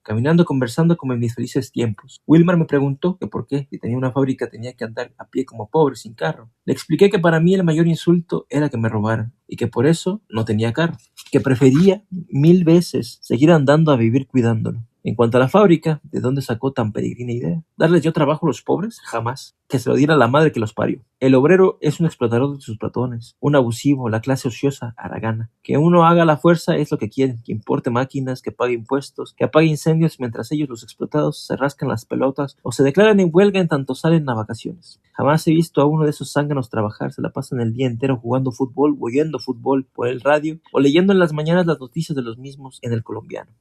conversando como en mis felices tiempos. Wilmar me preguntó que por qué, si tenía una fábrica, tenía que andar a pie como pobre, sin carro. Le expliqué que para mí el mayor insulto era que me robaran y que por eso no tenía carro, que prefería 1000 veces seguir andando a vivir cuidándolo. En cuanto a la fábrica, ¿de dónde sacó tan peregrina idea? ¿Darles yo trabajo a los pobres? Jamás. Que se lo diera la madre que los parió. El obrero es un explotador de sus patrones, un abusivo, la clase ociosa, haragana. Que uno haga la fuerza es lo que quieren, que importe máquinas, que pague impuestos, que apague incendios mientras ellos, los explotados, se rascan las pelotas o se declaran en huelga en tanto salen a vacaciones. Jamás he visto a uno de esos zánganos trabajar, se la pasan el día entero jugando fútbol, o oyendo fútbol por el radio, o leyendo en las mañanas las noticias de los mismos en el Colombiano.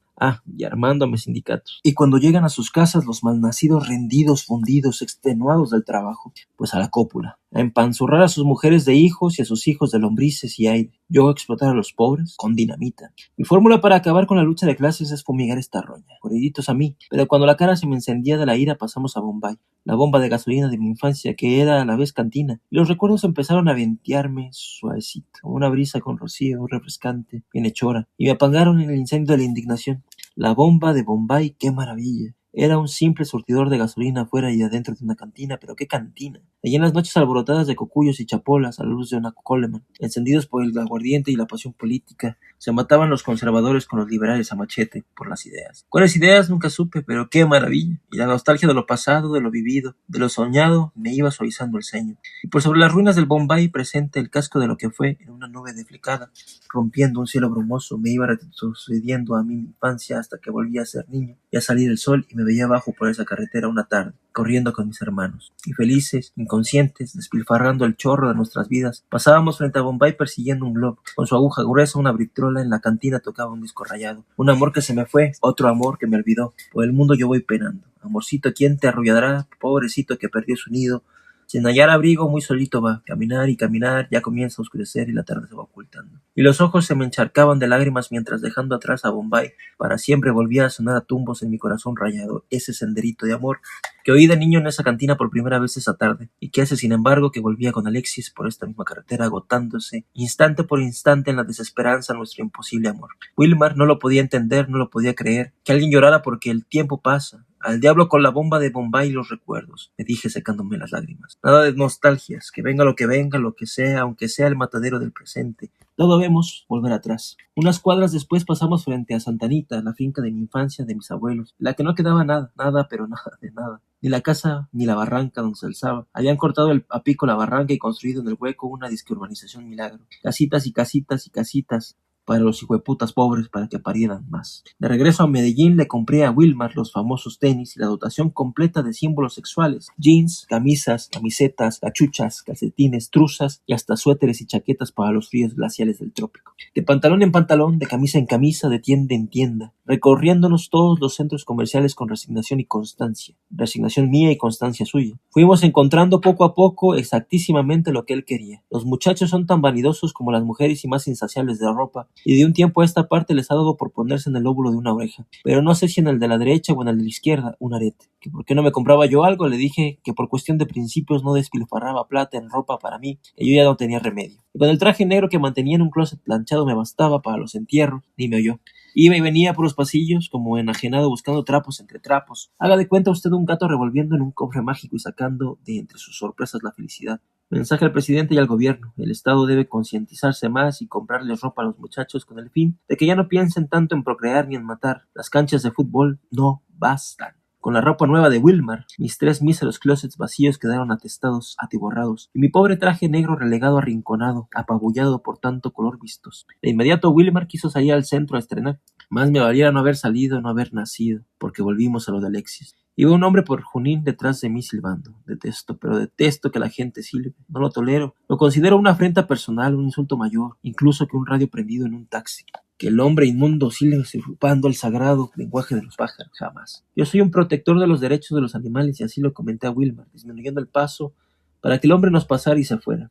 Y armándome sindicatos. Y cuando llegan a sus casas los malnacidos, rendidos, fundidos, extenuados del trabajo, pues a la cópula, a empanzurrar a sus mujeres de hijos y a sus hijos de lombrices y aire. Yo explotar a los pobres con dinamita. Mi fórmula para acabar con la lucha de clases es fumigar esta roña, corriditos a mí. Pero cuando la cara se me encendía de la ira, pasamos a Bombay, la bomba de gasolina de mi infancia, que era a la vez cantina, y los recuerdos empezaron a ventearme suavecito, como una brisa con rocío refrescante, bienhechora, y me apangaron en el incendio de la indignación. La bomba de Bombay, qué maravilla. Era un simple surtidor de gasolina afuera y adentro de una cantina, pero qué cantina. Allí en las noches alborotadas de cocuyos y chapolas a la luz de una Coleman, encendidos por el aguardiente y la pasión política, se mataban los conservadores con los liberales a machete por las ideas. ¿Cuáles ideas? Nunca supe, pero qué maravilla. Y la nostalgia de lo pasado, de lo vivido, de lo soñado, me iba suavizando el ceño. Y por sobre las ruinas del Bombay presente el casco de lo que fue en una nube deflecada, rompiendo un cielo brumoso, me iba retrocediendo a mi infancia hasta que volví a ser niño y a salir el sol y me veía abajo por esa carretera una tarde, corriendo con mis hermanos. Y felices, inconscientes, despilfarrando el chorro de nuestras vidas, pasábamos frente a Bombay persiguiendo un globo. Con su aguja gruesa, una britrola, en la cantina tocaba un disco rayado. Un amor que se me fue, otro amor que me olvidó. Por el mundo yo voy penando. Amorcito, ¿quién te arrullará? Pobrecito que perdió su nido. Sin hallar abrigo, muy solito va. Caminar y caminar, ya comienza a oscurecer y la tarde se va ocultando. Y los ojos se me encharcaban de lágrimas mientras, dejando atrás a Bombay, para siempre volvía a sonar a tumbos en mi corazón rayado ese senderito de amor que oí de niño en esa cantina por primera vez esa tarde, y que hace sin embargo que volvía con Alexis por esta misma carretera, agotándose instante por instante en la desesperanza nuestro imposible amor. Wilmar no lo podía entender, no lo podía creer, que alguien llorara porque el tiempo pasa. Al diablo con la bomba de Bombay y los recuerdos, me dije secándome las lágrimas. Nada de nostalgias, que venga, lo que sea, aunque sea el matadero del presente. No debemos volver atrás. Unas cuadras después pasamos frente a Santa Anita, la finca de mi infancia, de mis abuelos, la que no quedaba nada, pero nada de nada. Ni la casa ni la barranca donde se alzaba. Habían cortado a pico la barranca y construido en el hueco una disque urbanización milagro. Casitas y casitas y casitas para los hijueputas pobres para que parieran más. De regreso a Medellín le compré a Wilmar los famosos tenis y la dotación completa de símbolos sexuales: jeans, camisas, camisetas, cachuchas, calcetines, truzas y hasta suéteres y chaquetas para los fríos glaciales del trópico. De pantalón en pantalón, de camisa en camisa, de tienda en tienda, recorriéndonos todos los centros comerciales con resignación y constancia. Resignación mía y constancia suya. Fuimos encontrando poco a poco exactísimamente lo que él quería. Los muchachos son tan vanidosos como las mujeres y más insaciables de ropa, y de un tiempo a esta parte les ha dado por ponerse en el lóbulo de una oreja, pero no sé si en el de la derecha o en el de la izquierda, un arete. Que por qué no me compraba yo algo, le dije que por cuestión de principios no despilfarraba plata en ropa para mí, que yo ya no tenía remedio. Y con el traje negro que mantenía en un closet planchado me bastaba para los entierros, ni me oyó. Iba y venía por los pasillos como enajenado buscando trapos entre trapos. Haga de cuenta usted un gato revolviendo en un cofre mágico y sacando de entre sus sorpresas la felicidad. Mensaje al presidente y al gobierno: el Estado debe concientizarse más y comprarles ropa a los muchachos con el fin de que ya no piensen tanto en procrear ni en matar. Las canchas de fútbol no bastan. con la ropa nueva de Wilmar, mis 3 míseros closets vacíos quedaron atestados, atiborrados, y mi pobre traje negro relegado arrinconado, apabullado por tanto color vistoso. De inmediato Wilmar quiso salir al centro a estrenar. Más me valiera no haber salido, no haber nacido, porque volvimos a lo de Alexis. Iba un hombre por Junín detrás de mí silbando. Detesto, pero detesto que la gente silbe. No lo tolero. Lo considero una afrenta personal, un insulto mayor, incluso que un radio prendido en un taxi. Que el hombre inmundo silbe usurpando el sagrado lenguaje de los pájaros, jamás. Yo soy un protector de los derechos de los animales y así lo comenté a Wilmar, disminuyendo el paso para que el hombre nos pasara y se fuera.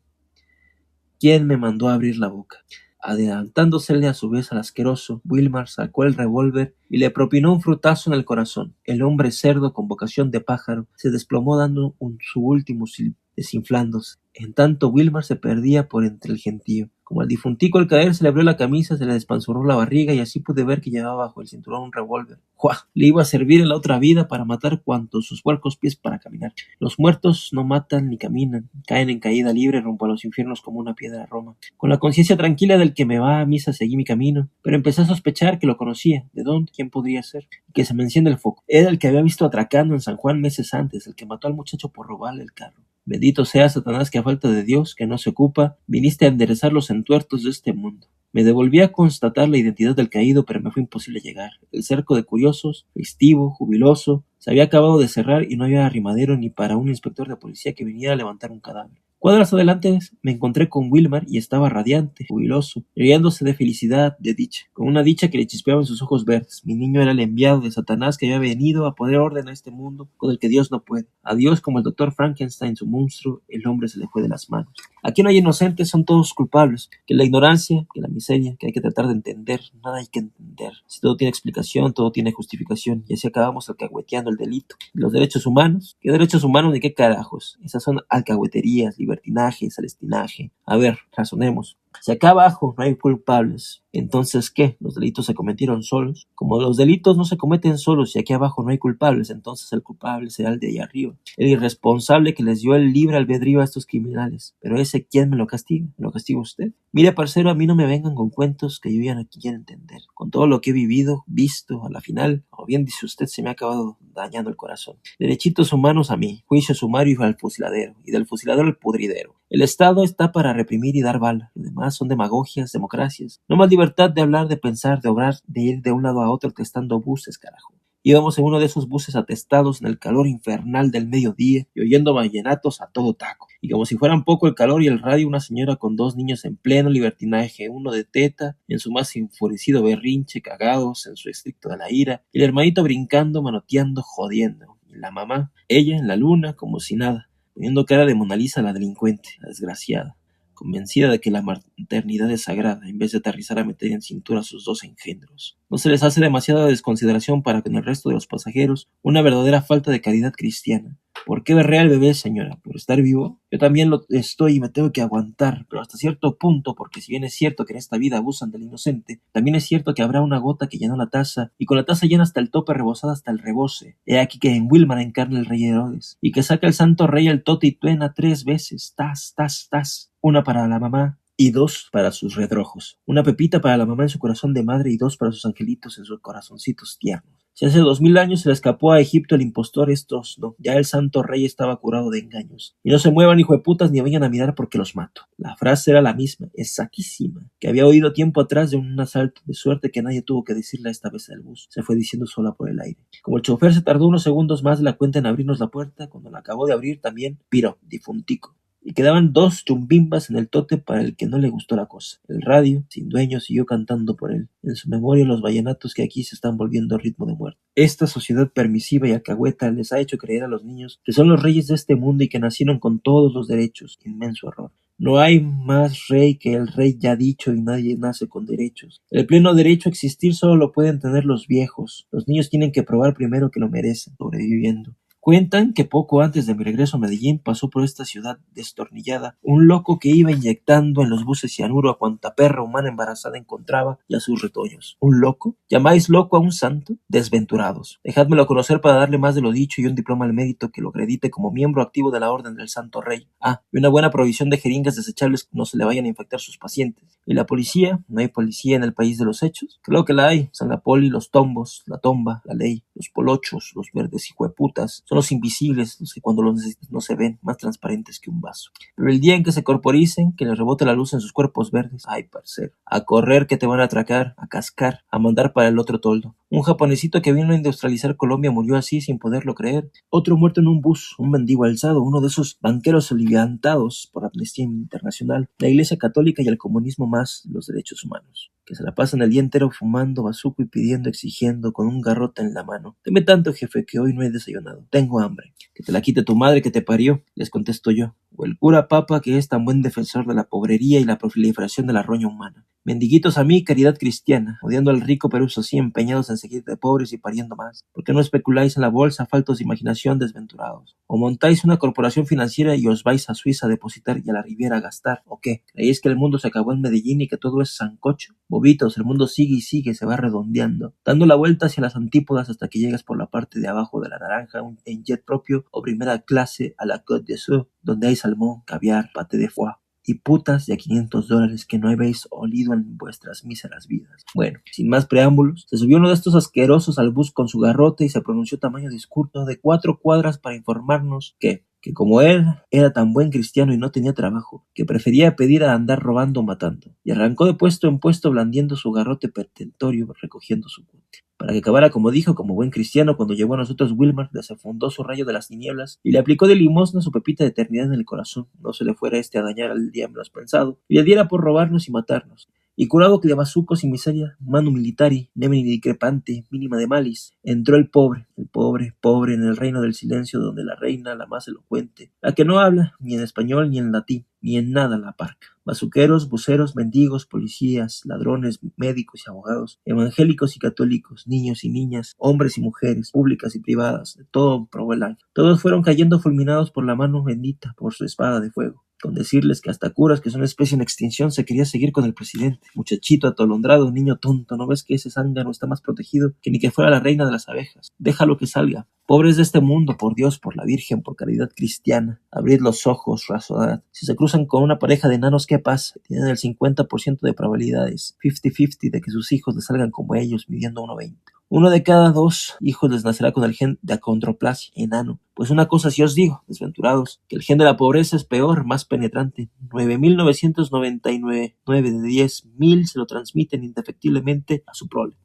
¿Quién me mandó a abrir la boca? Adelantándosele a su vez al asqueroso, Wilmar sacó el revólver y le propinó un frutazo en el corazón. El hombre cerdo con vocación de pájaro se desplomó dando su último silbido, desinflándose. En tanto Wilmar se perdía por entre el gentío. Como al difuntico al caer se le abrió la camisa, se le despanzurró la barriga y así pude ver que llevaba bajo el cinturón un revólver. ¡Juá! Le iba a servir en la otra vida para matar cuantos sus puercos pies para caminar. Los muertos no matan ni caminan, caen en caída libre rumbo a los infiernos como una piedra a Roma. Con la conciencia tranquila del que me va a misa seguí mi camino, pero empecé a sospechar que lo conocía. ¿De dónde? ¿Quién podría ser? Que se me enciende el foco. Era el que había visto atracando en San Juan meses antes, el que mató al muchacho por robarle el carro. Bendito sea Satanás que a falta de Dios, que no se ocupa, viniste a enderezar los entuertos de este mundo. Me devolví a constatar la identidad del caído, pero me fue imposible llegar. El cerco de curiosos, festivo, jubiloso, se había acabado de cerrar y no había arrimadero ni para un inspector de policía que viniera a levantar un cadáver. Cuadras adelante me encontré con Wilmar y estaba radiante, jubiloso, riéndose de felicidad, de dicha, con una dicha que le chispeaba en sus ojos verdes. Mi niño era el enviado de Satanás que había venido a poner orden a este mundo con el que Dios no puede. A Dios, como el doctor Frankenstein, su monstruo, el hombre se le fue de las manos. Aquí no hay inocentes, son todos culpables. Que la ignorancia, que la miseria, que hay que tratar de entender, nada hay que entender. Si todo tiene explicación, todo tiene justificación, y así acabamos alcahueteando el delito. ¿Los derechos humanos? ¿Qué derechos humanos ni qué carajos? Esas son alcahueterías, libertinaje, celestinaje. A ver, razonemos. Si acá abajo no hay culpables, entonces ¿qué? ¿Los delitos se cometieron solos? Como los delitos no se cometen solos y aquí abajo no hay culpables, entonces el culpable será el de ahí arriba, el irresponsable que les dio el libre albedrío a estos criminales. Pero ese, ¿quién me lo castiga? ¿Me lo castiga usted? Mire, parcero, a mí no me vengan con cuentos que yo ya no quiero entender. Con todo lo que he vivido, visto, a la final, como bien dice usted, se me ha acabado dañando el corazón. Derechitos humanos a mí, juicio sumario al fusiladero, y del fusiladero al pudridero. El Estado está para reprimir y dar bala. Lo demás son demagogias, democracias. No más libertad de hablar, de pensar, de obrar, de ir de un lado a otro testando buses, carajo. Íbamos en uno de esos buses atestados en el calor infernal del mediodía y oyendo vallenatos a todo taco. Y como si fueran poco el calor y el radio, una señora con 2 niños en pleno libertinaje, uno de teta, en su más enfurecido berrinche, cagados en su estricto de la ira, y el hermanito brincando, manoteando, jodiendo. Y la mamá, ella en la luna, como si nada, poniendo cara de Mona Lisa a la delincuente, la desgraciada, convencida de que la maternidad es sagrada, en vez de aterrizar a meter en cintura a sus 2 engendros. ¿No se les hace demasiada desconsideración para con el resto de los pasajeros? Una verdadera falta de caridad cristiana. ¿Por qué berrea el bebé, señora? ¿Por estar vivo? Yo también lo estoy y me tengo que aguantar, pero hasta cierto punto, porque si bien es cierto que en esta vida abusan del inocente, también es cierto que habrá una gota que llenó la taza, y con la taza llena hasta el tope, rebosada hasta el rebose. He aquí que en Wilmar encarna el rey Herodes, y que saca el santo rey el tote y tuena 3 veces, tas, tas, tas, una para la mamá, y 2 para sus redrojos. Una pepita para la mamá en su corazón de madre y 2 para sus angelitos en sus corazoncitos tiernos. Si hace 2000 años se le escapó a Egipto el impostor, estos no. Ya el santo rey estaba curado de engaños. Y no se muevan, hijo de putas, ni vengan a mirar porque los mato. La frase era la misma, exactísima, que había oído tiempo atrás de un asalto, de suerte que nadie tuvo que decirla esta vez al bus. Se fue diciendo sola por el aire. Como el chofer se tardó unos segundos más de la cuenta en abrirnos la puerta, cuando la acabó de abrir también, piró, difuntico. Y quedaban 2 chumbimbas en el tote para el que no le gustó la cosa. El radio, sin dueño, siguió cantando por él. En su memoria los vallenatos que aquí se están volviendo ritmo de muerte. Esta sociedad permisiva y alcahueta les ha hecho creer a los niños que son los reyes de este mundo y que nacieron con todos los derechos. Inmenso error. No hay más rey que el rey ya dicho y nadie nace con derechos. El pleno derecho a existir solo lo pueden tener los viejos. Los niños tienen que probar primero que lo merecen, sobreviviendo. Cuentan que poco antes de mi regreso a Medellín pasó por esta ciudad destornillada un loco que iba inyectando en los buses cianuro a cuanta perra humana embarazada encontraba y a sus retoños. ¿Un loco? ¿Llamáis loco a un santo? Desventurados. Dejádmelo conocer para darle más de lo dicho y un diploma al mérito que lo acredite como miembro activo de la Orden del Santo Rey. Ah, y una buena provisión de jeringas desechables que no se le vayan a infectar sus pacientes. ¿Y la policía? ¿No hay policía en el país de los hechos? Creo que la hay. Son la poli, los tombos, la tomba, la ley, los polochos, los verdes hijueputas. Son los invisibles, los que cuando los necesitas no se ven, más transparentes que un vaso. Pero el día en que se corporicen, que les rebote la luz en sus cuerpos verdes, ay, parcero, a correr que te van a atracar, a cascar, a mandar para el otro toldo. Un japonesito que vino a industrializar Colombia murió así sin poderlo creer. Otro muerto en un bus, un mendigo alzado, uno de esos banqueros aliviantados por Amnistía Internacional, la Iglesia Católica y el comunismo más los derechos humanos, que se la pasan el día entero fumando bazuco y pidiendo, exigiendo, con un garrote en la mano. Deme tanto, jefe, que hoy no he desayunado. Tengo hambre. Que te la quite tu madre que te parió, les contesto yo. O el cura papa que es tan buen defensor de la pobrería y la proliferación de la roña humana. Mendiguitos a mí, caridad cristiana, odiando al rico peruso así empeñados en seguir de pobres y pariendo más. ¿Por qué no especuláis en la bolsa, faltos de imaginación, desventurados? ¿O montáis una corporación financiera y os vais a Suiza a depositar y a la Riviera a gastar? ¿O qué? ¿Creéis que el mundo se acabó en Medellín y que todo es sancocho? Bobitos, el mundo sigue y sigue, se va redondeando, dando la vuelta hacia las antípodas hasta que llegas por la parte de abajo de la naranja en jet propio o primera clase a la Côte d'Azur, donde hay salmón, caviar, paté de foie y putas de a $500 que no habéis olido en vuestras míseras vidas. Bueno, sin más preámbulos, se subió uno de estos asquerosos al bus con su garrote y se pronunció tamaño discurso de 4 cuadras para informarnos que como él era tan buen cristiano y no tenía trabajo, que prefería pedir a andar robando o matando, y arrancó de puesto en puesto blandiendo su garrote petentorio recogiendo su cuente. Para que acabara como dijo, como buen cristiano, cuando llegó a nosotros Wilmar, desenfundó su rayo de las tinieblas y le aplicó de limosna su pepita de eternidad en el corazón, no se le fuera a dañar al día menos pensado, y le diera por robarnos y matarnos. Y curado que de bazucos y miseria, manu militari, nemini discrepante, mínima de malis, entró el pobre, pobre en el reino del silencio donde la reina, la más elocuente, la que no habla ni en español ni en latín, ni en nada la parca. Bazuqueros, buceros, mendigos, policías, ladrones, médicos y abogados, evangélicos y católicos, niños y niñas, hombres y mujeres, públicas y privadas, de todo probó el ángel. Todos fueron cayendo fulminados por la mano bendita, por su espada de fuego. Con decirles que hasta curas, que son una especie en extinción, se quería seguir con el presidente. Muchachito atolondrado, niño tonto, ¿no ves que ese zángano está más protegido que ni que fuera la reina de las abejas? Déjalo que salga. Pobres de este mundo, por Dios, por la Virgen, por caridad cristiana. Abrid los ojos, razonad. Si se cruzan con una pareja de enanos, ¿qué pasa? Tienen el 50% de probabilidades, 50-50, de que sus hijos les salgan como ellos, midiendo 1,20. Uno de cada 2 hijos les nacerá con el gen de acondroplasia, enano. Pues una cosa sí os digo, desventurados, que el gen de la pobreza es peor, más penetrante. 9.999, 9 de 10.000 se lo transmiten indefectiblemente a su prole.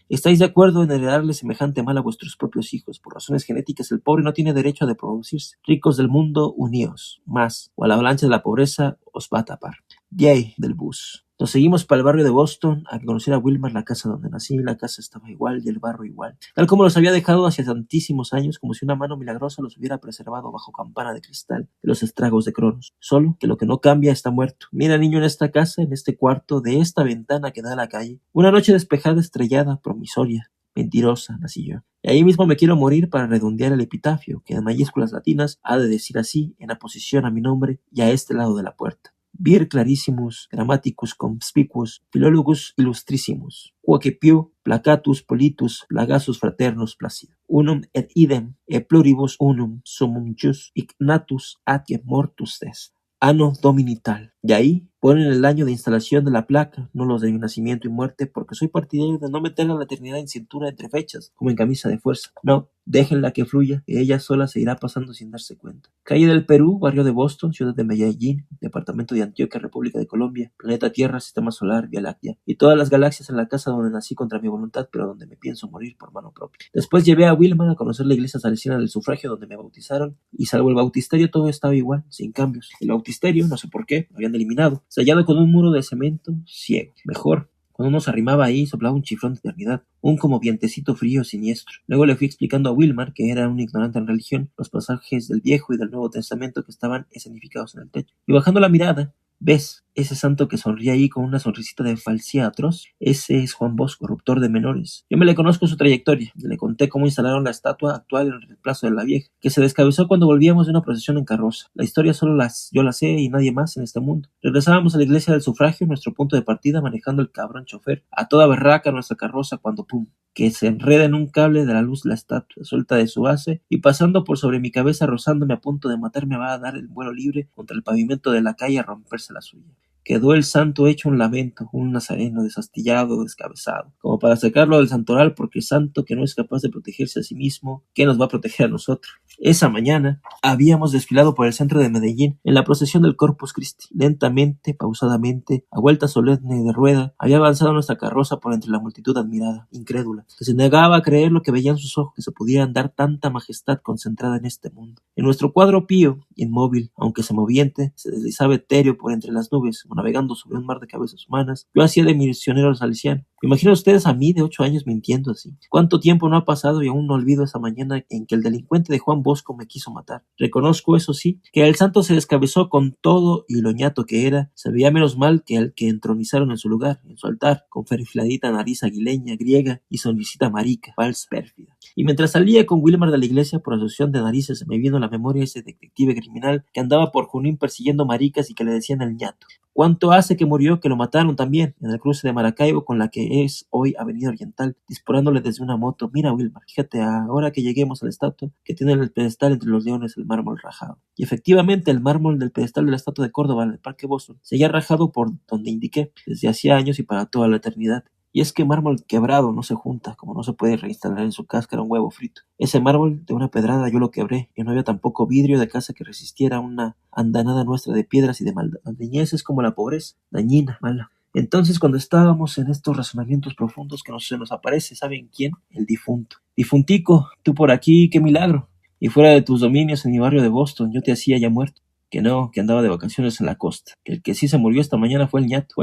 ¿Estáis de acuerdo en heredarle semejante mal a vuestros propios hijos? Por razones genéticas, el pobre no tiene derecho a reproducirse. Ricos del mundo, uníos. Más, o a la avalancha de la pobreza os va a tapar. De ahí, del bus. Nos seguimos para el barrio de Boston a conocer a Wilmar, la casa donde nací. La casa estaba igual y el barrio igual, tal como los había dejado hace tantísimos años, como si una mano milagrosa los hubiera preservado bajo campana de cristal de los estragos de Cronos. Solo que lo que no cambia está muerto. Mira, niño, en esta casa, en este cuarto, de esta ventana que da a la calle, una noche despejada, estrellada, promisoria, mentirosa, nací yo. Y ahí mismo me quiero morir para redondear el epitafio, que en mayúsculas latinas ha de decir así, en aposición a mi nombre y a este lado de la puerta. Vir clarissimus, grammaticus conspicuus, philologus illustrissimus, quoque piu, placatus politus, plagasus fraternus placid. Unum et idem, e pluribus unum summum jus ignatus atque mortus est. Anno Domini tal. Y ahí ponen el año de instalación de la placa, no los de mi nacimiento y muerte, porque soy partidario de no meter a la eternidad en cintura entre fechas, como en camisa de fuerza. No, déjenla que fluya, que ella sola se irá pasando sin darse cuenta. Calle del Perú, barrio de Boston, ciudad de Medellín, departamento de Antioquia, República de Colombia, planeta Tierra, sistema solar, Vía Láctea, y todas las galaxias en la casa donde nací contra mi voluntad, pero donde me pienso morir por mano propia. Después llevé a Wilmar a conocer la iglesia salesiana del sufragio donde me bautizaron, y salvo el bautisterio todo estaba igual, sin cambios. El bautisterio, no sé por qué, lo habían eliminado, sellado con un muro de cemento ciego. Mejor, cuando uno se arrimaba ahí, soplaba un chiflón de eternidad, un como vientecito frío siniestro. Luego le fui explicando a Wilmar, que era un ignorante en religión, los pasajes del Viejo y del Nuevo Testamento que estaban escenificados en el techo. Y bajando la mirada, ¿ves ese santo que sonríe ahí con una sonrisita de falsía atroz? Ese es Juan Bosco, corruptor de menores. Yo me le conozco su trayectoria. Le conté cómo instalaron la estatua actual en el reemplazo de la vieja, que se descabezó cuando volvíamos de una procesión en carroza. La historia solo yo la sé y nadie más en este mundo. Regresábamos a la iglesia del sufragio, nuestro punto de partida, manejando el cabrón chofer, a toda berraca nuestra carroza cuando ¡pum! Que se enreda en un cable de la luz la estatua, suelta de su base y pasando por sobre mi cabeza, rozándome a punto de matarme, va a dar el vuelo libre contra el pavimento de la calle a romperse la suya. quedó el santo hecho un lamento, un nazareno desastillado, descabezado, como para sacarlo del santoral, porque el santo que no es capaz de protegerse a sí mismo, ¿qué nos va a proteger a nosotros? Esa mañana habíamos desfilado por el centro de Medellín en la procesión del Corpus Christi. Lentamente, pausadamente, a vuelta solemne de rueda, había avanzado nuestra carroza por entre la multitud admirada, incrédula, que se negaba a creer lo que veían sus ojos, que se podía andar tanta majestad concentrada en este mundo. En nuestro cuadro pío, inmóvil, aunque se moviente, se deslizaba etéreo por entre las nubes, como navegando sobre un mar de cabezas humanas. Yo hacía de misionero salesiano. Imaginen ustedes a mí de 8 años mintiendo así. ¿Cuánto tiempo no ha pasado y aún no olvido esa mañana en que el delincuente de Juan Bosco me quiso matar? Reconozco, eso sí, que el santo se descabezó con todo y lo ñato que era. Se veía menos mal que el que entronizaron en su lugar, en su altar, con ferfiladita nariz aguileña, griega y sonrisita marica, falsa, pérfida. Y mientras salía con Wilmar de la iglesia por asociación de narices, se me vino a la memoria ese detective criminal que andaba por Junín persiguiendo maricas y que le decían el ñato. ¿Cuánto hace que murió, que lo mataron también, en el cruce de Maracaibo con la que es hoy Avenida Oriental, disparándole desde una moto? Mira, Wilmar, fíjate, ahora que lleguemos a la estatua, que tiene el pedestal entre los leones el mármol rajado. Y efectivamente, el mármol del pedestal de la estatua de Córdoba en el Parque Boston seguía rajado por donde indiqué, desde hacía años y para toda la eternidad. Y es que mármol quebrado no se junta, como no se puede reinstalar en su cáscara un huevo frito. Ese mármol de una pedrada yo lo quebré, y no había tampoco vidrio de casa que resistiera una andanada nuestra de piedras y de maldad. La niñez es como la pobreza, dañina, mala. Entonces, cuando estábamos en estos razonamientos profundos que se nos aparece, ¿saben quién? El difunto. Difuntico, tú por aquí, qué milagro. Y fuera de tus dominios en mi barrio de Boston, yo te hacía ya muerto. Que no, que andaba de vacaciones en la costa. Que el que sí se murió esta mañana fue el ñato.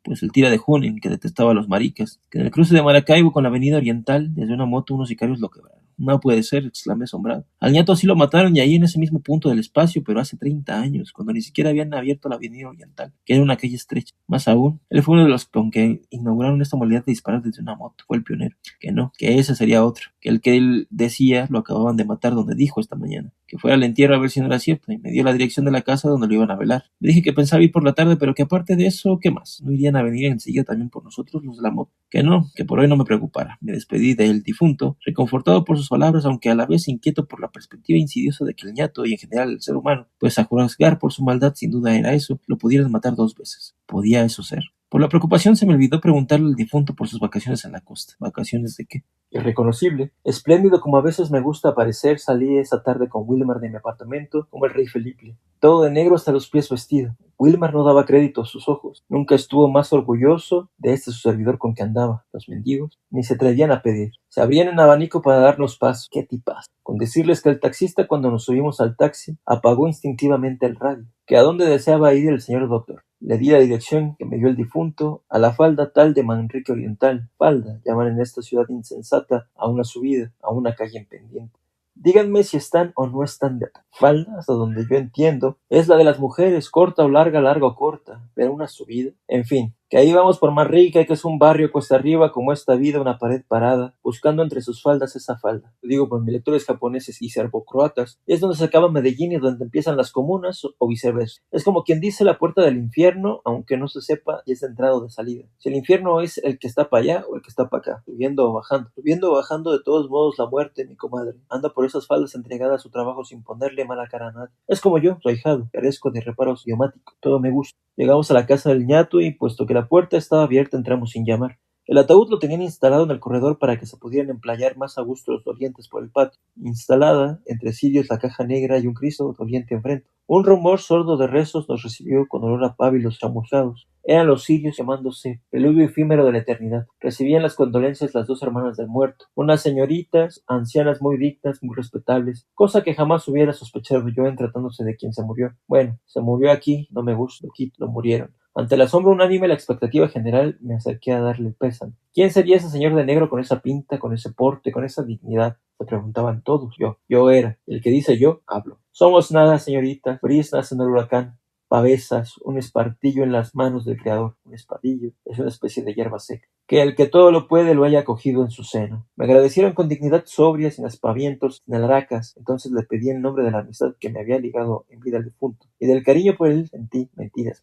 Pues el tira de Junín, que detestaba a los maricas. Que en el cruce de Maracaibo con la avenida Oriental, desde una moto unos sicarios lo quebraron. No puede ser, exclamé asombrado. Al ñato sí lo mataron y ahí en ese mismo punto del espacio, pero hace 30 años, cuando ni siquiera habían abierto la avenida Oriental, que era una calle estrecha. Más aún, él fue uno de los con que inauguraron esta modalidad de disparar desde una moto. Fue el pionero. Que no, que ese sería otro. Que el que él decía lo acababan de matar donde dijo esta mañana. Que fuera al entierro a ver si no era cierto, y me dio la dirección de la casa donde lo iban a velar. Le dije que pensaba ir por la tarde, pero que aparte de eso, ¿qué más? ¿No irían a venir enseguida también por nosotros, los de la moto? Que no, que por hoy no me preocupara. Me despedí del difunto, reconfortado por sus palabras, aunque a la vez inquieto por la perspectiva insidiosa de que el ñato y en general el ser humano, pues a juzgar por su maldad sin duda era eso, lo pudieran matar 2 veces. ¿Podía eso ser? Por la preocupación se me olvidó preguntarle al difunto por sus vacaciones en la costa. ¿Vacaciones de qué? Irreconocible, espléndido como a veces me gusta parecer, salí esa tarde con Wilmar de mi apartamento como el rey Felipe, todo de negro hasta los pies vestido. Wilmar no daba crédito a sus ojos, nunca estuvo más orgulloso de este su servidor con que andaba. Los mendigos ni se atrevían a pedir, se abrían en abanico para darnos paso. ¡Qué tipas! Con decirles que el taxista, cuando nos subimos al taxi, apagó instintivamente el radio, que a dónde deseaba ir el señor doctor. Le di la dirección que me dio el difunto a la falda tal de Manrique Oriental. Falda, llaman en esta ciudad insensata a una subida, a una calle en pendiente. Díganme si están o no están de falda, hasta donde yo entiendo, es la de las mujeres, corta o larga, larga o corta, pero una subida. En fin, que ahí vamos por Manrique, que es un barrio cuesta arriba como esta vida, una pared parada, buscando entre sus faldas esa falda. Lo digo por mis lectores japoneses y serbocroatas, es donde se acaba Medellín y donde empiezan las comunas o viceversa. Es como quien dice la puerta del infierno, aunque no se sepa si es de entrada o de salida. Si el infierno es el que está para allá o el que está para acá, subiendo o bajando. Subiendo o bajando, de todos modos la muerte, mi comadre, anda por esas faldas entregada a su trabajo sin ponerle mala cara a nadie. Es como yo, su ahijado, carezco de reparos idiomáticos, todo me gusta. Llegamos a la casa del ñato y, puesto que la puerta estaba abierta, entramos sin llamar. El ataúd lo tenían instalado en el corredor para que se pudieran emplayar más a gusto los dolientes por el patio. Instalada, entre cirios, la caja negra y un Cristo doliente enfrente. Un rumor sordo de rezos nos recibió con olor a pábilos chamuzados. Eran los cirios llamándose preludio efímero de la eternidad. Recibían las condolencias las 2 hermanas del muerto, unas señoritas, ancianas muy dignas, muy respetables, cosa que jamás hubiera sospechado yo en tratándose de quien se murió. Bueno, se murió aquí, no me gusta, lo murieron. Ante el asombro unánime y la expectativa general, me acerqué a darle el pésame. ¿Quién sería ese señor de negro con esa pinta, con ese porte, con esa dignidad? Se preguntaban todos. Yo era. El que dice yo, hablo. Somos nada, señorita, brisnas en el huracán, pavesas, un espartillo en las manos del Creador. Un espartillo es una especie de hierba seca. Que el que todo lo puede lo haya cogido en su seno. Me agradecieron con dignidad sobria, sin aspavientos, sin alharacas. Entonces le pedí en nombre de la amistad que me había ligado en vida al difunto, y del cariño por él sentí mentiras,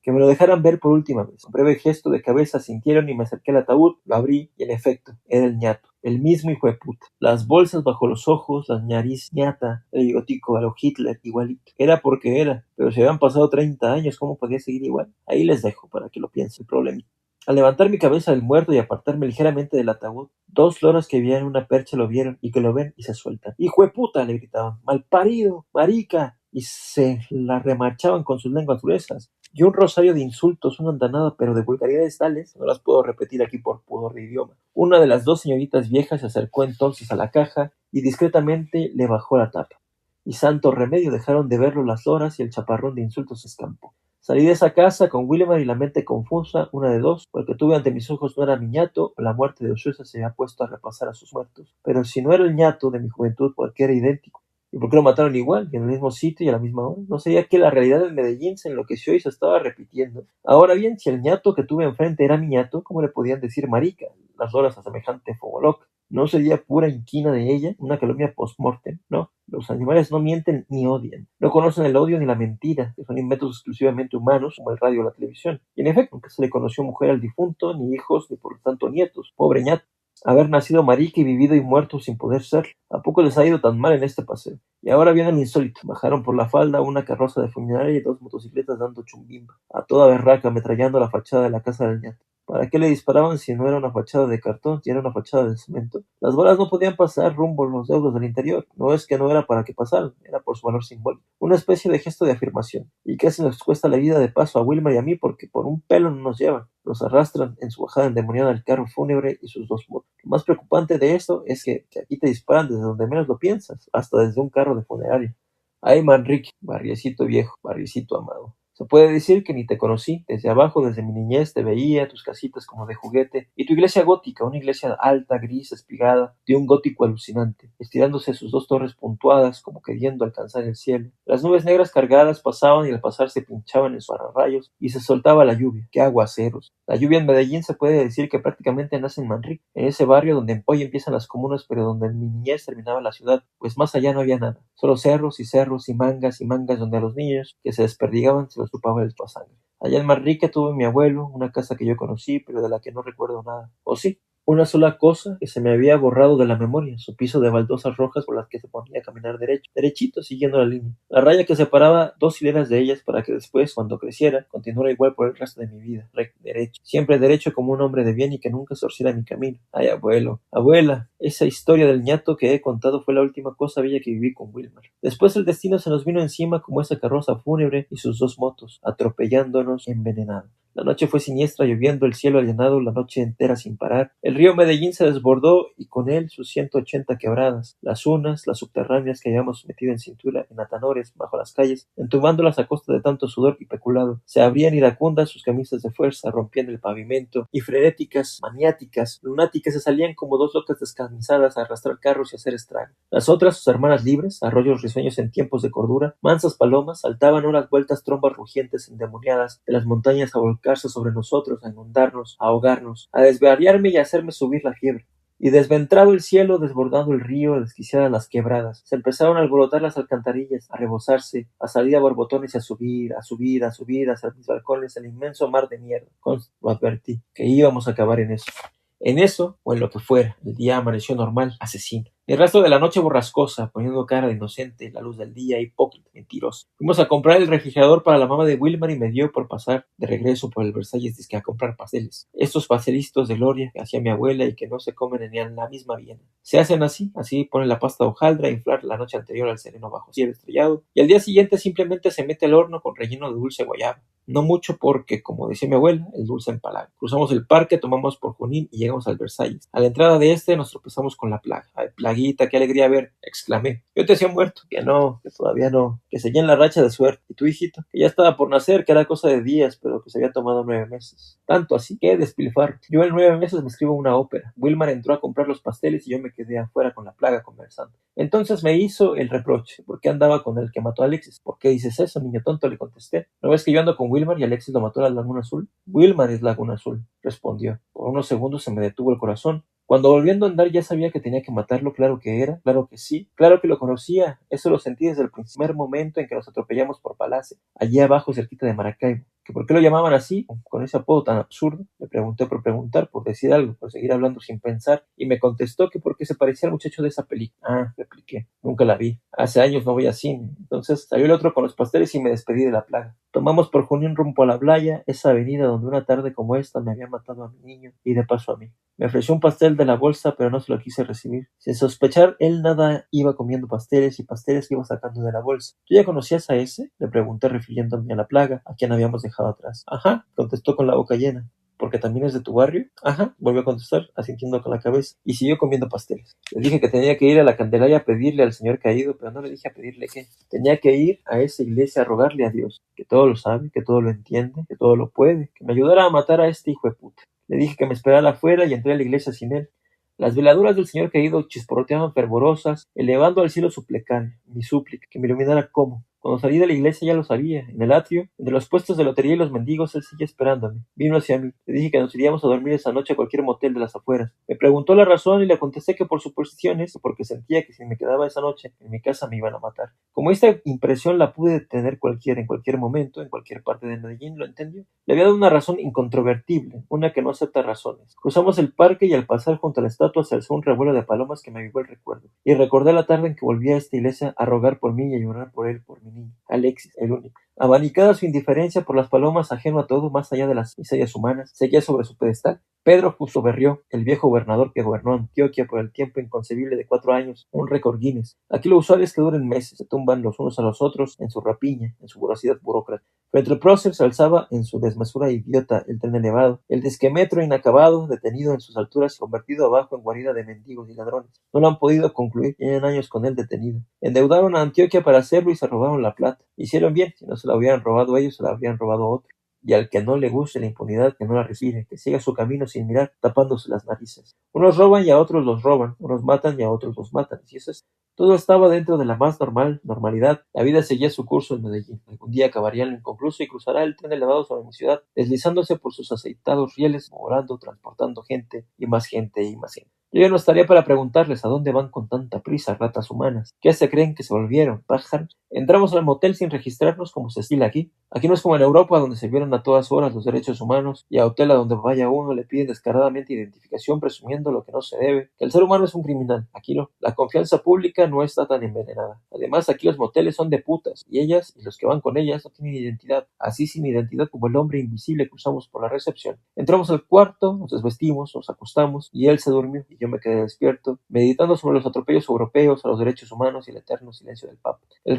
que me lo dejaran ver por última vez. Con breve gesto de cabeza sintieron y me acerqué al ataúd, lo abrí y en efecto, era el ñato. El mismo hijo de puta. Las bolsas bajo los ojos, la nariz ñata, el bigotico a lo Hitler, igualito. Era porque era, pero si habían pasado 30 años, ¿cómo podía seguir igual? Ahí les dejo para que lo piensen, el problema. Al levantar mi cabeza del muerto y apartarme ligeramente del ataúd, dos loras que vivían en una percha lo vieron y que lo ven y se sueltan. ¡Hijo de puta! Le gritaban. ¡Malparido! ¡Marica! Y se la remarchaban con sus lenguas gruesas. Y un rosario de insultos, una andanada, pero de vulgaridades tales, no las puedo repetir aquí por pudor de idioma. Una de las dos señoritas viejas se acercó entonces a la caja y discretamente le bajó la tapa. Y santo remedio, dejaron de verlo las loras y el chaparrón de insultos se escampó. Salí de esa casa con Wilmer y la mente confusa, una de dos, porque tuve ante mis ojos no era mi ñato, o la muerte de Usuesa se había puesto a repasar a sus muertos. Pero si no era el ñato de mi juventud, porque era idéntico. ¿Y por qué lo mataron igual, y en el mismo sitio y a la misma hora? No sabía que la realidad de Medellín se enloqueció y se estaba repitiendo. Ahora bien, si el ñato que tuve enfrente era mi ñato, ¿cómo le podían decir marica? Las horas a semejante fogoloca. ¿No sería pura inquina de ella, una calumnia post-mortem? No, los animales no mienten ni odian. No conocen el odio ni la mentira, que son inventos exclusivamente humanos, como el radio o la televisión. Y en efecto, nunca se le conoció mujer al difunto, ni hijos, ni por lo tanto nietos. Pobre ñato. Haber nacido marica y vivido y muerto sin poder ser. ¿A poco les ha ido tan mal en este paseo? Y ahora viene el insólito. Bajaron por la falda una carroza de funeraria y dos motocicletas dando chumbimba. A toda berraca, ametrallando la fachada de la casa del ñato. ¿Para qué le disparaban si no era una fachada de cartón, si era una fachada de cemento? Las balas no podían pasar rumbo a los deudos del interior. No es que no era para que pasaran, era por su valor simbólico. Una especie de gesto de afirmación. Y casi nos cuesta la vida de paso a Wilmer y a mí porque por un pelo no nos llevan. Nos arrastran en su bajada endemoniada al carro fúnebre y sus dos motos. Lo más preocupante de esto es que aquí te disparan desde donde menos lo piensas, hasta desde un carro de funeraria. Ay, Manrique, barriecito viejo, barriecito amado. Se puede decir que ni te conocí, desde abajo, desde mi niñez, te veía, tus casitas como de juguete, y tu iglesia gótica, una iglesia alta, gris, espigada, de un gótico alucinante, estirándose sus dos torres puntuadas, como queriendo alcanzar el cielo. Las nubes negras cargadas pasaban y al pasar se pinchaban en sus pararrayos, y se soltaba la lluvia. ¡Qué aguaceros! La lluvia en Medellín se puede decir que prácticamente nace en Manrique, en ese barrio donde hoy empiezan las comunas, pero donde en mi niñez terminaba la ciudad, pues más allá no había nada, solo cerros y mangas donde a los niños que se desperdigaban se los chupaba el pasangre. Allá en Manrique tuve mi abuelo, una casa que yo conocí, pero de la que no recuerdo nada. ¿O sí? Una sola cosa que se me había borrado de la memoria, su piso de baldosas rojas por las que se ponía a caminar derecho, derechito siguiendo la línea. La raya que separaba dos hileras de ellas para que después, cuando creciera, continuara igual por el resto de mi vida, recto, derecho. Siempre derecho como un hombre de bien y que nunca torciera mi camino. Ay, abuelo, abuela, esa historia del ñato que he contado fue la última cosa bella que viví con Wilmer. Después el destino se nos vino encima como esa carroza fúnebre y sus dos motos, atropellándonos envenenados. La noche fue siniestra, lloviendo, el cielo allanado la noche entera sin parar. El río Medellín se desbordó y con él sus 180 quebradas, las unas, las subterráneas que habíamos metido en cintura, en atanores, bajo las calles, entubándolas a costa de tanto sudor y peculado. Se abrían iracundas sus camisas de fuerza, rompiendo el pavimento, y frenéticas, maniáticas, lunáticas se salían como dos locas descamisadas a arrastrar carros y hacer estrago. Las otras, sus hermanas libres, arroyos risueños en tiempos de cordura, mansas palomas, saltaban horas vueltas trombas rugientes endemoniadas de las montañas a volcarse sobre nosotros, a inundarnos, a ahogarnos, a desvariarme y a hacerme subir la fiebre. Y desventrado el cielo, desbordado el río, desquiciadas las quebradas, se empezaron a alborotar las alcantarillas, a rebosarse, a salir a borbotones y a subir, hacia mis balcones el inmenso mar de mierda. Lo advertí, que íbamos a acabar en eso o en lo que fuera. El día amaneció normal, asesino. El resto de la noche borrascosa, poniendo cara de inocente, la luz del día, hipócrita, mentiroso. Fuimos a comprar el refrigerador para la mamá de Wilmer y me dio por pasar de regreso por el Versalles disque a comprar pasteles. Estos pastelitos de gloria que hacía mi abuela y que no se comen ni en la misma Viena. Se hacen así ponen la pasta de hojaldra a inflar la noche anterior al sereno bajo cielo estrellado y al día siguiente simplemente se mete al horno con relleno de dulce guayaba. No mucho porque, como decía mi abuela, el dulce empalaga. Cruzamos el parque, tomamos por Junín y llegamos al Versalles. A la entrada de nos tropezamos con la plaga. ¡Ay, plaguita, qué alegría ver! Exclamé. Yo te decía muerto. Que no, que todavía no. Que seguía en la racha de suerte. Y tu hijito, que ya estaba por nacer, que era cosa de días, pero que se había tomado 9 meses. Tanto así, qué despilfarro. Yo en 9 meses me escribo una ópera. Wilmar entró a comprar los pasteles y yo me quedé afuera con la plaga conversando. Entonces me hizo el reproche. ¿Por qué andaba con el que mató a Alexis? ¿Por qué dices eso, niño tonto? Le contesté. ¿No ves que yo ando con Wilmar y Alexis lo mató a la Laguna Azul? Wilmar es Laguna Azul, respondió. Por unos segundos se me detuvo el corazón. Cuando volviendo a andar ya sabía que tenía que matarlo, claro que era, claro que sí, claro que lo conocía, eso lo sentí desde el primer momento en que nos atropellamos por Palace, allí abajo cerquita de Maracaibo. que por qué lo llamaban así, con ese apodo tan absurdo. Le pregunté por preguntar, por decir algo, por seguir hablando sin pensar, y me contestó que porque se parecía al muchacho de esa película. Ah, repliqué, nunca la vi. Hace años no voy a cine. Entonces salió el otro con los pasteles y me despedí de la plaga. Tomamos por Junín rumbo a la playa, esa avenida donde una tarde como esta me había matado a mi niño y de paso a mí. Me ofreció un pastel de la bolsa, pero no se lo quise recibir. Sin sospechar, él nada iba comiendo pasteles y pasteles que iba sacando de la bolsa. ¿Tú ya conocías a ese? Le pregunté refiriéndome a la plaga, a quien habíamos dejado atrás. Ajá, contestó con la boca llena. ¿Porque también es de tu barrio? Ajá, volvió a contestar, asintiendo con la cabeza, y siguió comiendo pasteles. Le dije que tenía que ir a la Candelaria a pedirle al señor caído, pero no le dije a pedirle qué. Tenía que ir a esa iglesia a rogarle a Dios, que todo lo sabe, que todo lo entiende, que todo lo puede, que me ayudara a matar a este hijo de puta. Le dije que me esperara afuera y entré a la iglesia sin él. Las veladuras del señor caído chisporroteaban fervorosas, elevando al cielo su plegaria, mi súplica, que me iluminara cómo. Cuando salí de la iglesia ya lo sabía. En el atrio, entre los puestos de lotería y los mendigos, él seguía esperándome. Vino hacia mí. Le dije que nos iríamos a dormir esa noche a cualquier motel de las afueras. Me preguntó la razón y le contesté que por supersticiones, porque sentía que si me quedaba esa noche en mi casa me iban a matar. Como esta impresión la pude tener cualquiera en cualquier momento, en cualquier parte de Medellín, ¿lo entendió? Le había dado una razón incontrovertible, una que no acepta razones. Cruzamos el parque y al pasar junto a la estatua se alzó un revuelo de palomas que me avivó el recuerdo. Y recordé la tarde en que volví a esta iglesia a rogar por mí y a llorar por él, por mi niño. Alexis, el único. Abanicada su indiferencia por las palomas, ajeno a todo más allá de las miserias humanas, seguía sobre su pedestal. Pedro Justo Berrió, el viejo gobernador que gobernó Antioquia por el tiempo inconcebible de 4 años, un récord Guinness. Aquí lo usual es que duren meses, se tumban los unos a los otros en su rapiña, en su voracidad burócrata. Frente al prócer se alzaba en su desmesura idiota el tren elevado, el disquemetro inacabado, detenido en sus alturas y convertido abajo en guarida de mendigos y ladrones. No lo han podido concluir, tienen años con él detenido. Endeudaron a Antioquia para hacerlo y se robaron la plata. Hicieron bien, si no se la hubieran robado ellos, se la habrían robado otro. Y al que no le guste la impunidad, que no la respire, que siga su camino sin mirar, tapándose las narices. Unos roban y a otros los roban, unos matan y a otros los matan. Y eso es, todo estaba dentro de la más normalidad. La vida seguía su curso en Medellín. Algún día acabaría en lo inconcluso y cruzará el tren elevado sobre mi ciudad, deslizándose por sus aceitados rieles, volando, transportando gente y más gente y más gente. Yo ya no estaría para preguntarles a dónde van con tanta prisa, ratas humanas. ¿Qué se creen que se volvieron? ¿Bajan? Entramos al motel sin registrarnos como se estila aquí. Aquí no es como en Europa, donde se violan a todas horas los derechos humanos, y a hotel a donde vaya uno le piden descaradamente identificación presumiendo lo que no se debe, que el ser humano es un criminal. Aquí no. La confianza pública no está tan envenenada. Además, aquí los moteles son de putas, y ellas y los que van con ellas no tienen identidad. Así sin identidad como el hombre invisible cruzamos por la recepción. Entramos al cuarto, nos desvestimos, nos acostamos, y él se durmió, y yo me quedé despierto, meditando sobre los atropellos europeos a los derechos humanos y el eterno silencio del Papa. Su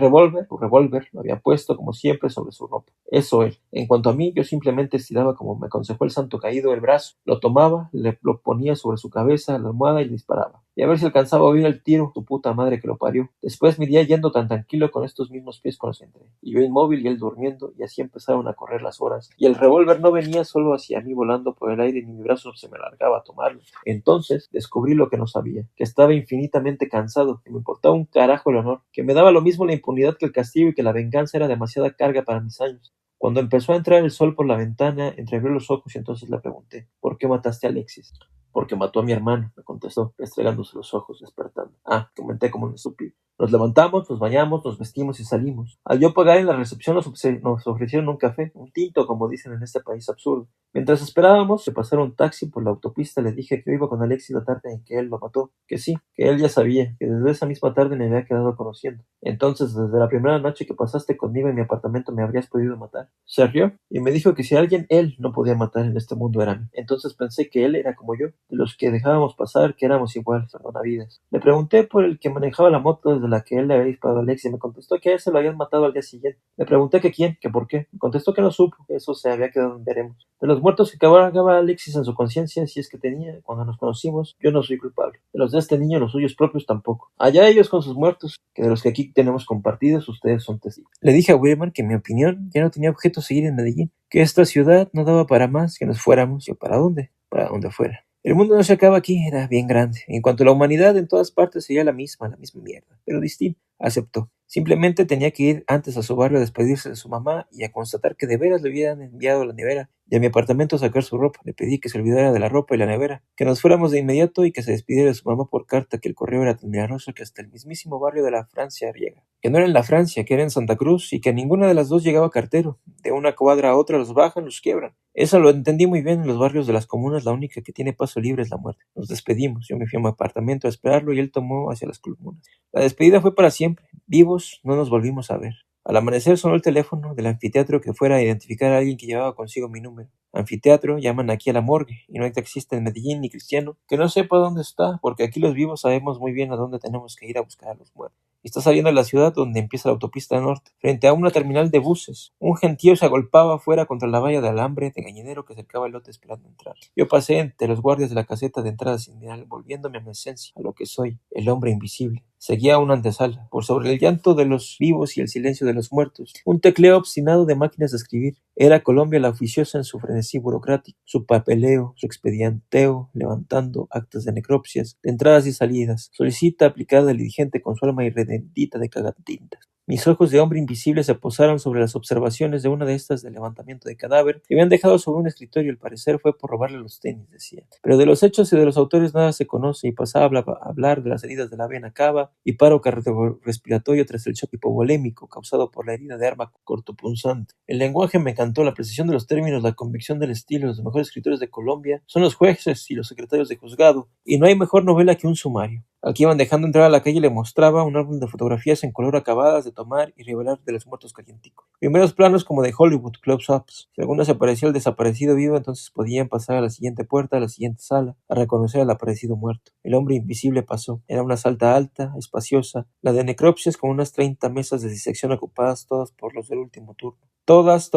revólver, lo había puesto como siempre sobre su ropa. Eso él. En cuanto a mí, yo simplemente estiraba como me aconsejó el santo caído el brazo, lo tomaba, lo ponía sobre su cabeza, la almohada y le disparaba. Y a ver si alcanzaba a oír el tiro, su puta madre que lo parió. Después me iría yendo tan tranquilo con estos mismos pies con los que entré. Y yo inmóvil y él durmiendo, y así empezaron a correr las horas. Y el revólver no venía solo hacia mí volando por el aire, ni mi brazo se me alargaba a tomarlo. Entonces descubrí lo que no sabía, que estaba infinitamente cansado, que me importaba un carajo el honor, que me daba lo mismo la impunidad que el castigo y que la venganza era demasiada carga para mis años. Cuando empezó a entrar el sol por la ventana, entreabrió los ojos y entonces le pregunté, ¿por qué mataste a Alexis? Porque mató a mi hermano, me contestó, restregándose los ojos, despertando. Ah, comenté como un estúpido. Nos levantamos, nos bañamos, nos vestimos y salimos. Al yo pagar en la recepción nos ofrecieron un café, un tinto, como dicen en este país absurdo. Mientras esperábamos, se pasaron un taxi por la autopista. Le dije que yo iba con Alexis la tarde en que él lo mató. Que sí, que él ya sabía, que desde esa misma tarde me había quedado conociendo. Entonces, desde la primera noche que pasaste conmigo en mi apartamento me habrías podido matar. Se rió y me dijo que si alguien él no podía matar en este mundo era mí. Entonces pensé que él era como yo, de los que dejábamos pasar, que éramos iguales, perdonavidas. Le pregunté por el que manejaba la moto desde la que él le había disparado a Alexis y me contestó que a ese lo habían matado al día siguiente. Le pregunté que quién, que por qué. Me contestó que no supo, que eso se había quedado en veremos. De los muertos que cargaba Alexis en su conciencia, si es que tenía, cuando nos conocimos, yo no soy culpable. De los de este niño, los suyos propios tampoco. Allá ellos con sus muertos, que de los que aquí tenemos compartidos, ustedes son testigos. Le dije a Wilman que en mi opinión ya no tenía objeto seguir en Medellín, que esta ciudad no daba para más, que nos fuéramos, y para dónde, para donde fuera. El mundo no se acaba aquí, era bien grande. En cuanto a la humanidad, en todas partes sería la misma mierda, pero distinta. Aceptó. Simplemente tenía que ir antes a su barrio a despedirse de su mamá y a constatar que de veras le hubieran enviado a la nevera y a mi apartamento a sacar su ropa. Le pedí que se olvidara de la ropa y la nevera, que nos fuéramos de inmediato y que se despidiera de su mamá por carta, que el correo era tan milagroso que hasta el mismísimo barrio de la Francia llega. Que no era en la Francia, que era en Santa Cruz, y que a ninguna de las dos llegaba cartero. De una cuadra a otra los bajan, los quiebran. Eso lo entendí muy bien. En los barrios de las comunas la única que tiene paso libre es la muerte. Nos despedimos. Yo me fui a mi apartamento a esperarlo y él tomó hacia las comunas. La despedida fue para siempre. Vivos no nos volvimos a ver. Al amanecer sonó el teléfono del anfiteatro que fuera a identificar a alguien que llevaba consigo mi número. Anfiteatro, llaman aquí a la morgue, y no hay taxista en Medellín ni cristiano que no sepa dónde está, porque aquí los vivos sabemos muy bien a dónde tenemos que ir a buscar a los muertos. Está saliendo de la ciudad donde empieza la autopista norte, frente a una terminal de buses. Un gentío se agolpaba afuera contra la valla de alambre de gallinero que cercaba el lote esperando entrar. Yo pasé entre los guardias de la caseta de entrada sin mirar, volviéndome a mi esencia, a lo que soy, el hombre invisible. Seguía una antesala, por sobre el llanto de los vivos y el silencio de los muertos, un tecleo obstinado de máquinas de escribir. Era Colombia la oficiosa en su frenesí burocrático, su papeleo, su expedienteo, levantando actas de necropsias, de entradas y salidas, solicita aplicada diligente con su alma irredentita de cagatintas. Mis ojos de hombre invisible se posaron sobre las observaciones de una de estas de levantamiento de cadáver que habían dejado sobre un escritorio. Al parecer fue por robarle los tenis, decía. Pero de los hechos y de los autores nada se conoce, y pasaba a hablar de las heridas de la vena cava y paro cardiorrespiratorio tras el choque hipovolémico causado por la herida de arma cortopunzante. El lenguaje me encantó, la precisión de los términos, la convicción del estilo. Los mejores escritores de Colombia son los jueces y los secretarios de juzgado, y no hay mejor novela que un sumario. Al que iban dejando entrar a la calle le mostraba un álbum de fotografías en color acabadas de tomar y revelar de los muertos calienticos. Primeros planos como de Hollywood, close-ups. Si alguno se parecía al desaparecido vivo, entonces podían pasar a la siguiente puerta, a la siguiente sala, a reconocer al aparecido muerto. El hombre invisible pasó. Era una sala alta, espaciosa, la de necropsias con unas 30 mesas de disección ocupadas todas por los del último turno. Todas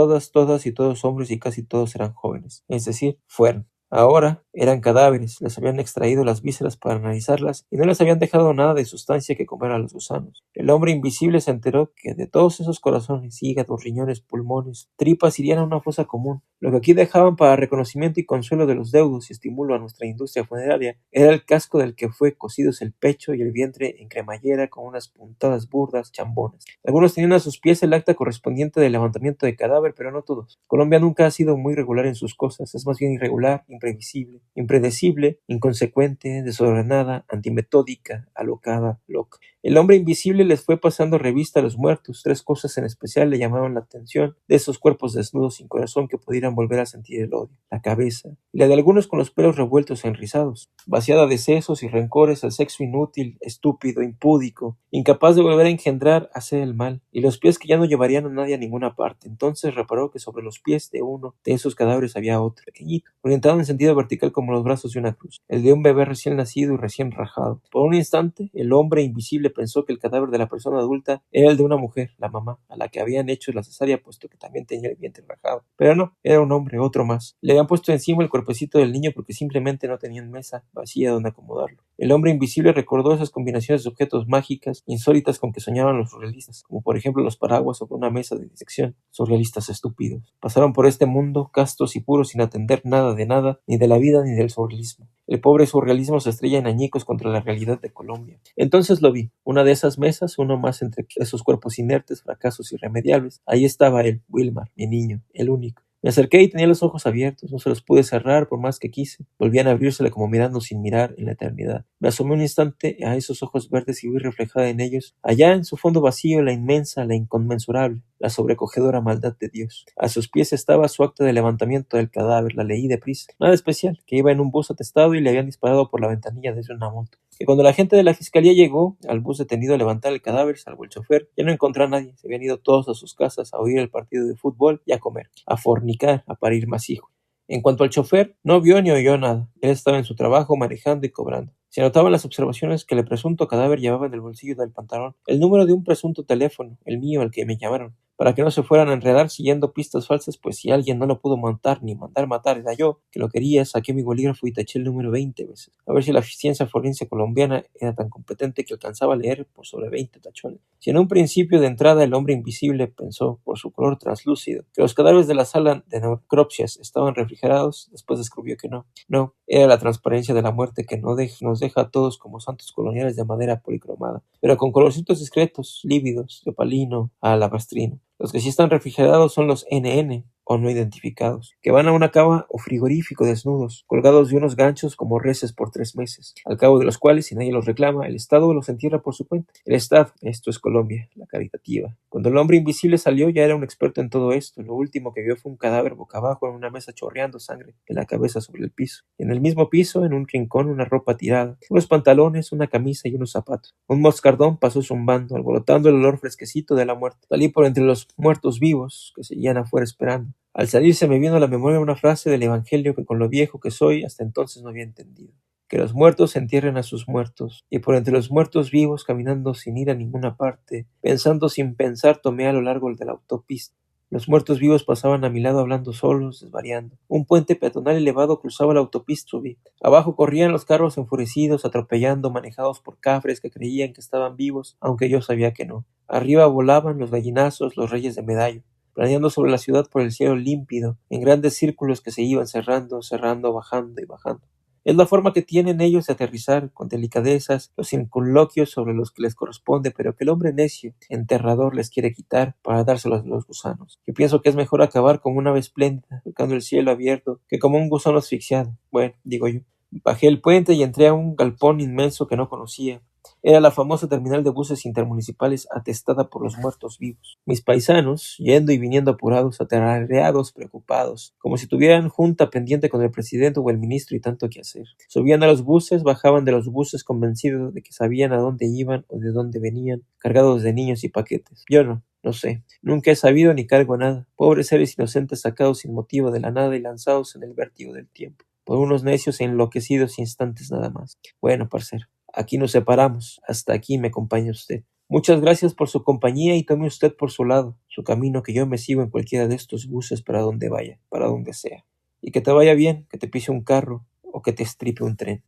y todos hombres, y casi todos eran jóvenes. Es decir, fueron. Ahora eran cadáveres, les habían extraído las vísceras para analizarlas y no les habían dejado nada de sustancia que comer a los gusanos. El hombre invisible se enteró que de todos esos corazones, hígados, riñones, pulmones, tripas irían a una fosa común. Lo que aquí dejaban para reconocimiento y consuelo de los deudos y estímulo a nuestra industria funeraria era el casco del que fue cosidos el pecho y el vientre en cremallera con unas puntadas burdas chambonas. Algunos tenían a sus pies el acta correspondiente del levantamiento de cadáver, pero no todos. Colombia nunca ha sido muy regular en sus cosas, es más bien irregular, imprevisible, impredecible, inconsecuente, desordenada, antimetódica, alocada, loca. El hombre invisible les fue pasando revista a los muertos. 3 cosas en especial le llamaban la atención de esos cuerpos desnudos sin corazón que pudieran volver a sentir el odio. La cabeza, y la de algunos con los pelos revueltos e enrizados, vaciada de sesos y rencores al sexo inútil, estúpido, impúdico, incapaz de volver a engendrar, hacer el mal, y los pies que ya no llevarían a nadie a ninguna parte. Entonces reparó que sobre los pies de uno de esos cadáveres había otro, pequeñito, orientado en sentido vertical como los brazos de una cruz, el de un bebé recién nacido y recién rajado. Por un instante, el hombre invisible pensó que el cadáver de la persona adulta era el de una mujer, la mamá, a la que habían hecho la cesárea, puesto que también tenía el vientre rajado. Pero no, era un hombre, otro más. Le habían puesto encima el cuerpecito del niño porque simplemente no tenían mesa vacía donde acomodarlo. El hombre invisible recordó esas combinaciones de objetos mágicas, insólitas con que soñaban los surrealistas, como por ejemplo los paraguas sobre una mesa de disección. Surrealistas estúpidos. Pasaron por este mundo, castos y puros, sin atender nada de nada, ni de la vida ni del surrealismo. El pobre surrealismo se estrella en añicos contra la realidad de Colombia. Entonces lo vi, una de esas mesas, uno más entre esos cuerpos inertes, fracasos irremediables. Ahí estaba él, Wilmar, mi niño, el único. Me acerqué y tenía los ojos abiertos, no se los pude cerrar por más que quise. Volvían a abrírsele como mirando sin mirar en la eternidad. Me asomé un instante a esos ojos verdes y vi reflejada en ellos, allá en su fondo vacío, la inmensa, la inconmensurable, la sobrecogedora maldad de Dios. A sus pies estaba su acta de levantamiento del cadáver, la leí deprisa. Nada especial, que iba en un bus atestado y le habían disparado por la ventanilla desde una moto. Que cuando la gente de la fiscalía llegó al bus detenido a levantar el cadáver, salvo el chofer, ya no encontró a nadie. Se habían ido todos a sus casas a oír el partido de fútbol y a comer, a fornicar, a parir más hijos. En cuanto al chofer, no vio ni oyó nada. Él estaba en su trabajo manejando y cobrando. Se notaban las observaciones que el presunto cadáver llevaba en el bolsillo del pantalón. El número de un presunto teléfono, el mío, al que me llamaron, para que no se fueran a enredar siguiendo pistas falsas, pues si alguien no lo pudo montar ni mandar matar era yo, que lo quería. Saqué mi bolígrafo y taché el número 20 veces, a ver si la ciencia forense colombiana era tan competente que alcanzaba a leer por sobre 20 tachones. Si en un principio de entrada el hombre invisible pensó, por su color translúcido, que los cadáveres de la sala de necropsias estaban refrigerados, después descubrió que no. No, era la transparencia de la muerte que nos deja a todos como santos coloniales de madera policromada, pero con colorcitos discretos, lívidos, de opalino a alabastrino. Los que sí están refrigerados son los NN, o no identificados, que van a una cava o frigorífico desnudos, colgados de unos ganchos como reses por 3 meses, al cabo de los cuales, si nadie los reclama, el Estado los entierra por su cuenta. El Estado, esto es Colombia, la caritativa. Cuando el hombre invisible salió, ya era un experto en todo esto. Lo último que vio fue un cadáver boca abajo en una mesa chorreando sangre de la cabeza sobre el piso. En el mismo piso, en un rincón, una ropa tirada, unos pantalones, una camisa y unos zapatos. Un moscardón pasó zumbando, alborotando el olor fresquecito de la muerte. Salí por entre los muertos vivos que seguían afuera esperando. Al salir se me vino a la memoria una frase del Evangelio que con lo viejo que soy hasta entonces no había entendido. Que los muertos entierren a sus muertos, y por entre los muertos vivos, caminando sin ir a ninguna parte, pensando sin pensar, tomé a lo largo de la autopista. Los muertos vivos pasaban a mi lado hablando solos, desvariando. Un puente peatonal elevado cruzaba la autopista. Subí. Abajo corrían los carros enfurecidos, atropellando, manejados por cafres que creían que estaban vivos, aunque yo sabía que no. Arriba volaban los gallinazos, los reyes de medallo, planeando sobre la ciudad por el cielo límpido, en grandes círculos que se iban cerrando, cerrando, bajando y bajando. Es la forma que tienen ellos de aterrizar con delicadezas los circunloquios sobre los que les corresponde, pero que el hombre necio, enterrador, les quiere quitar para dárselos a los gusanos. Yo pienso que es mejor acabar como un ave espléndida, tocando el cielo abierto, que como un gusano asfixiado. Bueno, digo yo. Bajé el puente y entré a un galpón inmenso que no conocía. Era la famosa terminal de buses intermunicipales atestada por los muertos vivos. Mis paisanos, yendo y viniendo apurados, atareados, preocupados, como si tuvieran junta pendiente con el presidente o el ministro y tanto que hacer. Subían a los buses, bajaban de los buses convencidos de que sabían a dónde iban o de dónde venían, cargados de niños y paquetes. Yo no sé. Nunca he sabido ni cargo nada. Pobres seres inocentes sacados sin motivo de la nada y lanzados en el vértigo del tiempo, por unos necios e enloquecidos instantes nada más. Bueno, parcero. Aquí nos separamos. Hasta aquí me acompaña usted. Muchas gracias por su compañía y tome usted por su lado su camino, que yo me sigo en cualquiera de estos buses para donde vaya, para donde sea. Y que te vaya bien, que te pise un carro o que te estripe un tren.